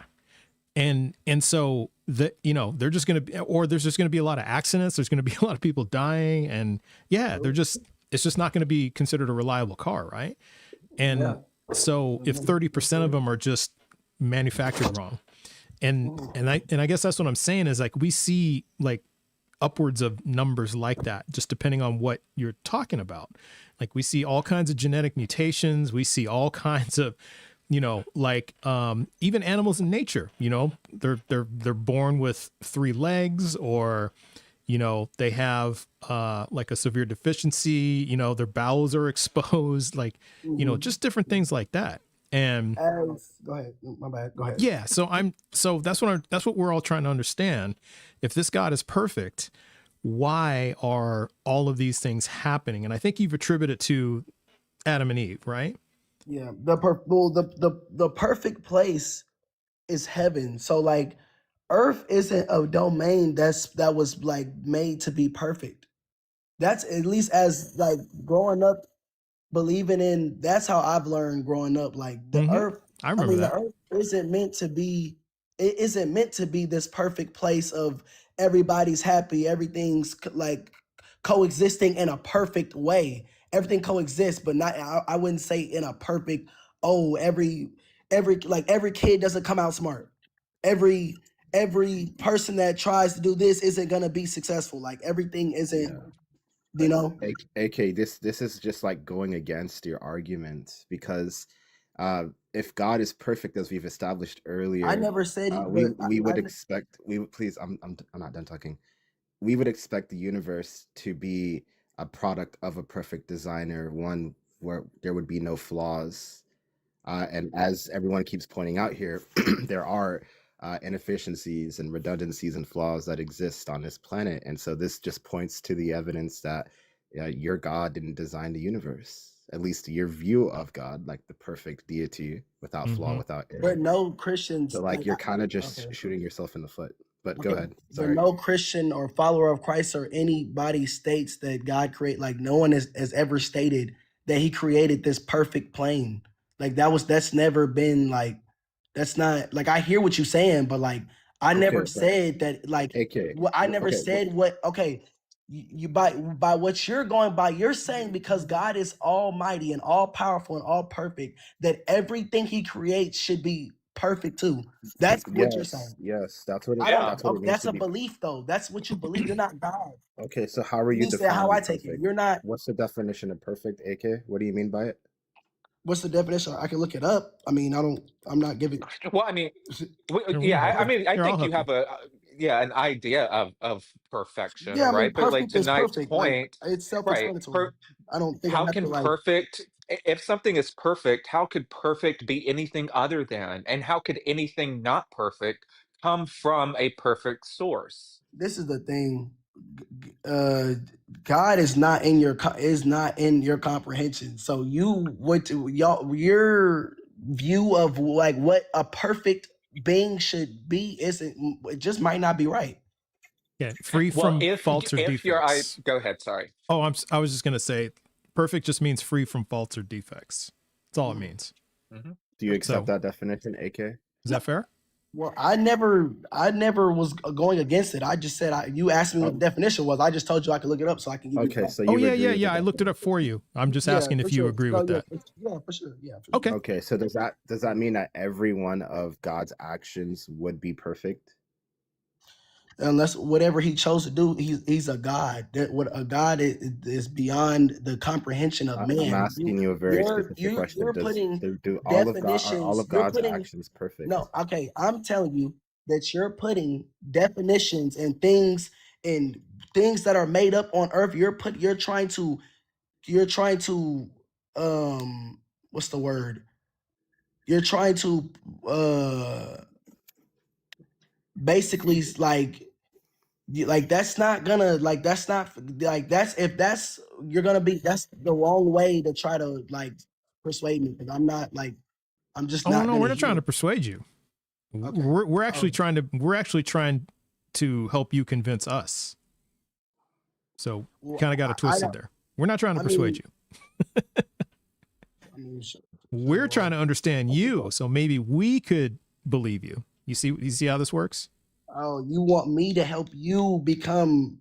And so they're just going to be, or there's just going to be a lot of accidents. There's going to be a lot of people dying, and it's just not going to be considered a reliable car. Right. And so if 30% of them are just manufactured wrong, and I guess that's what I'm saying is like, we see like upwards of numbers like that, just depending on what you're talking about. Like we see all kinds of genetic mutations. We see all kinds of, even animals in nature, they're born with 3 legs, or, they have like a severe deficiency, their bowels are exposed, like, just different things like that. And go ahead. My bad. Go ahead. yeah, so that's what we're all trying to understand. If this God is perfect, why are all of these things happening? And I think you've attributed it to Adam and Eve, right? Yeah, the perfect place is heaven. So like, earth isn't a domain that was like made to be perfect. That's, at least as like growing up, believing in, that's how I've learned growing up. Like the earth, I remember that. the earth isn't meant to be. It isn't meant to be this perfect place of everybody's happy, everything's like coexisting in a perfect way. Everything coexists, but not, I wouldn't say in a perfect, every kid doesn't come out smart. Every person that tries to do this isn't gonna be successful. Like everything isn't, AK, this is just like going against your argument, because if God is perfect, as we've established earlier, I never said we would expect, please, I'm not done talking. We would expect the universe to be a product of a perfect designer, one where there would be no flaws. And as everyone keeps pointing out here, there are inefficiencies and redundancies and flaws that exist on this planet. And so this just points to the evidence that your God didn't design the universe, at least your view of God, like the perfect deity without flaw, without error. but no Christians. So like you're kind of just shooting yourself in the foot. But go ahead. But Sorry. no Christian or follower of Christ or anybody states that God like no one has ever stated that he created this perfect plane. Like that's never been like, that's not like, I hear what you're saying, but like, I never said that, like, I never said what, you by what you're going by, you're saying because God is almighty and all powerful and all perfect, that everything he creates should be perfect too. That's what you're saying. Yes, that's what it, that's what it means that's to a be. belief though. That's what you believe. You're not God. Okay, so how are you You said how defining I take it. perfect? You're not. What's the definition of perfect, AK? What do you mean by it? What's the definition? I can look it up. I mean, I'm not giving. Well, I mean, Yeah, I mean, I here, I'll think you help have an idea of perfection, Yeah, I mean, right? But like perfect to is Knight's perfect. Like point, it's right? self-explanatory. I don't think I How have to can like. perfect, if something is perfect, how could perfect be anything other than? And how could anything not perfect come from a perfect source? This is the thing. God is not in your comprehension. So your view of like what a perfect being should be it just might not be right. Yeah, free Well, from faults or if defects. go ahead, sorry. Oh, I was just gonna say, perfect just means free from faults or defects. That's all it means. Do you accept that definition, AK? Is that fair? Well, I never was going against it. I just said you asked me what the definition was. I just told you I could look it up so I can give you. Okay, so Oh you yeah, agree with the I looked it up for you. I'm just asking for if you sure. agree No, with that. Yeah, for sure. Yeah. For Okay. Okay, so does that mean that every one of God's actions would be perfect? Unless whatever he chose to do, he's a God. That what a God is beyond the comprehension of man. I'm asking you a very specific question. You're putting Do all of definitions. God's actions perfect? No, okay. I'm telling you that you're putting definitions and things that are made up on earth. You're trying to you're trying to what's the word? You're trying to basically like that's not gonna like that's not like that's if that's you're gonna be that's the wrong way to try to like persuade me because I'm not like I'm just Oh not no, gonna we're not trying hear to it. persuade you. Okay. We're actually Oh, trying to help you convince us. So well, kind of got it I twisted don't. there. We're not trying to I persuade mean, you. so, We're trying to understand you, so maybe we could believe you. You see how this works? oh, you want me to help you become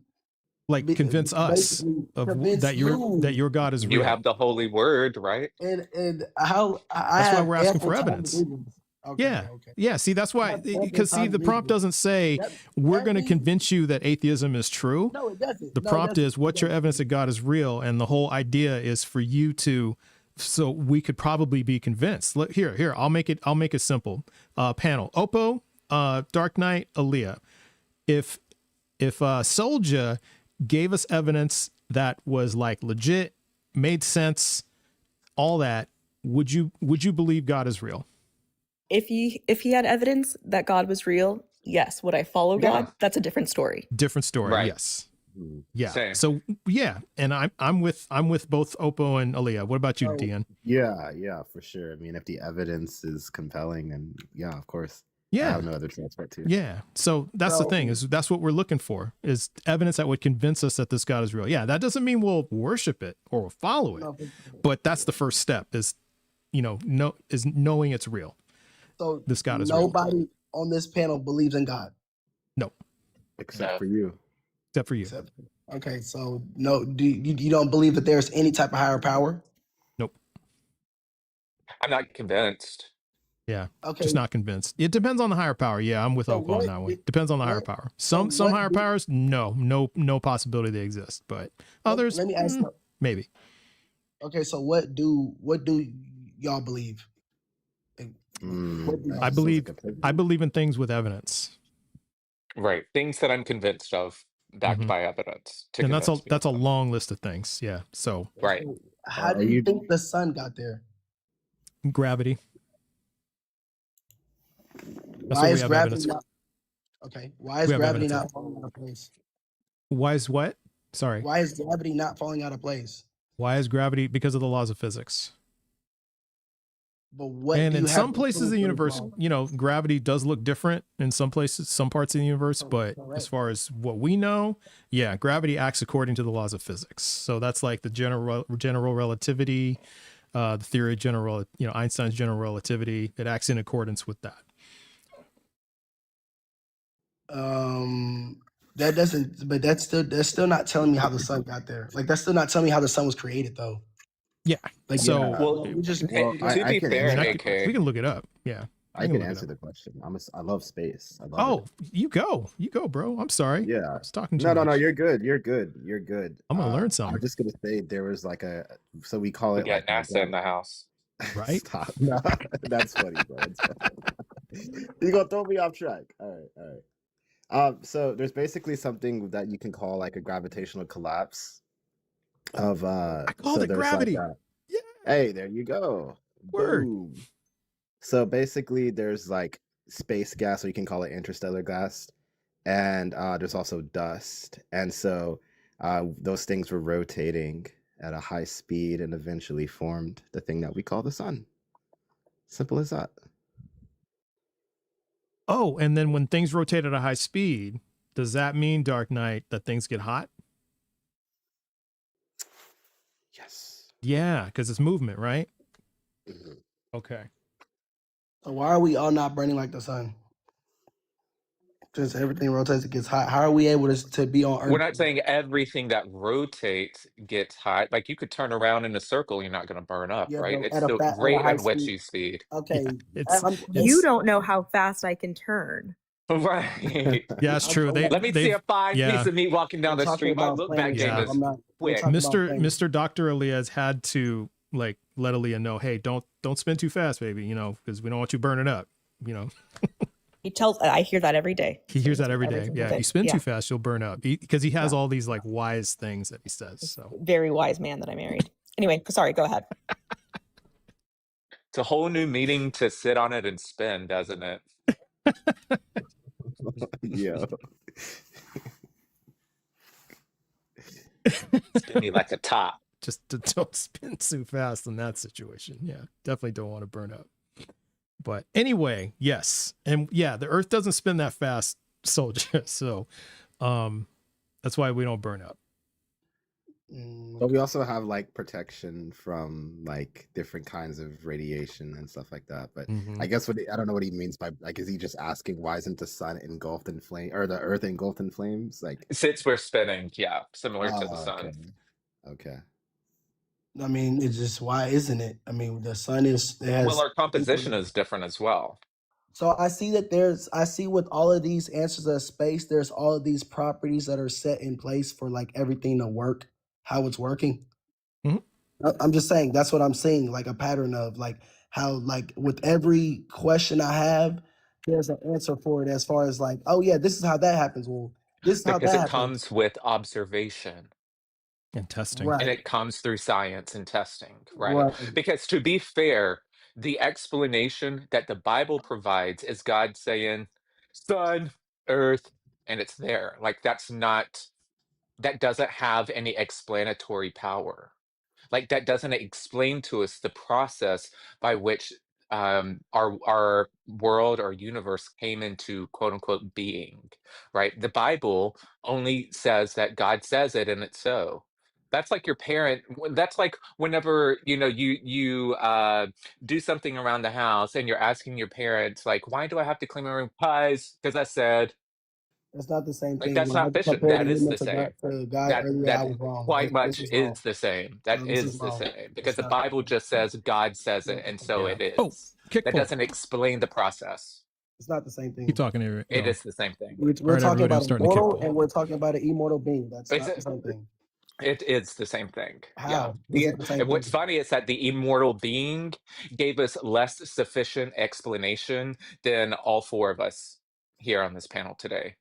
Like convince us basically of convince that you your God is You real. have the holy word, right? and how I That's why have we're asking ample for time to evidence. do this. Okay, Yeah. okay. Yeah. See, that's I why, have ample because see, time the to do prompt this. doesn't say we're That going to means convince you that atheism is true. no, it doesn't. The No, it prompt doesn't. is what's your evidence that God is real? And the whole idea is for you to, so we could probably be convinced. Look, here, I'll make it simple. Panel, Oppo, Dark Knight, Aaliyah. If Soldier gave us evidence that was like legit, made sense, all that, would you believe God is real? If he had evidence that God was real, yes. Would I follow Yeah. God? That's a different story. Different story. Right. Yes. Yeah. Same. So yeah, and I'm with both Oppo and Aaliyah. What about you, So Dean? Yeah, for sure. I mean, if the evidence is compelling, then yeah, of course. I Yeah. have no other choice but to. Yeah. So that's the thing, is that's what we're looking for, is evidence that would convince us that this God is real. Yeah. That doesn't mean we'll worship it or we'll follow it, no, but that's the first step, is knowing it's real. so This God is real. nobody on this panel believes in God. No, Except No. for you. except for you. Except, okay, so no, do you don't believe that there's any type of higher power? Nope. I'm not convinced. Yeah. Okay, Just not convinced. It depends on the higher power. Yeah, I'm with so Oppo on that one. Depends on the higher what power. so Some what higher do powers, no possibility they exist. But others, let me ask you. maybe. Okay, so what do y'all believe? Like, what do That y'all I just sounds like believe a pig. I believe in things with evidence. Right. Things that I'm convinced of, backed Mhm. by evidence to And convince me that's a of them. long list of things. Yeah. So Right. so how Are do you you think the sun got there? gravity. That's Why what we is have gravity evidence. not okay? Why is We have gravity evidence of. not falling out of place? Why is what? Sorry. Why is gravity not falling out of place? Why is gravity? Because of the laws of physics. But what And do in you have some to places of prove the those universe, laws? gravity does look different in some places, some parts of the universe. But as Correct. far as what we know, yeah, gravity acts according to the laws of physics. So that's like the general relativity, the theory of general, Einstein's general relativity. It acts in accordance with that. That doesn't. But that's still not telling me how the sun got there. Like that's still not telling me how the sun was created, though. Yeah. Like So Well, we just Well, to I be can I fair, mean, answer. we AK, can look it up. Yeah. I We can look it answer up. the question. I love space. I love Oh, it. you go, bro. I'm sorry. I Yeah. was talking too No. much. You're good. You're good. You're good. I'm gonna learn I'm something, just gonna say there was like so we call we it got like a NASA in the house. right? Stop. No, that's funny, bro. That's funny. You're gonna throw me off track. All right. So there's basically something that you can call like a gravitational collapse of I called so it there's like gravity. Yeah. hey, there you go. Word. Boom. So basically there's like space gas, or you can call it interstellar gas, and there's also dust. And so those things were rotating at a high speed and eventually formed the thing that we call the sun. Simple as that. Oh, and then when things rotate at a high speed, does that mean, Dark Knight, that things get hot? Yes. Yeah, because it's movement, right? Mhm. Okay. So why are we all not burning like the sun? Since everything rotates, it gets hot. How are we able to be on We're Earth? not saying everything that rotates gets hot. Like you could turn around in a circle, you're not going to burn up, Yeah, right? but It's at a still at a rate high and speed. Wetchy speed. Okay, Yeah, You don't know how fast I can turn. Right. yeah, it's true. Let me see a fine piece yeah, of meat walking down we're the talking street. My about look back planes, game Yeah. so is we're quick. talking about planes. Mr. Dr. Elias had to like let Aaliyah know, hey, don't spin too fast, baby, because we don't want you burning up, I hear that every day. He hears that every day. single Yeah, if day. you spin Yeah. too fast, you'll burn up. Because he has all these like wise things that he says. So Very wise man that I married. Anyway, sorry, go ahead. It's a whole new meaning to sit on it and spin, doesn't it? Yeah. Spin me like a top. just don't spin too fast in that situation. Yeah, definitely don't want to burn up. But anyway, yes. And yeah, the earth doesn't spin that fast, soldier. So that's why we don't burn up. But we also have like protection from like different kinds of radiation and stuff like that. But I guess I don't know what he means by like, is he just asking why isn't the sun engulfed in flame or the earth engulfed in flames? Like, Since we're spinning, yeah, similar to the sun. Okay. I mean, it's just, why isn't it? I mean, the sun is, it has. Well, our composition is different as well. So I see that I see with all of these answers of space, there's all of these properties that are set in place for like everything to work, how it's working. I'm just saying, that's what I'm seeing, like a pattern of like how, like with every question I have, there's an answer for it as far as like, oh yeah, this is how that happens. Well, this is how Because that it happens. comes with observation. And testing. Right. And it comes through science and testing, right? Right. Because to be fair, the explanation that the Bible provides is God saying, sun, earth, and it's there. Like that doesn't have any explanatory power. Like that doesn't explain to us the process by which our world or universe came into quote unquote being, right? The Bible only says that God says it and it's so. That's like your parent. That's like whenever you do something around the house and you're asking your parents like, "Why do I have to clean my room?" Because I said. That's not the same Like thing. that's When I not fishing. compared That is him the to same. God earlier, That I was wrong. quite much This is wrong. is the same. That This is is the wrong. same because It's the not. Bible just says God says it, and so Yeah. it is. Oh, kick That pull. doesn't explain the process. It's not the same thing. Keep talking to It is the same thing. We're All right, talking everybody, I'm about starting to kick immortal, pull. and we're talking about an immortal being. That's It's not the same thing. It is the same thing. How? Yeah. Is it the same And what's thing? funny is that the immortal being gave us less sufficient explanation than all four of us here on this panel today.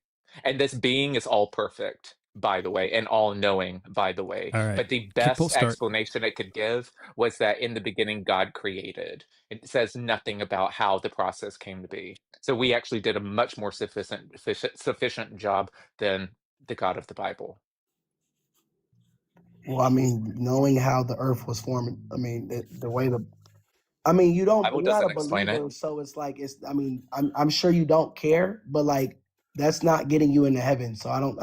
And this being is all perfect, by the way, and all knowing, by the way. All right. But the Kick pull best start. explanation it could give was that in the beginning, God created. It says nothing about how the process came to be. So we actually did a much more sufficient job than the God of the Bible. Well, I mean, knowing how the earth was formed, I mean, the way I mean, you don't, Bible you're not a doesn't explain it. believer, so it's like, I mean, I'm sure you don't care, but like, that's not getting you into heaven. So I don't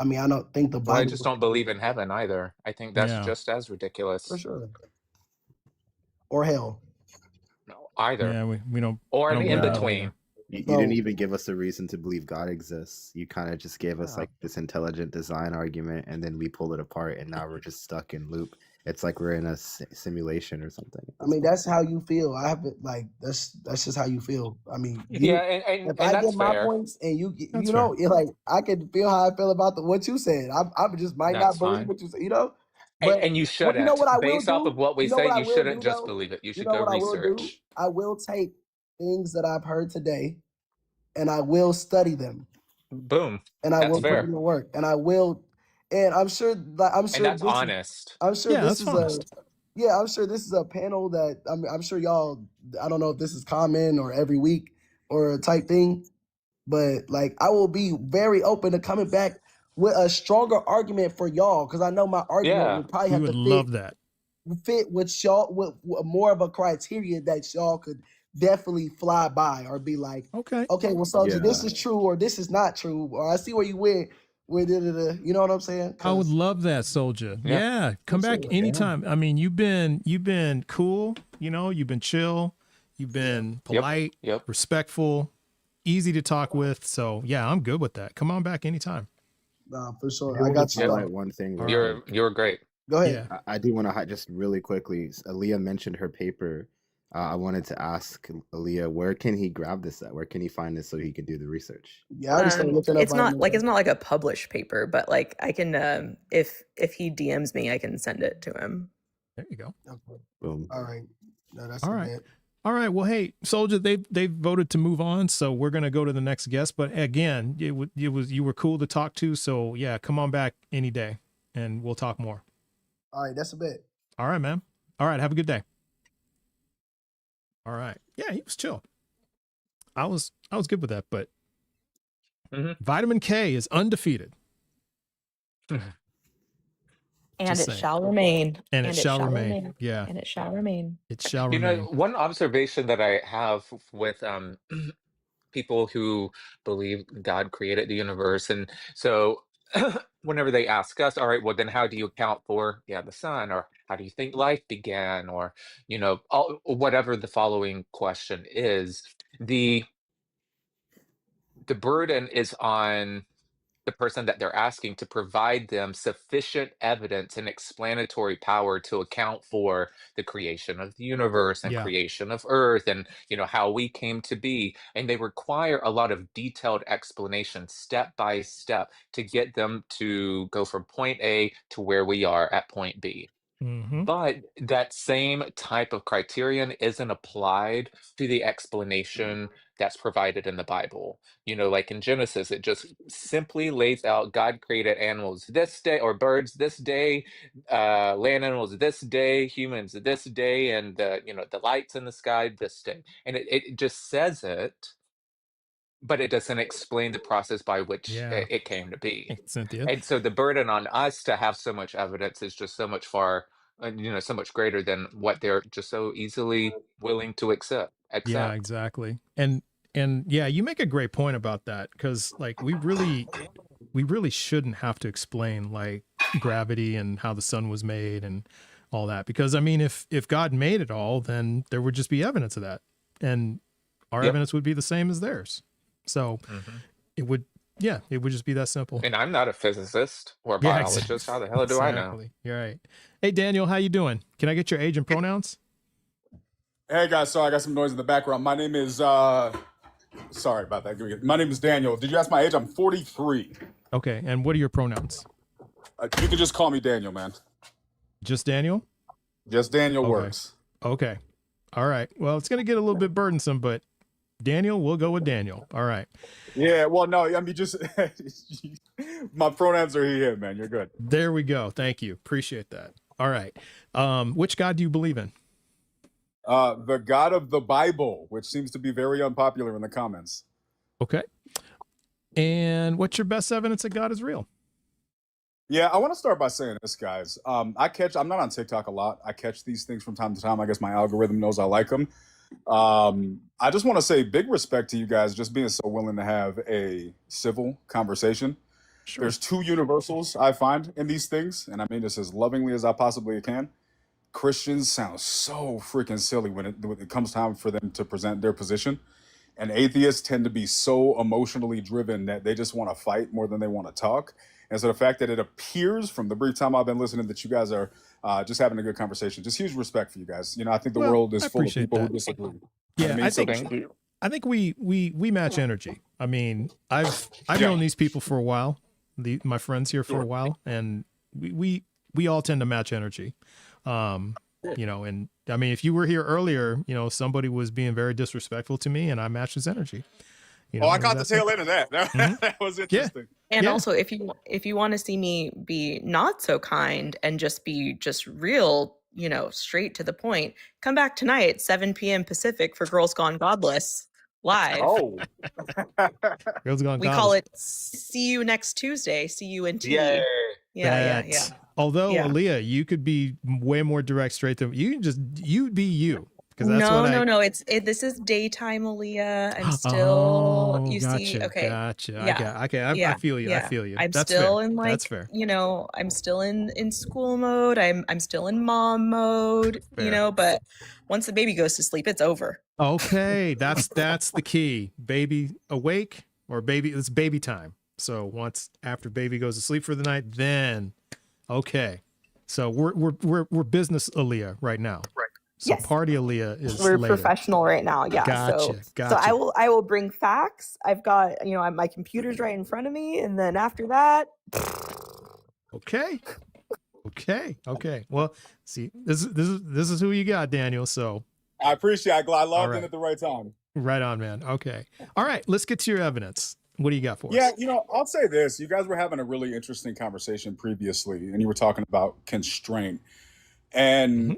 think the Well, I Bible. just don't believe in heaven either. I think that's Yeah. just as ridiculous. For sure. Or hell. No, either. Yeah, we don't. Or I don't the in believe that between. either. You didn't even give us a reason to believe God exists. You kind of just gave us Yeah. like this intelligent design argument, and then we pulled it apart, and now we're just stuck in loop. It's like we're in a simulation or something. I mean, that's how you feel. I haven't like that's just how you feel. I mean, Yeah, and if I that's get my fair. points and you That's know, you're like I can feel how I feel about what you said. I just might That's not believe fine. what you said, you know. But And you well, you know shouldn't. what I will Based off do? of what we You know say, what I you will shouldn't do just though? believe it. You You should know go what I will do? research. I will take things that I've heard today, and I will study them, Boom. and I That's will put fair. them to work, and I will, and I'm sure And this that's is, honest. I'm sure Yeah, this that's is honest. I'm sure this is a panel that I'm sure y'all, I don't know if this is common or every week or a type thing, but like I will be very open to coming back with a stronger argument for y'all, because I know my argument Yeah. would probably We have would to love that. fit with y'all with more of a criteria that y'all could definitely fly by or be like, Okay. well, Soldier, this Yeah. is true or this is not true, or I see where you went with it. You know what I'm saying? I would 'Cause love that, Soldier. Yeah. Yeah, come back sure. anytime. I mean, you've been cool. You know, you've been chill. You've been polite, Yep. respectful, easy to talk with. So yeah, I'm good with that. Come on back anytime. Nah, for sure. I I want got to you. highlight one thing. All real right. quick. You're great. Go ahead. Yeah. I do want to just really quickly. Aaliyah mentioned her paper. I wanted to ask Aaliyah, where can he grab this at? Where can he find this so he can do the research? Yeah, I already started looking up. It's not like a published paper, but like I can if he DMs me, I can send it to him. There you go. Okay. Boom. All right. No, that's All a right. bit. All right. Well, hey, Soldier, they've voted to move on, so we're gonna go to the next guest. But again, you were cool to talk to, so yeah, come on back any day, and we'll talk more. All right, that's a bet. All right, man. All right, have a good day. All right. Yeah, he was chill. I was good with that, but Vitamin K is undefeated. And Just it saying. shall remain. And it shall remain. Yeah. And it shall remain. It shall You know, remain. one observation that I have with people who believe God created the universe, and so whenever they ask us, all right, well then how do you account for the sun, or how do you think life began, or whatever the following question is, the burden is on the person that they're asking to provide them sufficient evidence and explanatory power to account for the creation of the universe and Yeah. creation of Earth, and how we came to be, and they require a lot of detailed explanation step by step to get them to go from point A to where we are at point B. Mm-hmm. But that same type of criterion isn't applied to the explanation that's provided in the Bible. Like in Genesis, it just simply lays out God created animals this day, or birds this day, land animals this day, humans this day, and the lights in the sky this day. And it just says it, but it doesn't explain the process by which Yeah. it came to be. Hey, Cynthia. And so the burden on us to have so much evidence is just so much so much greater than what they're just so easily willing to accept. Yeah, exactly. And yeah, you make a great point about that, because like we really shouldn't have to explain like gravity and how the sun was made and all that, because I mean, if God made it all, then there would just be evidence of that, and our Yep. evidence would be the same as theirs. So it would just be that simple. And I'm not a physicist or a Yeah, biologist. How the hell do I know? Exactly. You're right. Hey, Daniel, how you doing? Can I get your age and pronouns? Hey guys, sorry I got some noise in the background. My name is sorry about that. My name is Daniel. Did you ask my age? I'm 43. Okay, and what are your pronouns? You can just call me Daniel, man. Just Daniel? Just Daniel Okay. works. Okay. All right. Well, it's going to get a little bit burdensome, but Daniel, we'll go with Daniel. All right. Yeah, well, no, I mean, just my pronouns are he, him, man. You're good. There we go. Thank you. Appreciate that. All right. Which God do you believe in? The God of the Bible, which seems to be very unpopular in the comments. Okay. And what's your best evidence that God is real? Yeah, I want to start by saying this, guys. I'm not on TikTok a lot. I catch these things from time to time. I guess my algorithm knows I like them. I just want to say big respect to you guys just being so willing to have a civil conversation. Sure. There's two universals I find in these things, and I mean this as lovingly as I possibly can. Christians sound so freaking silly when it comes time for them to present their position. And atheists tend to be so emotionally driven that they just want to fight more than they want to talk. And so the fact that it appears from the brief time I've been listening that you guys are just having a good conversation, just huge respect for you guys. I think the Well, world is I full of appreciate people that. who disagree. Yeah, mean? I So think we match energy. I mean, I've known these people for a while, my friends here for a while, and we all tend to match energy. And I mean, if you were here earlier, somebody was being very disrespectful to me, and I matched his energy. I caught the tail end of that. That was interesting. And Yeah. also, if you want to see me be not so kind and just be just real, straight to the point, come back tonight at 7 p.m. Pacific for Girls Gone Godless live. Oh, Girls Gone We call it See You Next Tuesday. CUNT. Yay. Yeah. Although Yeah. Aaliyah, you could be way more direct, straight to you'd be you, because that's what No. This is daytime, Aaliyah. I'm still. Oh, you gotcha, see, okay. gotcha. Yeah. I feel you. I feel you. I'm That's still fair. in That's fair. I'm still in school mode. I'm still in mom mode. Fair. But once the baby goes to sleep, it's over. Okay, that's the key. Baby awake, or it's baby time. So once after baby goes to sleep for the night, then okay. So we're business Aaliyah right now. Right. So Yes. party Aaliyah is We're later. professional right now. Yeah. Gotcha. So I will bring facts. I've got my computer's right in front of me, and then after that, Okay. Well, see, this is who you got, Daniel. So I appreciate it. I All logged in right. at the right time. Right on, man. Okay. All right. Let's get to your evidence. What do you got for Yeah, us? I'll say this. You guys were having a really interesting conversation previously, and you were talking about constraint. And,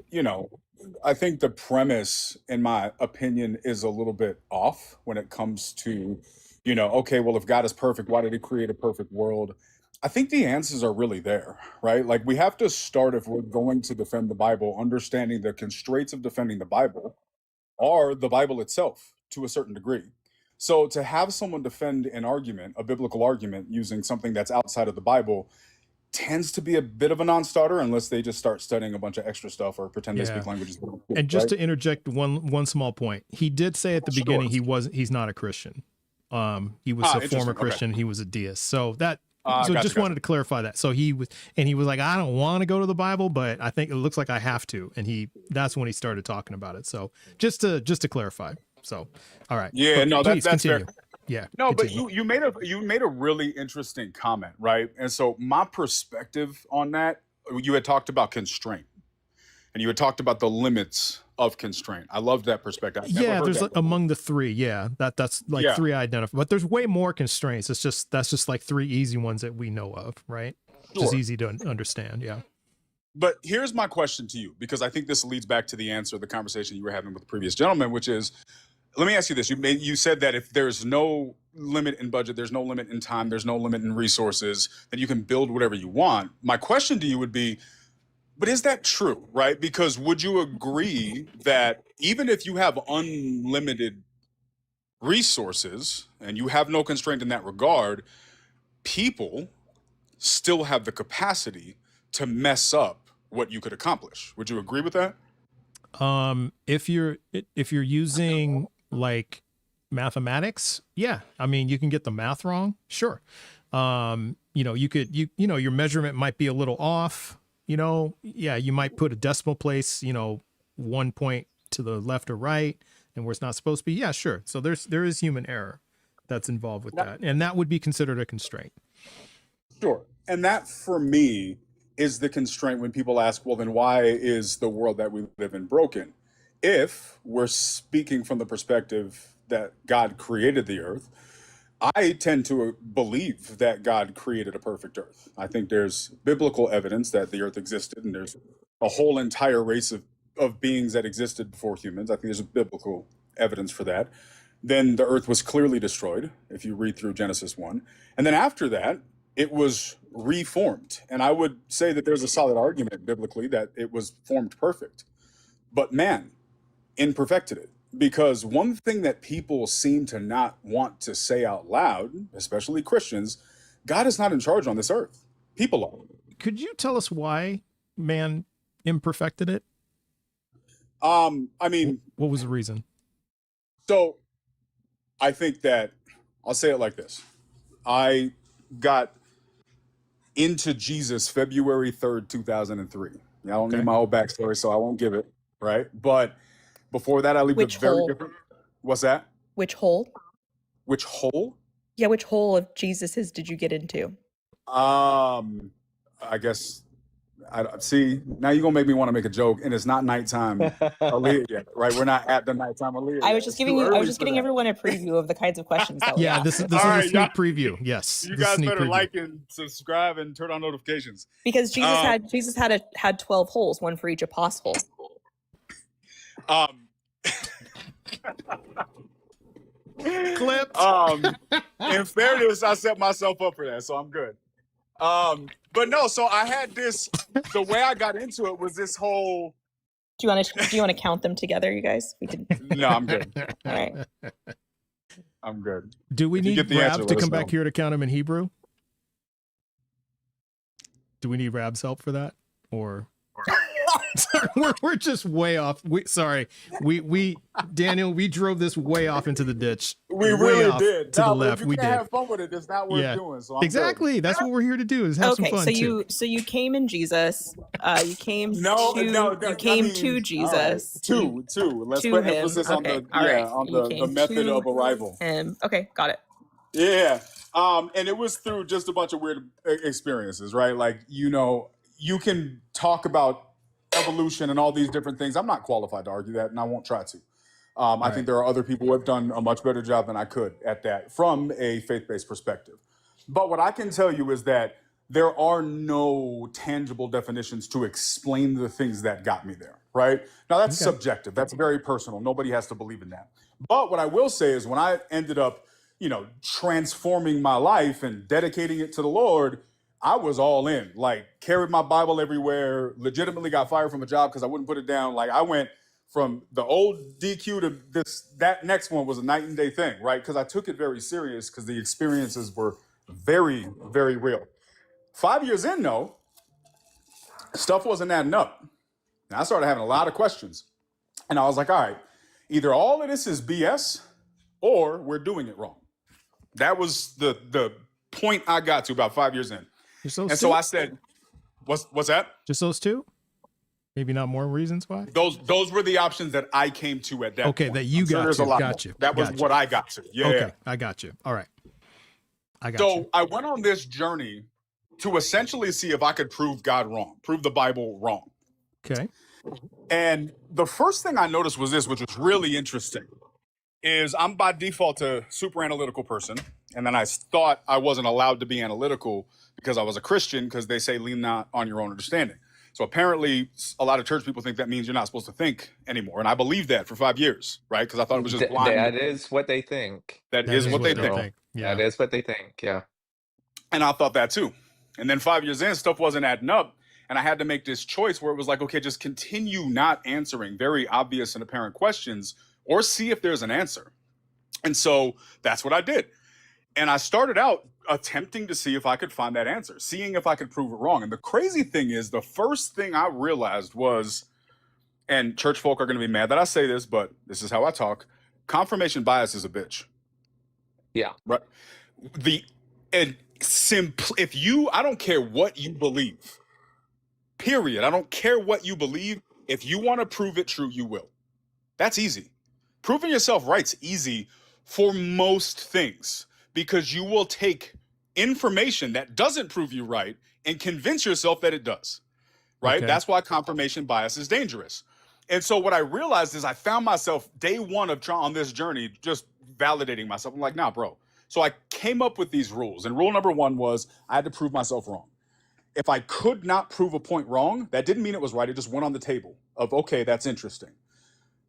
I think the premise, in my opinion, is a little bit off when it comes to, okay, well, if God is perfect, why did he create a perfect world? I think the answers are really there, right? Like, we have to start, if we're going to defend the Bible, understanding the constraints of defending the Bible are the Bible itself to a certain degree. So to have someone defend an argument, a biblical argument, using something that's outside of the Bible tends to be a bit of a non-starter unless they just start studying a bunch of extra stuff or pretend they Yeah. speak languages. And just right? to interject one small point, he did say at the Sure. beginning he's not a Christian. He was a interesting. former Okay. Christian. He was a deist. So that Gotcha, just wanted to clarify that. So he was like, I don't want to go to the Bible, but I think it looks like I have to. And that's when he started talking about it. So just to clarify. So all right. Yeah, But no, please that's continue. fair. Yeah. No, but continue. you made a really interesting comment, right? And so my perspective on that, you had talked about constraint, and you had talked about the limits of constraint. I love that perspective. I've never Yeah, heard there's that among the three. Yeah, that's like Yeah. three identified, but there's way more constraints. That's just like three easy ones that we know of, right? Just Sure. easy to understand. Yeah. But here's my question to you, because I think this leads back to the answer of the conversation you were having with the previous gentleman, which is, let me ask you this. You said that if there's no limit in budget, there's no limit in time, there's no limit in resources, then you can build whatever you want. My question to you would be, but is that true, right? Because would you agree that even if you have unlimited resources and you have no constraint in that regard, people still have the capacity to mess up what you could accomplish? Would you agree with that? If you're using like mathematics, yeah, I mean, you can get the math wrong. Sure. Your measurement might be a little off, yeah, you might put a decimal place, 1 point to the left or right and where it's not supposed to be. Yeah, sure. So there is human error that's involved with that. And that would be considered a constraint. Sure. And that, for me, is the constraint when people ask, well, then why is the world that we live in broken? If we're speaking from the perspective that God created the earth, I tend to believe that God created a perfect earth. I think there's biblical evidence that the earth existed, and there's a whole entire race of beings that existed before humans. I think there's biblical evidence for that. Then the earth was clearly destroyed, if you read through Genesis 1. And then after that, it was reformed. And I would say that there's a solid argument biblically that it was formed perfect. But man imperfected it. Because one thing that people seem to not want to say out loud, especially Christians, God is not in charge on this earth. People are. Could you tell us why man imperfected it? I mean, what was the reason? So I think that I'll say it like this. I got into Jesus February 3rd, 2003. I don't need my whole backstory, so I won't give it, right? But before that, I lived Which a very hole? different. What's that? Which hole? Which hole? Yeah, which hole of Jesus's did you get into? I guess. See, now you're gonna make me want to make a joke, and it's not nighttime Aaliyah yet, right? We're not at the nighttime Aaliyah. I yet. was just It's too I was early just for giving that. everyone a preview of the kinds of questions that we Yeah, ask. this is All a right, sneak y'all- preview. Yes. You this is a guys sneak better preview. like and subscribe and turn on notifications. Because Jesus had 12 holes, one for each apostle. Clipped. In fairness, I set myself up for that, so I'm good. But no, so I had this. The way I got into it was this whole. Do you want to count them together, you guys? We can. No, I'm good. All right. I'm good. Do we If you need get the answer, Rabs to let us come back know. here to count them in Hebrew? Do we need Rabs help for that? Or we're just way off. We Daniel, we drove this way off into the ditch. We Way really off did. to the No, but if left. you We can't did. have fun with it, it's not worth doing. So I'm Exactly. That's what we're here to do, is have some Okay, fun so you came in Jesus. You came No, to no, you came to all right. Jesus. Two. Let's to put him. emphasis on Okay, the all right. on You the came method to of arrival. him. Okay, got it. Yeah. And it was through just a bunch of weird experiences, right? Like, you can talk about evolution and all these different things. I'm not qualified to argue that, and I won't try to. I Right. think there are other people who have done a much better job than I could at that from a faith-based perspective. But what I can tell you is that there are no tangible definitions to explain the things that got me there, right? Now, that's Okay. subjective. That's very personal. Nobody has to believe in that. But what I will say is when I ended up, transforming my life and dedicating it to the Lord, I was all in. Like, carried my Bible everywhere, legitimately got fired from a job because I wouldn't put it down. Like, I went from the old DQ to that next one was a night and day thing, right? Because I took it very serious because the experiences were very, very real. 5 years in, though, stuff wasn't adding up. And I started having a lot of questions. And I was like, all right, either all of this is BS or we're doing it wrong. That was the point I got to about 5 years in. Just those And two? so I said, what's that? Just those two? Maybe not more reasons why? Those were the options that I came to at that Okay, point. that you I'm sure got there's to. a lot Got more. you. That was Got you. what I got to. Yeah. Okay, I got you. All right. I got So you. I went on this journey to essentially see if I could prove God wrong, prove the Bible wrong. Okay. And the first thing I noticed was this, which was really interesting, is I'm by default a super analytical person. And then I thought I wasn't allowed to be analytical because I was a Christian, because they say lean not on your own understanding. So apparently a lot of church people think that means you're not supposed to think anymore. And I believed that for 5 years, right? Because I thought it was just blind. That is what they think. That is what they think. think. Yeah. That is what they think. Yeah. And I thought that too. And then 5 years in, stuff wasn't adding up. And I had to make this choice where it was like, okay, just continue not answering very obvious and apparent questions or see if there's an answer. And so that's what I did. And I started out attempting to see if I could find that answer, seeing if I could prove it wrong. And the crazy thing is, the first thing I realized was, and church folk are going to be mad that I say this, but this is how I talk, confirmation bias is a bitch. Yeah. Right? If you, I don't care what you believe, period. I don't care what you believe. If you want to prove it true, you will. That's easy. Proving yourself right's easy for most things, because you will take information that doesn't prove you right and convince yourself that it does, right? Okay. That's why confirmation bias is dangerous. And so what I realized is I found myself day one of on this journey just validating myself. I'm like, nah, bro. So I came up with these rules. And rule number one was I had to prove myself wrong. If I could not prove a point wrong, that didn't mean it was right. It just went on the table of, okay, that's interesting.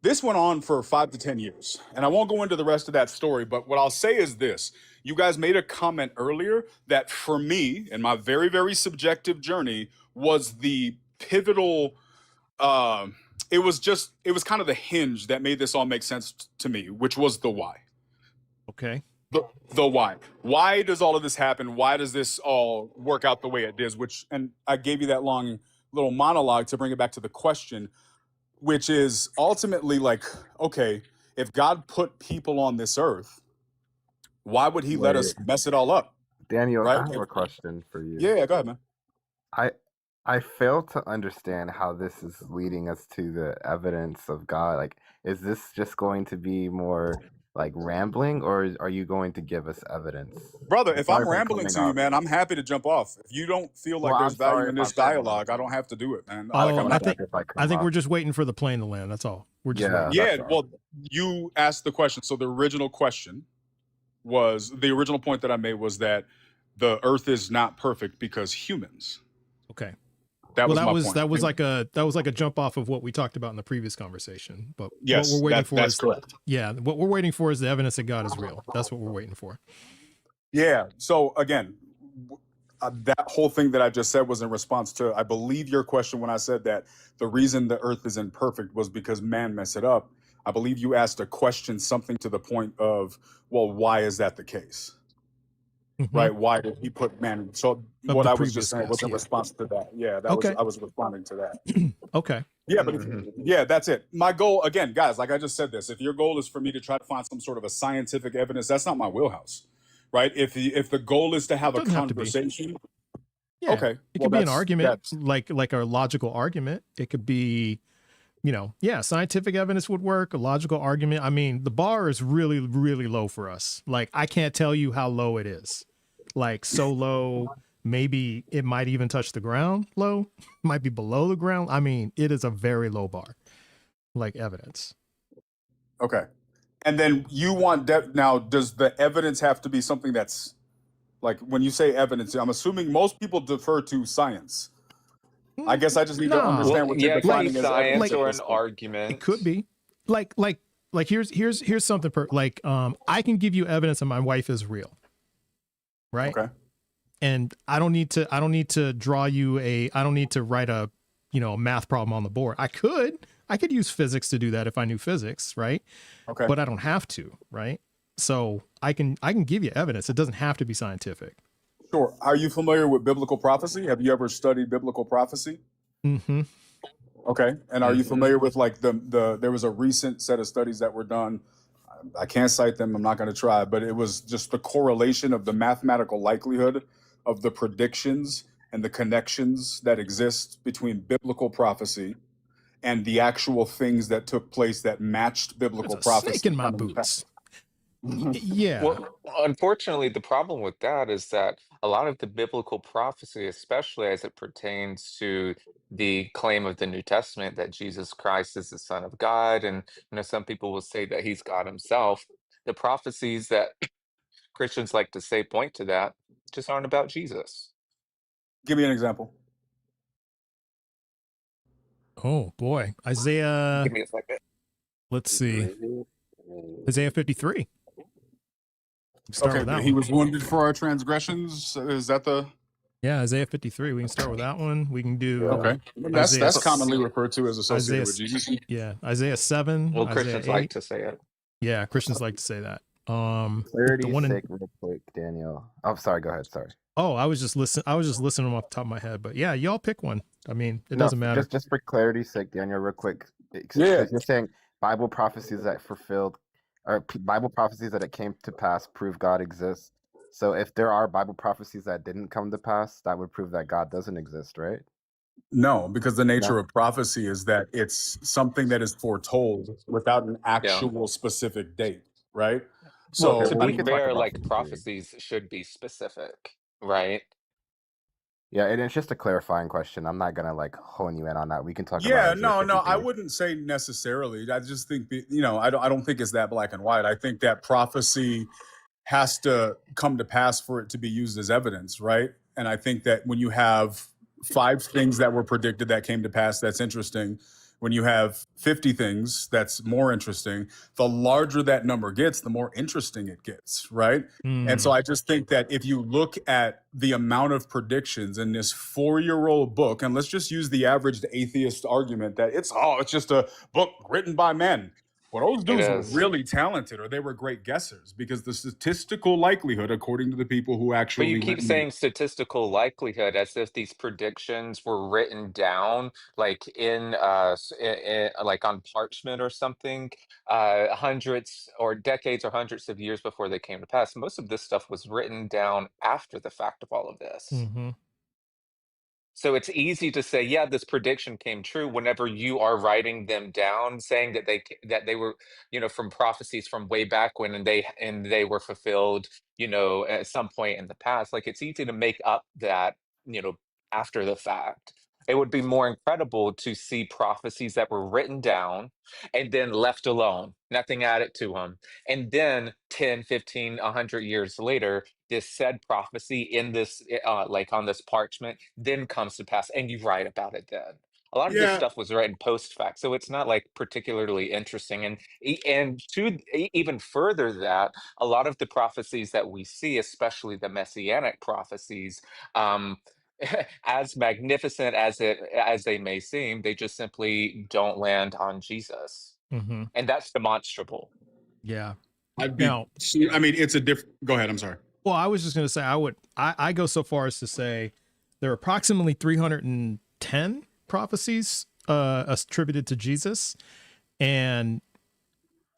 This went on for 5 to 10 years, and I won't go into the rest of that story, but what I'll say is this. You guys made a comment earlier that for me, in my very, very subjective journey, was the pivotal, it was kind of the hinge that made this all make sense to me, which was the why. Okay. The why. Why does all of this happen? Why does this all work out the way it does? And I gave you that long little monologue to bring it back to the question, which is ultimately like, okay, if God put people on this earth, why would he let us mess it all up? Daniel, Right? I have a question for you. Yeah, go ahead, man. I fail to understand how this is leading us to the evidence of God. Like, is this just going to be more like rambling, or are you going to give us evidence? Brother, if Sorry I'm for rambling coming to you, off. man, I'm happy to jump off. If you don't feel like Well, there's I'm value sorry in if this I'm cutting dialogue, I don't have to do it, man. Oh, I think if I I come think we're off. just waiting for the plane to land. That's all. We're just Yeah, waiting. Yeah, that's all. well, you asked the question. So the original question was, the original point that I made was that the earth is not perfect because humans. Okay. That Well, was my point. that was like a jump off of what we talked about in the previous conversation. But Yes, what we're waiting for that's is correct. what we're waiting for is the evidence that God is real. That's what we're waiting for. Yeah. So again, that whole thing that I just said was in response to, I believe, your question when I said that the reason the earth is imperfect was because man messed it up. I believe you asked a question, something to the point of, well, why is that the case? Right? Why did he put man? So Of what the I was previous just saying was guest, in yeah. response to that. Yeah, Okay. I was responding to that. Okay. Yeah, but yeah, that's it. My goal, again, guys, like I just said this, if your goal is for me to try to find some sort of a scientific evidence, that's not my wheelhouse, right? If the goal is to have a Doesn't have to be. conversation, Yeah. okay, It well, could be an that's- argument, that's- like a logical argument. It could be, scientific evidence would work, a logical argument. I mean, the bar is really, really low for us. Like, I can't tell you how low it is. Like, so low Maybe it might even touch the ground low, might be below the ground. I mean, it is a very low bar, like evidence. Okay. And then you want now, does the evidence have to be something that's like, when you say evidence, I'm assuming most people defer to science. I guess I just need to No. understand what you're Yeah, it could be defining as evidence. science at or this an point. argument. It could be like here's something I can give you evidence that my wife is real, right? Okay. And I don't need to draw you I don't need to write a math problem on the board. I could use physics to do that if I knew physics, right? Okay. But I don't have to, right? So I can give you evidence. It doesn't have to be scientific. Sure. Are you familiar with biblical prophecy? Have you ever studied biblical prophecy? Mm-hmm. Okay. And are you familiar with like there was a recent set of studies that were done? I can't cite them. I'm not going to try, but it was just the correlation of the mathematical likelihood of the predictions and the connections that exist between biblical prophecy and the actual things that took place that matched biblical There's a prophecy. snake in my boots. Yeah. Well, unfortunately, the problem with that is that a lot of the biblical prophecy, especially as it pertains to the claim of the New Testament that Jesus Christ is the Son of God, and some people will say that he's God himself. The prophecies that Christians like to say point to that just aren't about Jesus. Give me an example. Oh boy, Isaiah. Give me a second. Let's see, Isaiah 53. Start Okay, with that he one. was wounded for our transgressions. Is that the? Yeah, Isaiah 53. We can start with that one. We can do Okay, that's Isaiah, commonly referred to as associated with Jesus. Yeah, Isaiah 7. Well, Isaiah Christians 8. like to say it. Yeah, Christians like to say that. The Clarity's one in, sake, real quick, Daniel. Oh, sorry. Go ahead. Sorry. oh, I was just listening off the top of my head. But yeah, y'all pick one. I mean, it No, doesn't matter. just for clarity's sake, Daniel, real quick. Yeah. Because you're saying Bible prophecies that fulfilled, or Bible prophecies that it came to pass prove God exists. So if there are Bible prophecies that didn't come to pass, that would prove that God doesn't exist, right? No, because the nature No. of prophecy is that it's something that is foretold without an actual specific date, right? Well, So to we be can talk fair, about like future. prophecies should be specific, right? Yeah, and it's just a clarifying question. I'm not gonna like hone you in on that. We can talk about yeah, Isaiah no, I 53. wouldn't say necessarily. I just think that, I don't think it's that black and white. I think that prophecy has to come to pass for it to be used as evidence, right? And I think that when you have 5 things that were predicted that came to pass, that's interesting. When you have 50 things, that's more interesting. The larger that number gets, the more interesting it gets, right? And so I just think that if you look at the amount of predictions in this 4-year-old book, and let's just use the average atheist argument that it's just a book written by men. Well, those It dudes were is. really talented, or they were great guessers, because the statistical likelihood, according to the people who But actually you keep written saying statistical likelihood as if these predictions were written down like like on parchment or something, hundreds or decades or hundreds of years before they came to pass. Most of this stuff was written down after the fact of all of this. Mm-hmm. So it's easy to say, yeah, this prediction came true whenever you are writing them down, saying that they were, from prophecies from way back when, and they were fulfilled, at some point in the past. Like it's easy to make up that, after the fact. It would be more incredible to see prophecies that were written down and then left alone, nothing added to them. And then 10, 15, 100 years later, this said prophecy in this, like on this parchment, then comes to pass, and you write about it then. A lot of this Yeah. stuff was written post fact, so it's not like particularly interesting. And to even further that, a lot of the prophecies that we see, especially the messianic prophecies, as magnificent as they may seem, they just simply don't land on Jesus, Mm-hmm. and that's demonstrable. Yeah. Now, I mean, it's a different. Go ahead. I'm sorry. Well, I was just going to say, I go so far as to say there are approximately 310 prophecies attributed to Jesus. And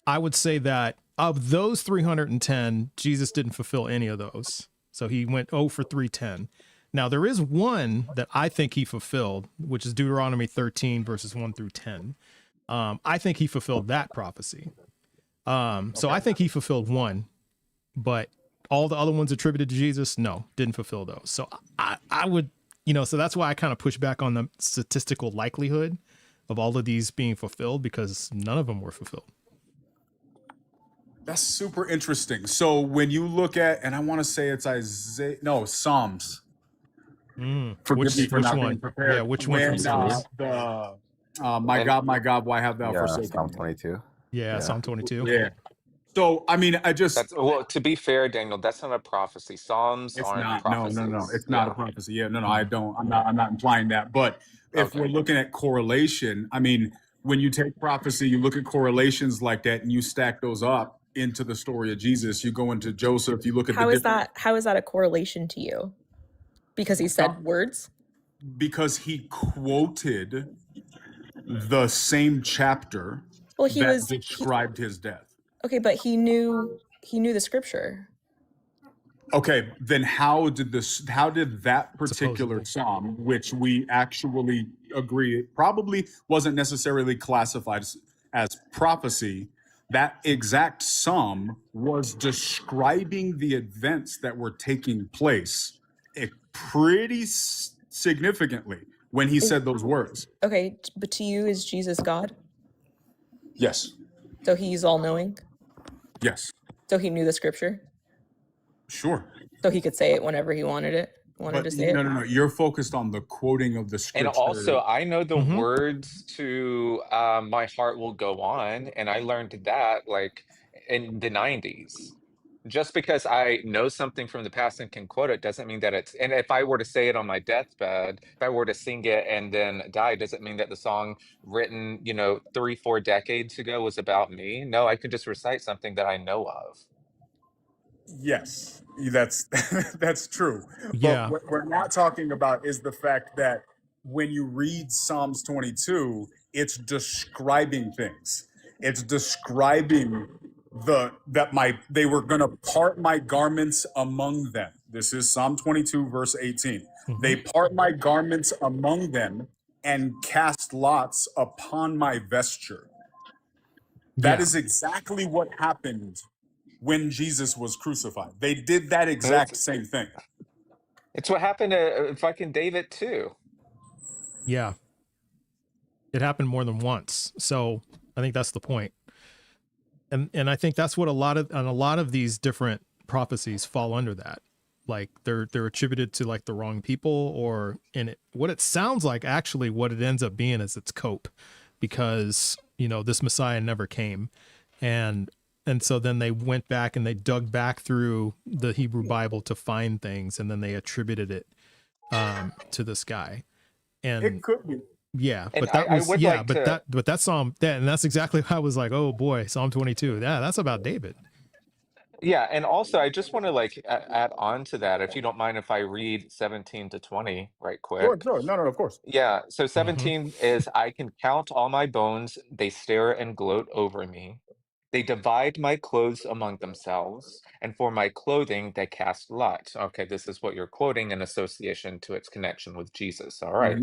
I would say that of those 310, Jesus didn't fulfill any of those. So he went 0 for 310. Now, there is one that I think he fulfilled, which is Deuteronomy 13, verses 1 through 10. I think he fulfilled that prophecy. So I think he fulfilled one, but all the other ones attributed to Jesus, no, didn't fulfill those. So I would, so that's why I kind of push back on the statistical likelihood of all of these being fulfilled, because none of them were fulfilled. That's super interesting. So when you look at, and I want to say it's Psalms. Forgive me for which not being one? prepared. Yeah, which one from Psalms? My God, why have thou forsaken Psalm me? 22. Yeah, Psalm 22. Yeah. So I mean, That's well. To be fair, Daniel, that's not a prophecy. Psalms it's aren't not. No. prophecies. It's not a Yeah. prophecy. Yeah. No. I don't. I'm not implying that. But if we're Okay. looking at correlation, I mean, when you take prophecy, you look at correlations like that, and you stack those up into the story of Jesus. You go into Joseph. You look at How the is different. how is that a correlation to you? Because he said words? Because he quoted the same chapter Well, he that was described his death. okay, but he knew the scripture. Okay, then how did that particular psalm, which we actually agree probably wasn't necessarily classified as prophecy, that exact psalm was describing the events that were taking place pretty significantly when he said those words. Okay, but to you, is Jesus God? Yes. So he's all-knowing? Yes. So he knew the scripture? Sure. So he could say it whenever he wanted to say it? No. You're focused on the quoting of the scripture. And also, I know the words to "My Heart Will Go On," and I learned that like in the 90s. Just because I know something from the past and can quote it doesn't mean that it's. And if I were to say it on my deathbed, if I were to sing it and then die, doesn't mean that the song written, 3-4 decades ago was about me. No, I could just recite something that I know of. Yes, that's that's true. Yeah. But what we're not talking about is the fact that when you read Psalms 22, it's describing things. It's describing they were going to part my garments among them. This is Psalm 22 verse 18. They part my garments among them and cast lots upon my vesture. That is exactly what happened when Jesus was crucified. They did that exact same thing. It's what happened to fucking David too. Yeah. It happened more than once. So I think that's the point. And I think that's what a lot of these different prophecies fall under that. Like they're attributed to like the wrong people, or what it sounds like actually what it ends up being is it's cope, because this Messiah never came. And so then they went back and they dug back through the Hebrew Bible to find things, and then they attributed it to this guy. And it could be. Yeah, And but that I was would like to- that Psalm, and that's exactly how I was like, oh boy, Psalm 22. Yeah, that's about David. Yeah, and also I just want to like add on to that, if you don't mind if I read 17 to 20 right quick. Sure. No, of course. Yeah, so 17 is, I can count all my bones, they stare and gloat over me. They divide my clothes among themselves, and for my clothing they cast lots. Okay, this is what you're quoting in association to its connection with Jesus. All right.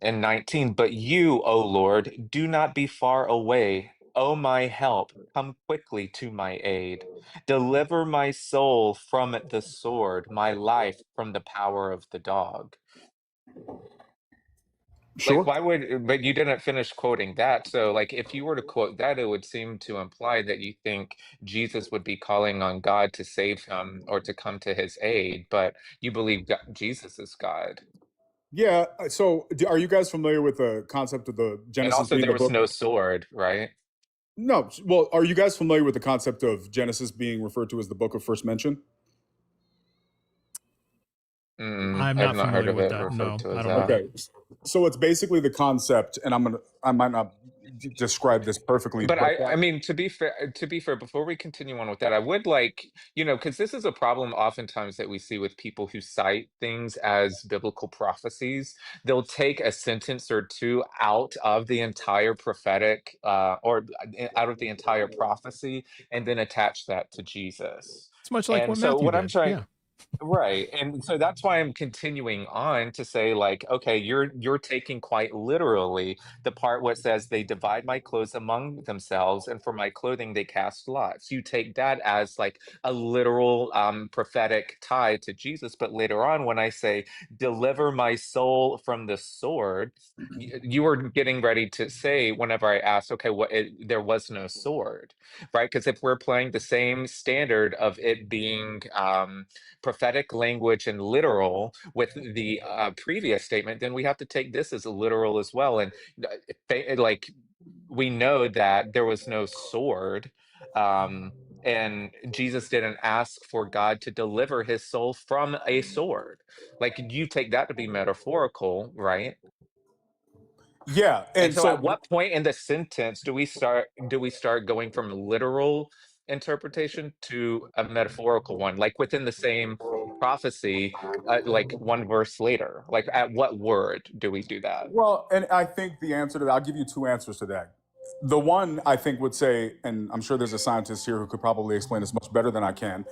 And 19, but you, O Lord, do not be far away. O my help, come quickly to my aid. Deliver my soul from the sword, my life from the power of the dog. Sure. Like, but you didn't finish quoting that. So, like, if you were to quote that, it would seem to imply that you think Jesus would be calling on God to save him or to come to his aid, but you believe Jesus is God. Yeah. So, are you guys familiar with the concept of the And Genesis also, being there a was book? no sword, right? No. Well, are you guys familiar with the concept of Genesis being referred to as the book of first mention? I'm I've not not heard familiar of with it that. referred No, to I as don't know. that. Okay. So it's basically the concept, and I might not describe this perfectly, But but I mean, to be fair, before we continue on with that, I would like, because this is a problem oftentimes that we see with people who cite things as biblical prophecies. They'll take a sentence or two out of the entire prophetic, or out of the entire prophecy, and then attach that to Jesus. It's much like And what so Matthew what I'm did. trying, Yeah. Right. And so that's why I'm continuing on to say, like, okay, you're taking quite literally the part where it says they divide my clothes among themselves, and for my clothing they cast lots. You take that as like a literal prophetic tie to Jesus. But later on, when I say deliver my soul from the sword, you were getting ready to say, whenever I asked, okay, there was no sword, right? Because if we're playing the same standard of it being prophetic language and literal with the previous statement, then we have to take this as literal as well. And like, we know that there was no sword, and Jesus didn't ask for God to deliver his soul from a sword. Like, you take that to be metaphorical, right? Yeah, And and so at so what point in the sentence do we start going from literal interpretation to a metaphorical one, like within the same prophecy, like one verse later? Like, at what word do we do that? well, and I think the answer to that, I'll give you two answers to that. The one I think would say, and I'm sure there's a scientist here who could probably explain this much better than I can.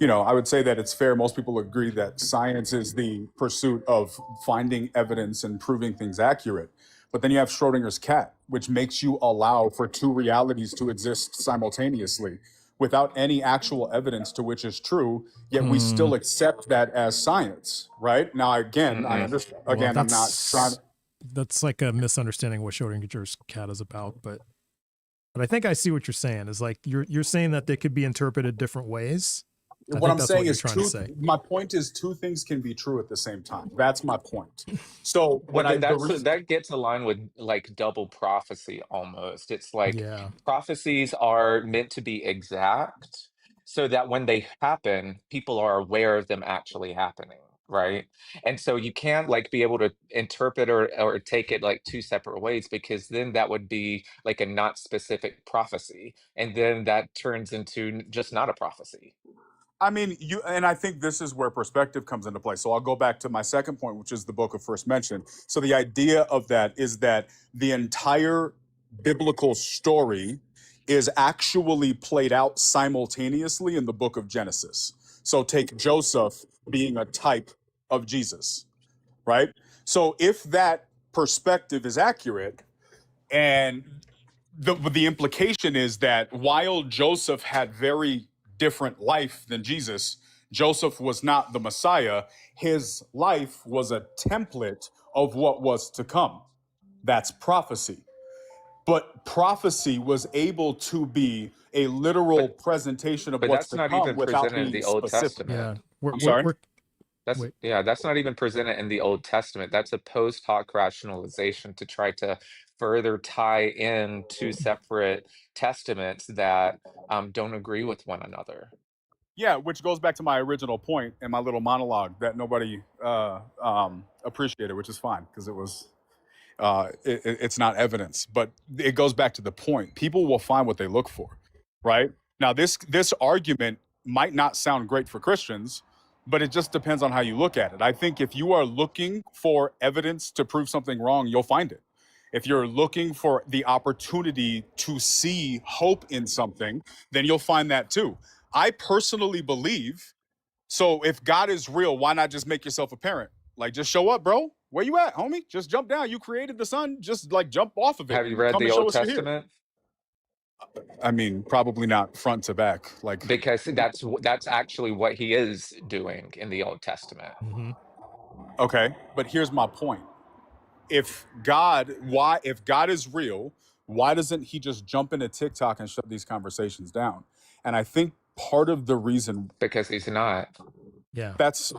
I would say that it's fair. Most people agree that science is the pursuit of finding evidence and proving things accurate. But then you have Schrodinger's cat, which makes you allow for two realities to exist simultaneously without any actual evidence to which is true, yet we still accept that as science, right? Now, again, I understand. Well, Again, I'm not trying. that's like a misunderstanding of what Schrodinger's cat is about, but I think I see what you're saying. Is like you're saying that they could be interpreted different ways. I What think I'm that's saying you're is trying to say. my point is two things can be true at the same time. That's my point. So Well, the reason, that gets aligned with like double prophecy almost. It's like Yeah. prophecies are meant to be exact so that when they happen, people are aware of them actually happening, right? And so you can't like be able to interpret or take it like two separate ways, because then that would be like a not specific prophecy. And then that turns into just not a prophecy. I mean, and I think this is where perspective comes into play. So I'll go back to my second point, which is the book of first mention. So the idea of that is that the entire biblical story is actually played out simultaneously in the book of Genesis. So take Joseph being a type of Jesus, right? So if that perspective is accurate, and the implication is that while Joseph had very different life than Jesus, Joseph was not the Messiah. His life was a template of what was to come. That's prophecy. But prophecy was able to be a literal presentation of But what's that's to not come even without presented in being the Old specific. Testament. Yeah. I'm sorry? That's not even presented in the Old Testament. That's a post hoc rationalization to try to further tie in two separate testaments that don't agree with one another. Yeah, which goes back to my original point and my little monologue that nobody appreciated, which is fine because it's not evidence, but it goes back to the point. People will find what they look for, right? Now, this argument might not sound great for Christians, but it just depends on how you look at it. I think if you are looking for evidence to prove something wrong, you'll find it. If you're looking for the opportunity to see hope in something, then you'll find that too. I personally believe, so if God is real, why not just make yourself a parent? Like, just show up, bro. Where you at, homie? Just jump down. You created the sun. Just like jump off of it. Have you read Come the and show Old us you're here. Testament? I mean, probably not front to back. Like, Because that's actually what he is doing in the Old Testament. okay, but here's my point. If God is real, why doesn't he just jump into TikTok and shut these conversations down? And I think part of the reason, because he's not. Yeah. that's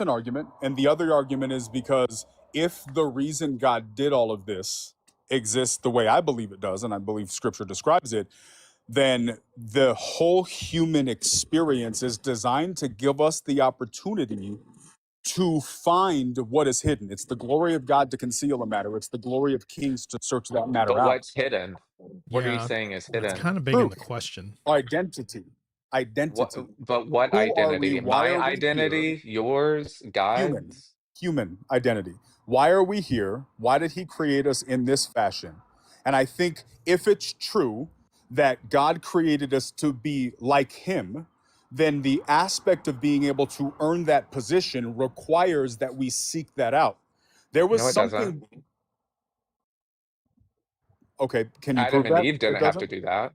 an argument. And the other argument is because if the reason God did all of this exists the way I believe it does, and I believe scripture describes it, then the whole human experience is designed to give us the opportunity to find what is hidden. It's the glory of God to conceal a matter. It's the glory of kings to search that matter But out. what's hidden? What are you Yeah. saying is That's hidden? kind of begging the Truth. question. Identity. But what Who are we? identity? Why My are we here? identity? Yours? God's? Human identity. Why are we here? Why did he create us in this fashion? And I think if it's true that God created us to be like him, then the aspect of being able to earn that position requires that we seek that out. There was No, it doesn't. something. Okay, can you Adam prove and that Eve it didn't have to doesn't? do that.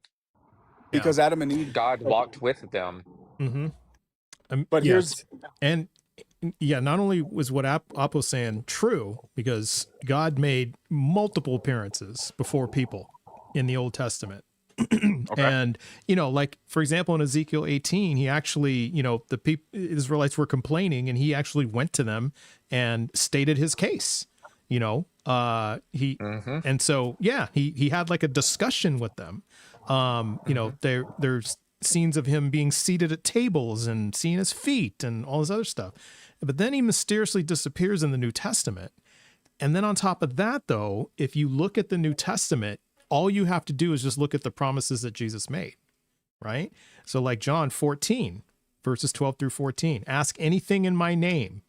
Because Adam and Eve. God walked with them. Mm-hmm. But here's and yeah, not only was what Apo's saying true, because God made multiple appearances before people in the Old Testament. And, you know, like, for example, in Ezekiel 18, he actually, you know, the Israelites were complaining and he actually went to them and stated his case, you know, and so, yeah, he had like a discussion with them. You know, there's scenes of him being seated at tables and seeing his feet and all this other stuff. But then he mysteriously disappears in the New Testament. And then on top of that, though, if you look at the New Testament, all you have to do is just look at the promises that Jesus made, right? So like John 14, verses 12 through 14, ask anything in my name.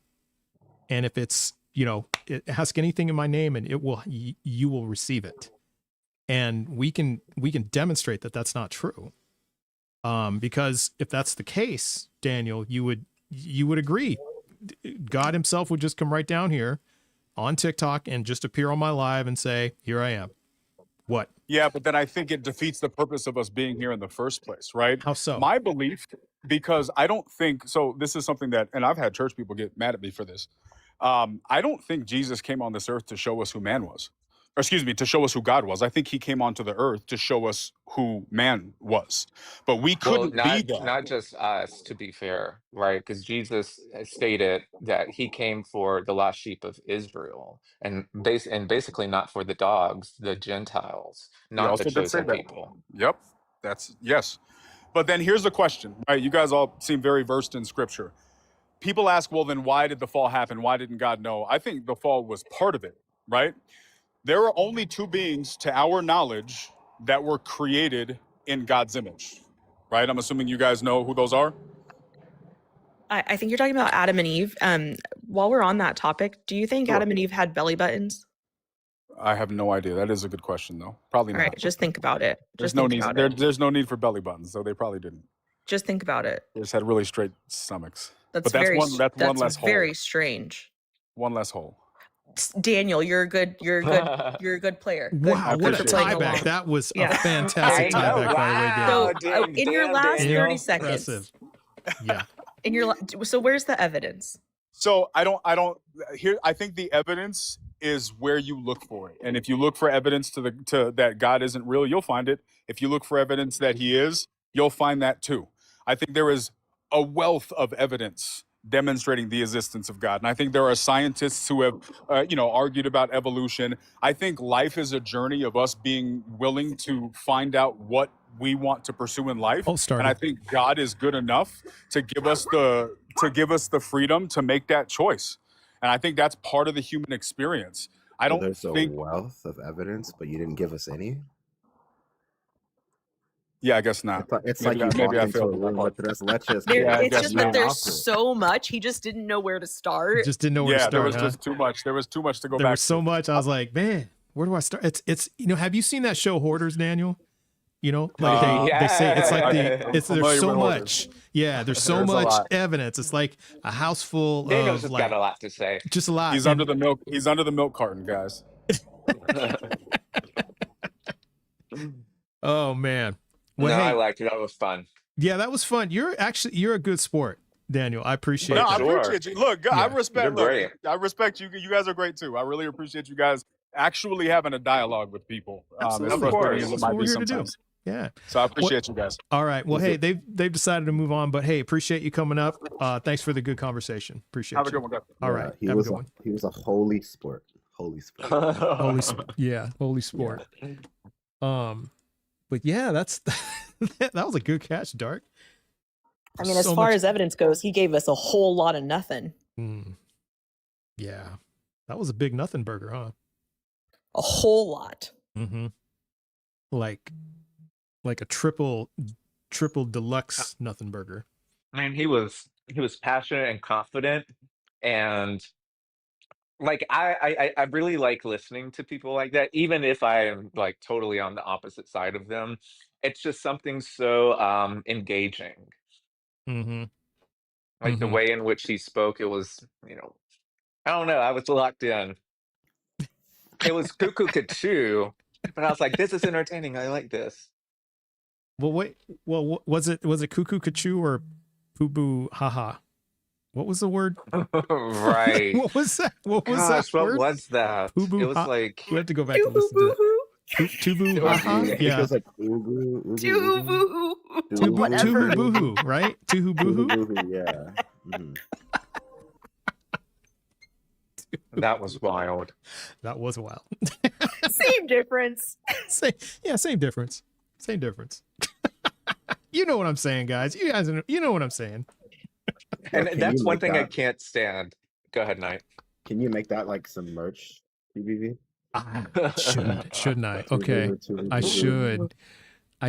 And if it's, you know, ask anything in my name and you will receive it. And we can demonstrate that that's not true. Because if that's the case, Daniel, you would agree. God himself would just come right down here on TikTok and just appear on my live and say, here I am. What? Yeah, but then I think it defeats the purpose of us being here in the first place, right? How so? My belief, because I don't think, so this is something that, and I've had church people get mad at me for this. I don't think Jesus came on this earth to show us who man was. Or excuse me, to show us who God was. I think he came onto the earth to show us who man was. But we couldn't be that. Not just us, to be fair, right? Because Jesus stated that he came for the lost sheep of Israel, and basically not for the dogs, the Gentiles, He not also the did say chosen that. people. Yep. Yes. But then here's the question, right? You guys all seem very versed in scripture. People ask, well, then why did the fall happen? Why didn't God know? I think the fall was part of it, right? There are only two beings, to our knowledge, that were created in God's image, right? I'm assuming you guys know who those are. I think you're talking about Adam and Eve. While we're on that topic, do you think Sure. Adam and Eve had belly buttons? I have no idea. That is a good question, though. Probably All not. right, just think about it. There's no need. There's no need for belly buttons, so they probably didn't. Just think about it. They just had really straight stomachs. That's but very, one less hole. very strange. One less hole. Daniel, you're a good player. Good, Wow, what a for playing tieback. along. That was Yeah. a fantastic tieback by the way, Daniel. So in your last 30 seconds, Impressive. Yeah. So where's the evidence? So I think the evidence is where you look for it. And if you look for evidence to that God isn't real, you'll find it. If you look for evidence that he is, you'll find that too. I think there is a wealth of evidence demonstrating the existence of God. And I think there are scientists who have, argued about evolution. I think life is a journey of us being willing to find out what we want to pursue in life. And I think God is good enough to give us the freedom to make that choice. And I think that's part of the human experience. I don't There's think. a wealth of evidence, but you didn't give us any. Yeah, I guess not. It's Maybe like you maybe walk I into a failed. room with the rest. Let's just. It's just that there's so much. He just didn't know where to start. Just didn't know where to start. There was huh? just too much. There was too much to go There back. was so much. I was like, man, where do I start? It's have you seen that show Hoarders, Daniel? You know, like they say it's like there's so much. Yeah, there's so There's a much lot. evidence. It's like a house full Daniel's of just like got a lot to say. just a lot. He's under the milk. He's under the milk carton, guys. Oh man. No, Well, I hey, liked it. That was fun. yeah, that was fun. You're a good sport, Daniel. I appreciate No, I that. appreciate you. Look, I respect. You're great. I respect you. You guys are great too. I really appreciate you guys actually having a dialogue with people. Absolutely. As frustrating as That's it might what be we're here to do. sometimes. Yeah. So I appreciate you guys. All right. Well, hey, they've decided to move on, but hey, appreciate you coming up. Thanks for the good conversation. Appreciate Have a you. good one, guys. All right. He Have was a good one. He was a holy sport. Holy sport. Holy sport. But yeah, that's that was a good catch, Dark. I mean, as far as evidence goes, he gave us a whole lot of nothing. Yeah, that was a big nothing burger, huh? A whole lot. Mm-hmm. Like a triple deluxe nothing burger. I mean, he was passionate and confident, and like I really like listening to people like that, even if I am like totally on the opposite side of them. It's just something so engaging. Mm-hmm. Like the way in which he spoke, it was, I don't know. I was locked in. It was cuckoo cuckoo, but I was like, this is entertaining. I like this. Well, wait. Well, was it cuckoo kachoo or poo boo haha? What was the word? Right. What was that? What was Gosh, that what word? was that? Poo boo It was ha. like We have to go back and listen to that. Tubu haha. I think it Yeah. was like ooga, ooga, Tubu, ooga. Tubu whatever. boohoo, right? Tuhu boohoo. Boohoo, yeah. Mhm. that was wild. That was wild. Same difference. Same difference. Same difference. You know what I'm saying, guys. You guys, you know what I'm saying. And Can that's you one make thing I that? can't stand. Go ahead, Knight. Can you make that like some merch, TBV? Shouldn't I? Okay, I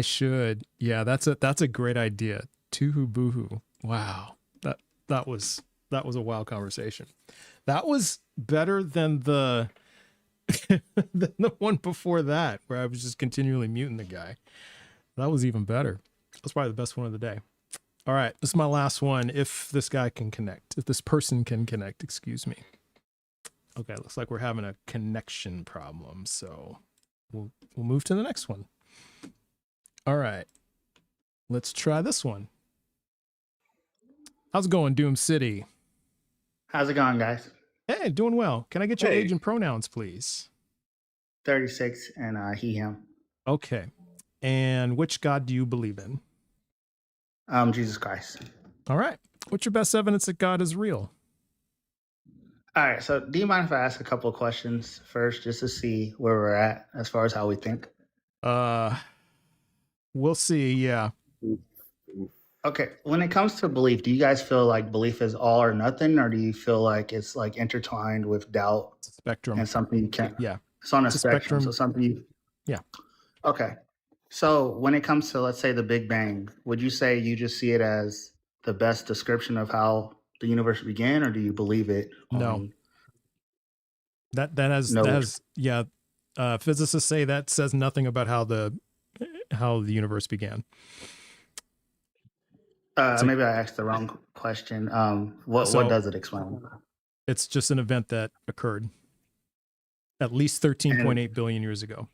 should. Yeah, that's a great idea. Tuhu boohoo. Wow, that was a wild conversation. That was better than the than the one before that, where I was just continually muting the guy. That was even better. That's probably the best one of the day. All right, this is my last one. If this guy can connect, if this person can connect, excuse me. Okay, looks like we're having a connection problem, so we'll move to the next one. All right, let's try this one. How's it going, Doom City? How's it going, guys? Hey, doing well. Can I get your Hey. age and pronouns, please? 36 and he, him. Okay. And which God do you believe in? Jesus Christ. All right. What's your best evidence that God is real? All right, so do you mind if I ask a couple of questions first, just to see where we're at as far as how we think? We'll see. Yeah. Okay, when it comes to belief, do you guys feel like belief is all or nothing, or do you feel like it's like intertwined with doubt Spectrum. and something you can't? Yeah. It's on a It's a spectrum, spectrum. so something you. Yeah. Okay, so when it comes to, let's say, the Big Bang, would you say you just see it as the best description of how the universe began, or do you believe it? No. That has No. yeah. Physicists say that says nothing about how the universe began. Maybe I asked the wrong question. What So- does it explain? It's just an event that occurred at least 13.8 billion years ago.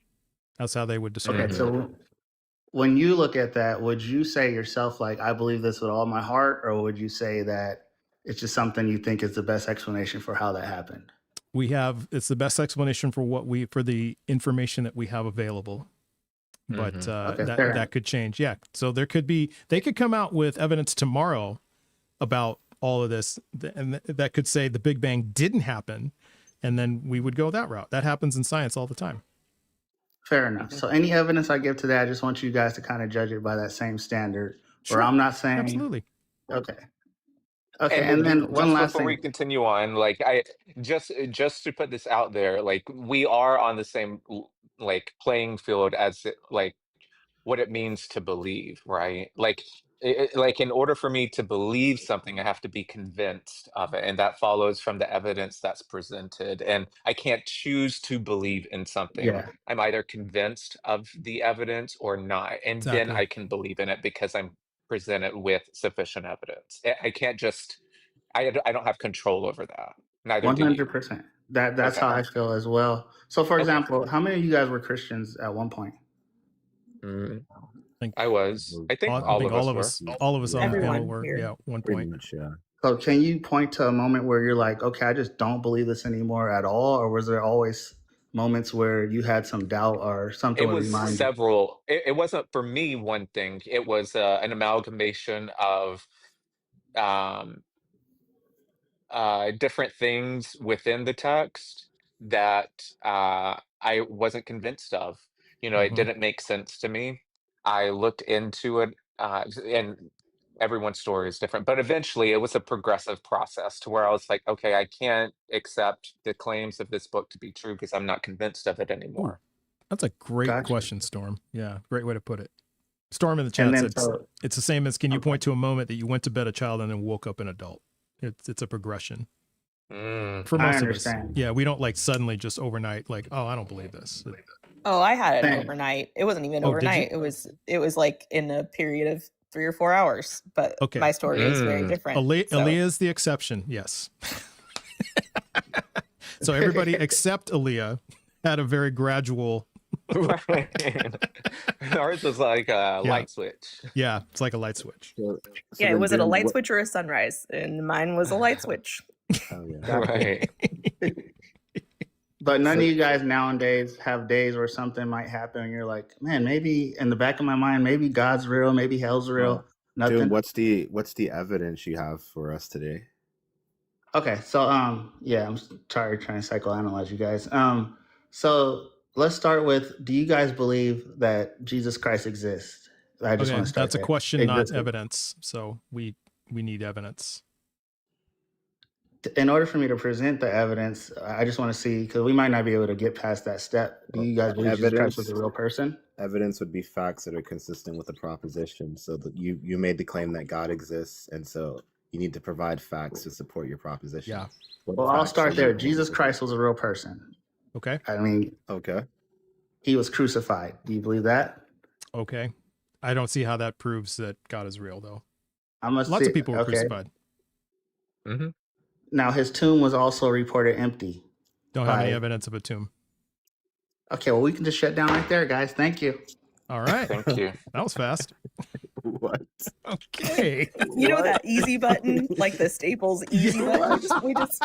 That's how they would describe Okay, it. so when you look at that, would you say yourself like, I believe this with all my heart, or would you say that it's just something you think is the best explanation for how that happened? It's the best explanation for for the information that we have available. But Okay, fair. that could change. Yeah. So they could come out with evidence tomorrow about all of this, and that could say the Big Bang didn't happen, and then we would go that route. That happens in science all the time. Fair enough. So any evidence I give to that, I just want you guys to kind of judge it by that same standard. Sure. Where I'm not saying Absolutely. Okay. Okay, and then one just last before we thing. continue on, like I just to put this out there, like we are on the same like playing field as like what it means to believe, right? Like like in order for me to believe something, I have to be convinced of it, and that follows from the evidence that's presented. And I can't choose to believe in something. Yeah. I'm either convinced of the evidence or not, and then Exactly. I can believe in it because I'm presented with sufficient evidence. I can't just I don't have control over that. Neither do you. 100%. That's Okay. how I feel as well. So for Okay. example, how many of you guys were Christians at one point? I was. I think I all think of us all of were. us, all of us on the Everyone panel were. here. Yeah, one Pretty point. much, yeah. So can you point to a moment where you're like, okay, I just don't believe this anymore at all? Or was there always moments where you had some doubt or something It would was remind you? several. It wasn't for me one thing. It was an amalgamation of um, different things within the text that I wasn't convinced of. It Mhm. didn't make sense to me. I looked into it, and everyone's story is different, but eventually it was a progressive process to where I was like, okay, I can't accept the claims of this book to be true because I'm not convinced of it anymore. That's a great Gotcha. question, Storm. Yeah, great way to put it. Storm in the chat And then said so it's the same as, can you okay. point to a moment that you went to bed a child and then woke up an adult? It's a progression Mm. for I most of us. understand. Yeah, we don't like suddenly just overnight like, oh, I don't believe this. Oh, I had it Same. overnight. It wasn't even Oh, did you? overnight. It was like in a period of 3 or 4 hours, but Okay. my story is very different. so. Aaliyah is the exception. Yes. So everybody except Aaliyah had a very gradual. Right. Ours was like a Yeah. light switch. Yeah, it's like a light switch. Yeah, was it a light switch or a sunrise? And mine was a light switch. Oh yeah. Right. But none of you guys nowadays have days where something might happen and you're like, man, maybe in the back of my mind, maybe God's real, maybe hell's real. Nothing. Dude, what's the evidence you have for us today? Okay, so yeah, I'm tired trying to psychoanalyze you guys. So let's start with: do you guys believe that Jesus Christ exists? I just Okay, want to start that's a there. question, not Existed. evidence. So we need evidence. In order for me to present the evidence, I just want to see, because we might not be able to get past that step. Do you guys believe Jesus Christ was a real person? Evidence would be facts that are consistent with the proposition. So that you made the claim that God exists, and so you need to provide facts to support your proposition. Yeah. Well, I'll start there. Jesus Christ was a real person. Okay. I mean, okay. He was crucified. Do you believe that? Okay. I don't see how that proves that God is real, though. Lots Lots of people were crucified. Mm-hmm. Now, his tomb was also reported empty. Don't have any evidence of a tomb. Okay, well, we can just shut down right there, guys. Thank you. All right. Thank you. That was fast. What? Okay. You know that easy button, like the Staples easy button. We just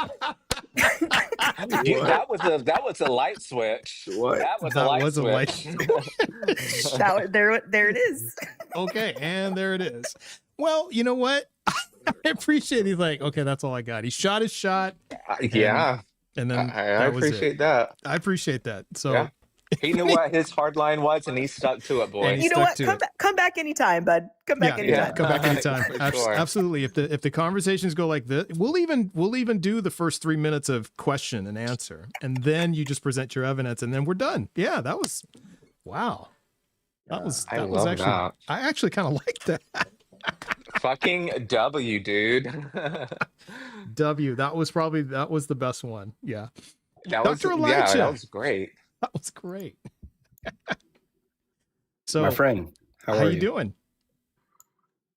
Dude, that was a light switch. What? That was That a light was a light switch. there it is. Okay, and there it is. Well, you know what? I appreciate he's like, okay, that's all I got. He shot his shot. Yeah. And then I that was appreciate it. that. I appreciate that. So Yeah. He knew what his hard line was, and he stuck to it, boy. And he You know stuck what? to it. Come back anytime, bud. Come back anytime. Come back anytime. For sure. Absolutely. If the conversations go like this, we'll even do the first 3 minutes of question and answer, and then you just present your evidence, and then we're done. Yeah, that was wow. That was I that was love actually that. I actually kind of like that. Fucking W, dude. W. That was the best one. Yeah. That was Dr. yeah, Elijah. that was great. That was great. So My friend, how are you doing?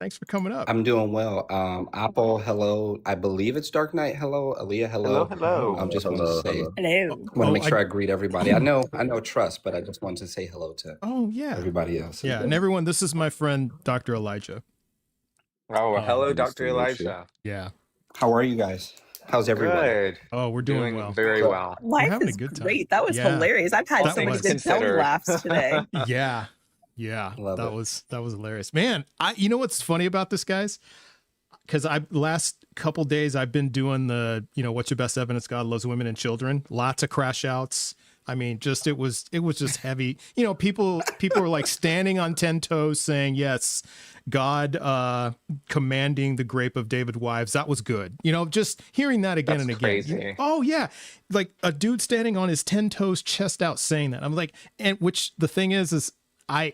Thanks for coming up. I'm doing well. Apple, hello. I believe it's Dark Knight. Hello, Aaliyah. Hello. Hello. I'm just want to say, Hello. want to make sure I greet everybody. I know trust, but I just want to say hello to Oh yeah. everybody else. Yeah, and everyone, this is my friend Dr. Elijah. Oh, well, hello, nice Dr. to meet you. Elijah. Yeah. How are you guys? How's everybody? Good. Oh, we're doing well. very well. Life having a is good time. great. That was Yeah. hilarious. I've had That so many was. good belly Considered. laughs today. Yeah. Yeah. Love that it. was hilarious. Man, you know what's funny about this, guys? Because last couple days I've been doing the, what's your best evidence God loves women and children? Lots of crash outs. I mean, it was just heavy. People were like standing on 10 toes saying, yes, God commanding the grape of David wives. That was good. Just hearing that again That's and again. crazy. Oh yeah. Like a dude standing on his 10 toes, chest out saying that. I'm like, and which the thing is I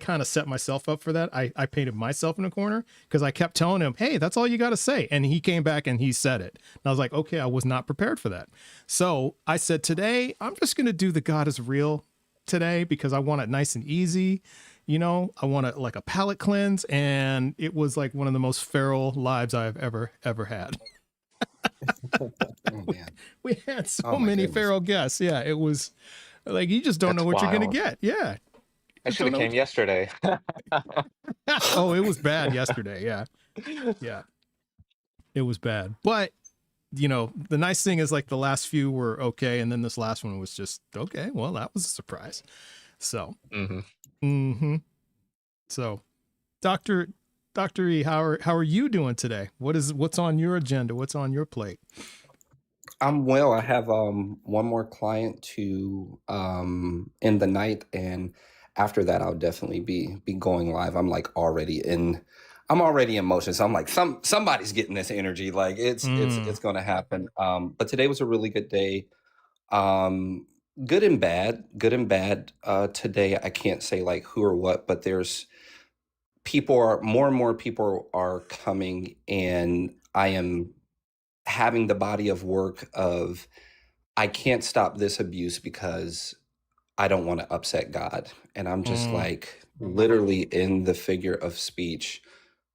kind of set myself up for that. I painted myself in a corner because I kept telling him, hey, that's all you got to say. And he came back and he said it. And I was like, okay, I was not prepared for that. So I said, today, I'm just going to do the God is real today because I want it nice and easy. I want it like a palate cleanse. And it was like one of the most feral lives I've ever had. Oh, man. We had so Oh, my many goodness. feral guests. Yeah, it was like, you just don't That's know what you're going wild. to get. Yeah. I should have know. came yesterday. Oh, it was bad yesterday. Yeah. Yeah. It was bad. But, the nice thing is like the last few were okay. And then this last one was just, okay, well, that was a surprise. So, So, Dr. E, how are you doing today? What's on your agenda? What's on your plate? I'm well. I have one more client to in the night, and after that, I'll definitely be going live. I'm like already in motion. So I'm like, somebody's getting this energy. Like it's going to happen. But today was a really good day. Good and bad. Today, I can't say like who or what, but there's more and more people are coming, and I am having the body of work of I can't stop this abuse because I don't want to upset God. And I'm just Mm, like, literally in the figure of speech,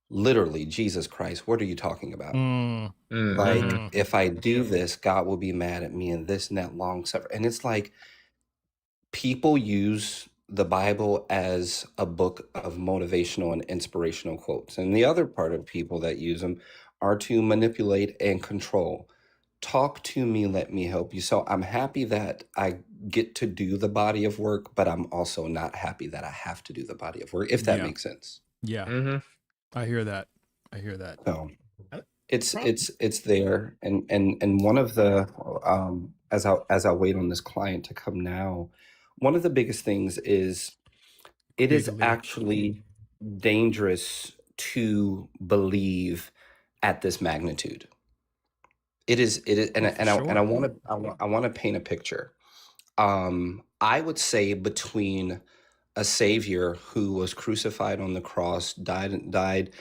literally, Jesus Christ, what are you talking about? mm, Like, mm. if I do this, God will be mad at me and this and that long suffering. And it's like, people use the Bible as a book of motivational and inspirational quotes. And the other part of people that use them are to manipulate and control. Talk to me, let me help you. So I'm happy that I get to do the body of work, but I'm also not happy that I have to do the body of work, if that Yeah. makes sense. Yeah. Mm-hmm. I hear that. I hear that. So Uh, it's prob- it's there. And one of the as I wait on this client to come now, one of the biggest things is it is Legally. actually dangerous to believe at this magnitude. It is, Oh, for and I sure. want to paint a picture. I would say between a savior who was crucified on the cross, died, went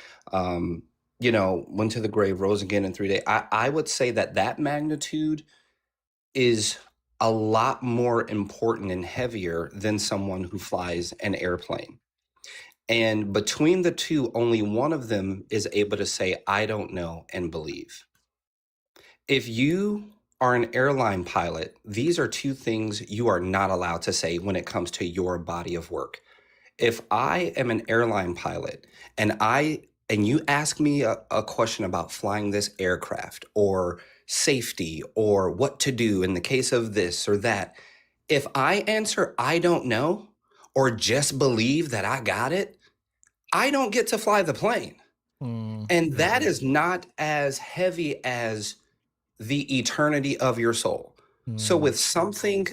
to the grave, rose again in 3 days. I would say that magnitude is a lot more important and heavier than someone who flies an airplane. And between the two, only one of them is able to say, I don't know, and believe. If you are an airline pilot, these are two things you are not allowed to say when it comes to your body of work. If I am an airline pilot and you ask me a question about flying this aircraft or safety or what to do in the case of this or that, if I answer I don't know or just believe that I got it, I don't get to fly the plane. Mm, And that is not as heavy as the eternity of your soul. So mm, with something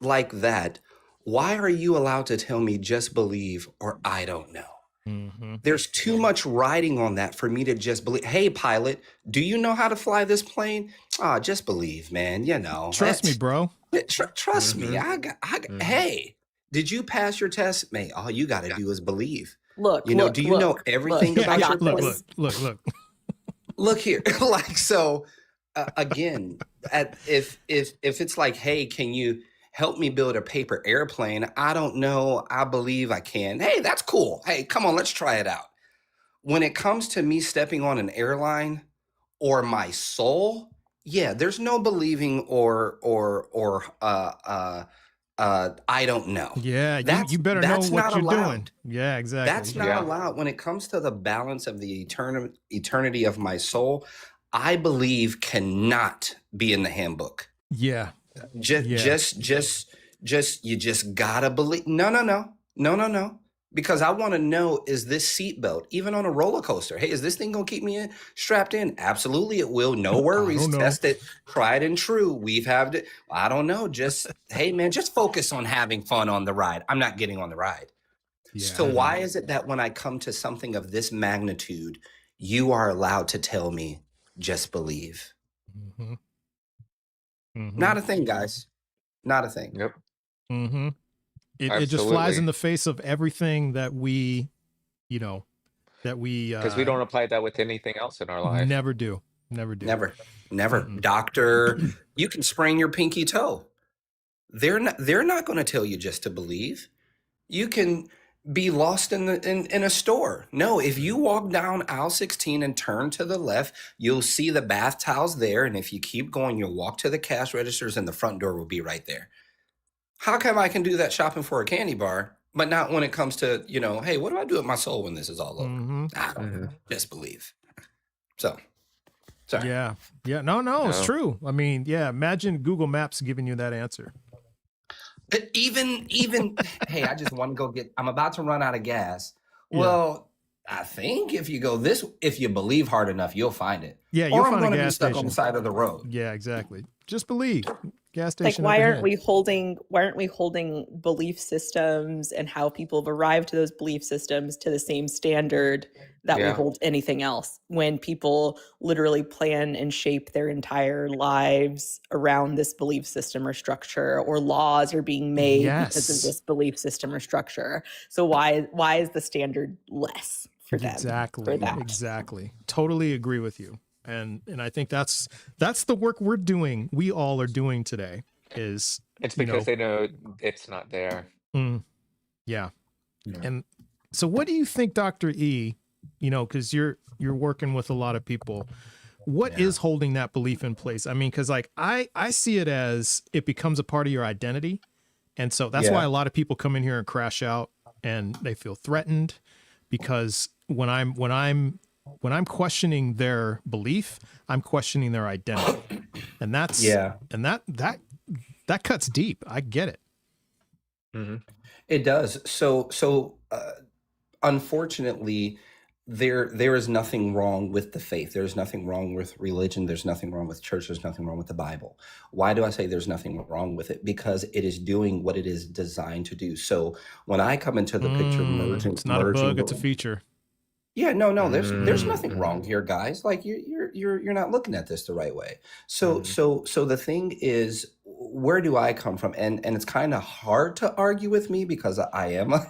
like that, why are you allowed to tell me just believe or I don't know? mhm. There's too much riding on that for me to just believe. Hey, pilot, do you know how to fly this plane? Ah, just believe, man. Trust me, bro. Trust me. Mm-hmm. Hey, did you pass your test, mate? All you got to do is believe. Look, Do look, you know look, everything look. I about your got Look, plane? look, this. look. Look here, like so. Again, if it's like, hey, can you help me build a paper airplane? I don't know. I believe I can. Hey, that's cool. Hey, come on, let's try it out. When it comes to me stepping on an airline or my soul, yeah, there's no believing or I don't know. Yeah, you better know That's what not you're doing. allowed. Yeah, That's exactly. not Yeah. allowed. When it comes to the balance of the eternity of my soul, I believe cannot be in the handbook. Yeah, Just, yeah. you just gotta believe. No. Because I want to know, is this seatbelt even on a roller coaster? Hey, is this thing gonna keep me strapped in? Absolutely, it will. No I worries. don't know. Test it, tried and true. We've had it. I don't know. Just hey, man, just focus on having fun on the ride. I'm not getting on the ride. So Yeah. why is it that when I come to something of this magnitude, you are allowed to tell me just believe? Mm-hmm. Mm-hmm. Not a thing, guys. Not a thing. Yep. Mm-hmm. It just flies Absolutely. in the face of everything that we Because we don't apply that with anything else in our life. never do. Never do. Never. Mm-mm. Doctor, you can sprain your pinky toe. They're not going to tell you just to believe. You can be lost in a store. No, if you walk down aisle 16 and turn to the left, you'll see the bath towels there. And if you keep going, you'll walk to the cash registers and the front door will be right there. How come I can do that shopping for a candy bar, but not when it comes to, hey, what do I do with my soul when this is all over? Mm-hmm. I don't know. Just believe. So, sorry. Yeah. Yeah. No, it's No. true. I mean, yeah, imagine Google Maps giving you that answer. Even, hey, I just want to go I'm about to run out of gas. Yeah. Well, I think if you believe hard enough, you'll find it. Yeah, Or you'll I'm find a going to be gas stuck on station. the side of the road. Yeah, exactly. Just believe. Gas Like, station. why up aren't ahead. we holding belief systems and how people have arrived to those belief systems to the same standard that we Yeah. hold anything else, when people literally plan and shape their entire lives around this belief system or structure, or laws are being made because of Yes. this belief system or structure? So why is the standard less for them for Exactly. that? Exactly. Totally agree with you. And I think that's the work we're doing. We all are doing today. is, It's you because know, they know it's not there. yeah. Yeah. And so what do you think, Dr. E, you know, because you're working with a lot of people, what is holding that belief in place? I mean, because like I see it as it becomes a part of your identity. And so that's why Yeah. a lot of people come in here and crash out and they feel threatened, because when I'm questioning their belief, I'm questioning their identity. And that's Yeah. and that cuts deep. I get it. Hmm. It does. Unfortunately, there is nothing wrong with the faith. There's nothing wrong with religion. There's nothing wrong with church. There's nothing wrong with the Bible. Why do I say there's nothing wrong with it? Because it is doing what it is designed to do. So when I come into the picture, It's not a bug, it's a feature. yeah, no, there's nothing wrong here, guys. Like you're not looking at this the right way. So the thing is, where do I come from? And it's kind of hard to argue with me because I am a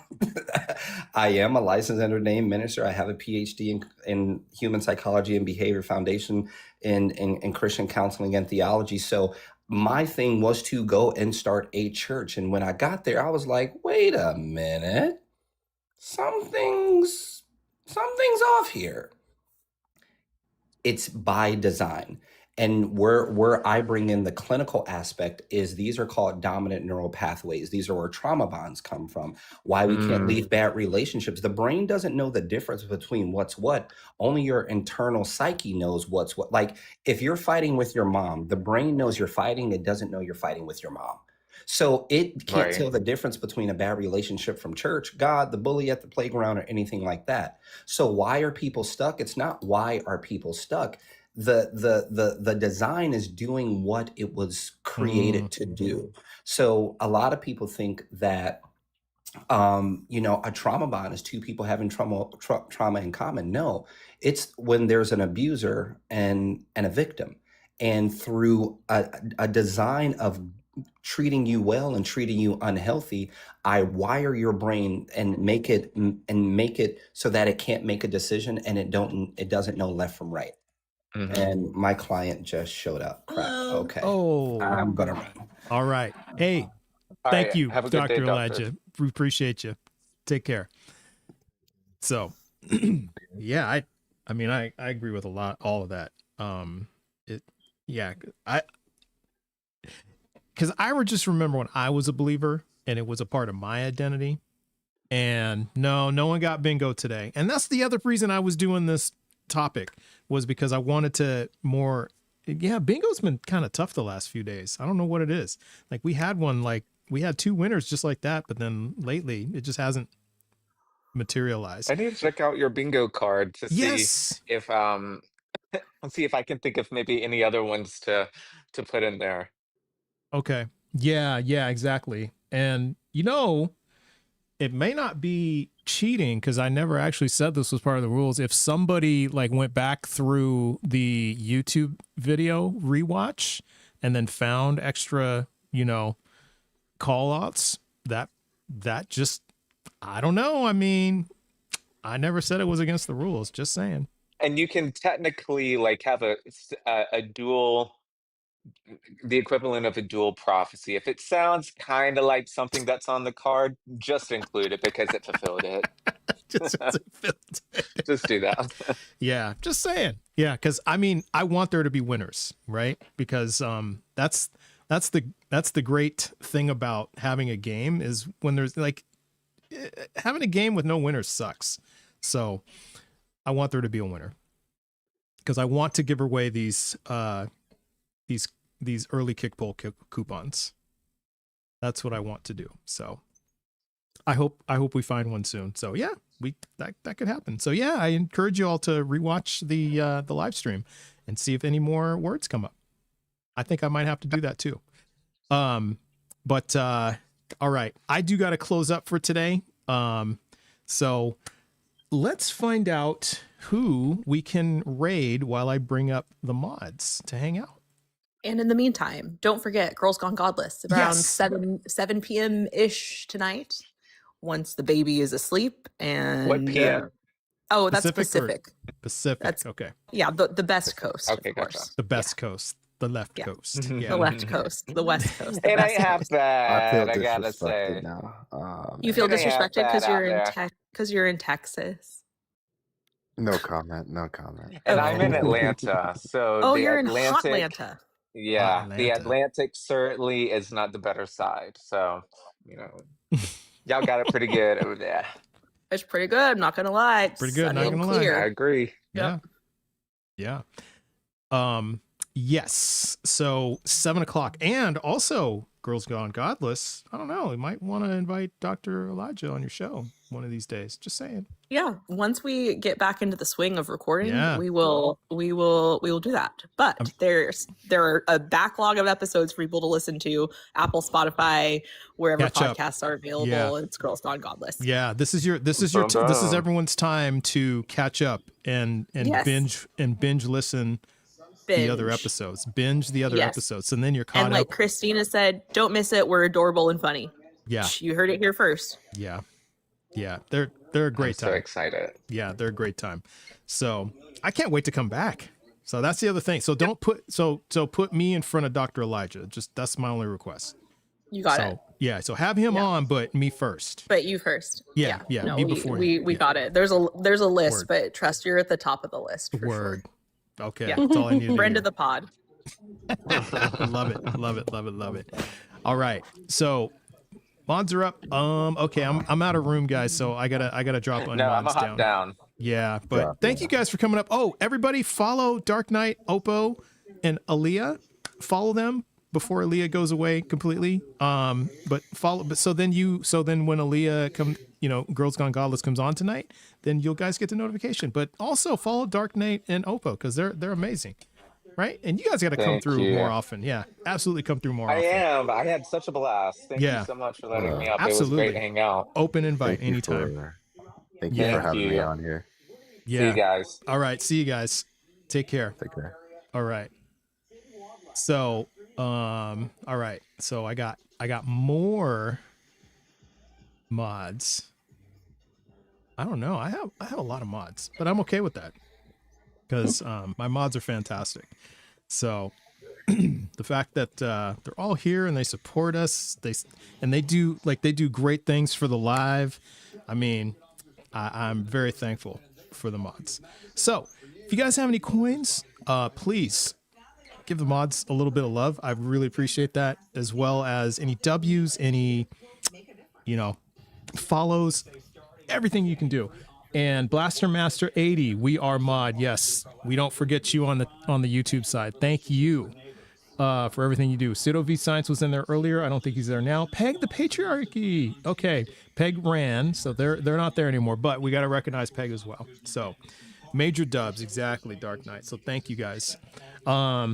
I am a licensed and ordained minister. I have a PhD in human psychology and behavior, foundation in Christian counseling and theology. So my thing was to go and start a church. And when I got there, I was like, wait a minute, something's off here. It's by design. And where I bring in the clinical aspect is these are called dominant neural pathways. These are where trauma bonds come from. Why we can't leave bad relationships. The brain doesn't know the difference between what's what. Only your internal psyche knows what's what. Like if you're fighting with your mom, the brain knows you're fighting. It doesn't know you're fighting with your mom. So it can't Right. tell the difference between a bad relationship from church, God, the bully at the playground, or anything like that. So why are people stuck? It's not why are people stuck. The design is doing what it was created to do. So a lot of people think that a trauma bond is two people having trauma in common. No, it's when there's an abuser and a victim, and through a design of treating you well and treating you unhealthy, I wire your brain and make it so that it can't make a decision and it doesn't know left from right. And my client just showed up. Crap. Okay. Oh, I'm gonna run. all right. Hey, All thank right. you, Have a good Dr. day, doctor. Elijah. We appreciate you. Take care. So, yeah, I mean, I agree with all of that. Because I would just remember when I was a believer and it was a part of my identity. And no one got bingo today. And that's the other reason I was doing this topic, was because I wanted to more. Yeah, bingo's been kind of tough the last few days. I don't know what it is. Like we had two winners just like that, but then lately it just hasn't materialized. I need to check out your bingo card to Yes. see if let's see if I can think of maybe any other ones to put in there. Okay. Yeah, exactly. And it may not be cheating because I never actually said this was part of the rules. If somebody like went back through the YouTube video rewatch and then found extra, call outs, that just, I don't know. I mean, I never said it was against the rules, just saying. And you can technically like have a dual, the equivalent of a dual prophecy. If it sounds kind of like something that's on the card, just include it because it fulfilled it. Just do that. Yeah, just saying. Yeah, because I mean, I want there to be winners, right? Because that's the great thing about having a game is when there's like having a game with no winners sucks. So I want there to be a winner because I want to give away these early kick poll coupons. That's what I want to do. So I hope we find one soon. So yeah, that could happen. So yeah, I encourage you all to rewatch the live stream and see if any more words come up. I think I might have to do that too. But all right, I do got to close up for today. So let's find out who we can raid while I bring up the mods to hang out. And in the meantime, don't forget Girls Gone Godless around Yes. 7 p.m. ish tonight, once the baby is asleep. And What PM? Oh, that's Pacific or- Pacific. Pacific. That's- Okay. Yeah, the best coast. Okay, of gotcha. course. The best coast. The left Yeah. coast. The Yeah. left coast, the west coast, the It best ain't half coast. I feel bad, I gotta disrespected say. now. Oh You feel It ain't half disrespected bad because out you're in there. you're in Texas. no comment. No comment. And I'm in Okay. Atlanta, so Oh, the you're in Atlantic, Hotlanta. yeah, the Atlanta. Atlantic certainly is not the better side. So, you know, y'all got it pretty good over there. It's pretty good. I'm not gonna lie. It's Pretty good, sunny not and gonna lie. I clear. agree. Yeah. Yep. Yeah. Yes. So 7 o'clock. And also Girls Gone Godless. I don't know. You might want to invite Dr. Elijah on your show one of these days. Just saying. Yeah. Once we get back into the swing of recording, Yeah. we will do that. But there are a backlog of episodes for people to listen to. Apple, Spotify, wherever Catch up. podcasts are available. Yeah. It's Girls Gone Godless. Yeah. This is Dun, dun. everyone's time to catch up and Yes. binge listen the other Binge. episodes. Binge the other Yes. episodes. And then you're caught And like up. Christina said, don't miss it. We're adorable and funny. Yeah. You heard it here first. Yeah. Yeah. They're a I'm great so time. excited. Yeah, they're a great time. So I can't wait to come back. So that's the other thing. So don't put put me in front of Dr. Elijah. Just that's my only request. You got it. Yeah, so have him on, but me first. But you first. Yeah, No, me we, before we, him. we Yeah. got it. There's a list, Word. but trust you're at the top of the list. For Word. Sure. Okay, Yeah. that's all I need to Friend hear. of the pod. Love it, love it, love it, love it. All right, so mods are up. Okay, I'm out of room, guys. So I gotta drop No, I'm a unmods hop down. Yeah, but Drop thank you guys for coming up. Oh, everybody follow Dark Knight, Oppo, and Aaliyah. Follow them before Aaliyah goes away completely. But so then when Aaliyah Girls Gone Godless comes on tonight, then you'll guys get the notification. But also follow Dark Knight and Oppo because they're amazing. Right? And you guys got to come Thank through you. more often. Yeah, absolutely come through more I often. am. I had such a blast. Thank Yeah. you so much for letting me up. It was Absolutely. great to hang out. Open invite Thank you anytime. Thank you Yeah. for having me you. on here. Yeah. See you guys. All right. See you guys. Take care. Take care. All right. So, all right. So I got more mods. I don't know. I have a lot of mods, but I'm okay with that because my mods are fantastic. So the fact that they're all here and they support us, they do great things for the live. I mean, I'm very thankful for the mods. So if you guys have any coins, please give the mods a little bit of love. I really appreciate that, as well as any W's, any follows, everything you can do. And Blaster Master 80, we are mod. Yes, we don't forget you on the YouTube side. Thank you for everything you do. Pseudo V Science was in there earlier. I don't think he's there now. Peg the Patriarchy. Okay, Peg ran, so they're not there anymore. But we got to recognize Peg as well. So major dubs, exactly. Dark Knight. So thank you guys. All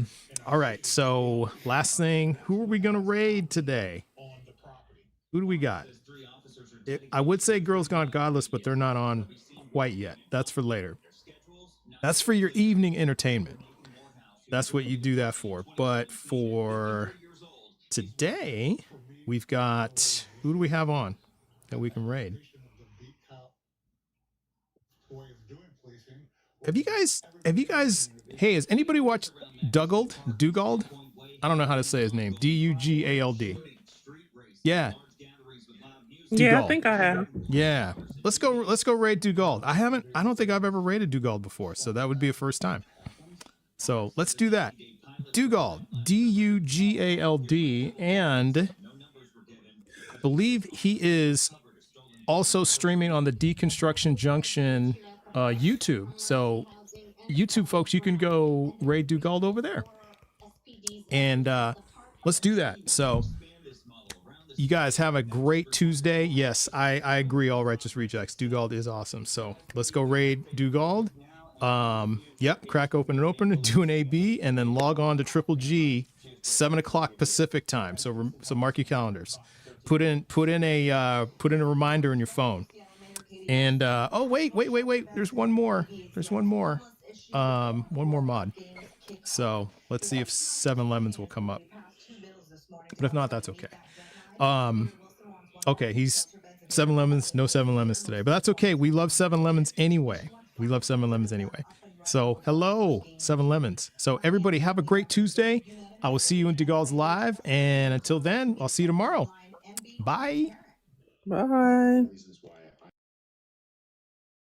right. So last thing, who are we gonna raid today? Who do we got? I would say Girls Gone Godless, but they're not on quite yet. That's for later. That's for your evening entertainment. That's what you do that for. But for today, we've got, who do we have on that we can raid? Have you guys, hey, has anybody watched Dugald? I don't know how to say his name. Dugald. Yeah. Yeah, I Dugald. think I have. Yeah. Let's go raid Dugald. I don't think I've ever raided Dugald before, so that would be a first time. So let's do that. Dugald, Dugald, and I believe he is also streaming on the Deconstruction Junction YouTube. So YouTube folks, you can go raid Dugald over there. And let's do that. So you guys have a great Tuesday. Yes, I agree. All Righteous Rejects. Dugald is awesome. So let's go raid Dugald. Yep. Crack open and do an AB, and then log on to Triple G, 7 o'clock Pacific time. So mark your calendars. Put in a reminder in your phone. And oh wait. There's one more. One more mod. So let's see if 7 Lemons will come up. But if not, that's okay. Okay, he's 7 Lemons, no 7 Lemons today, but that's okay. We love 7 Lemons anyway. So hello, 7 Lemons. So everybody have a great Tuesday. I will see you in DeGauls Live. And until then, I'll see you tomorrow. Bye. Bye.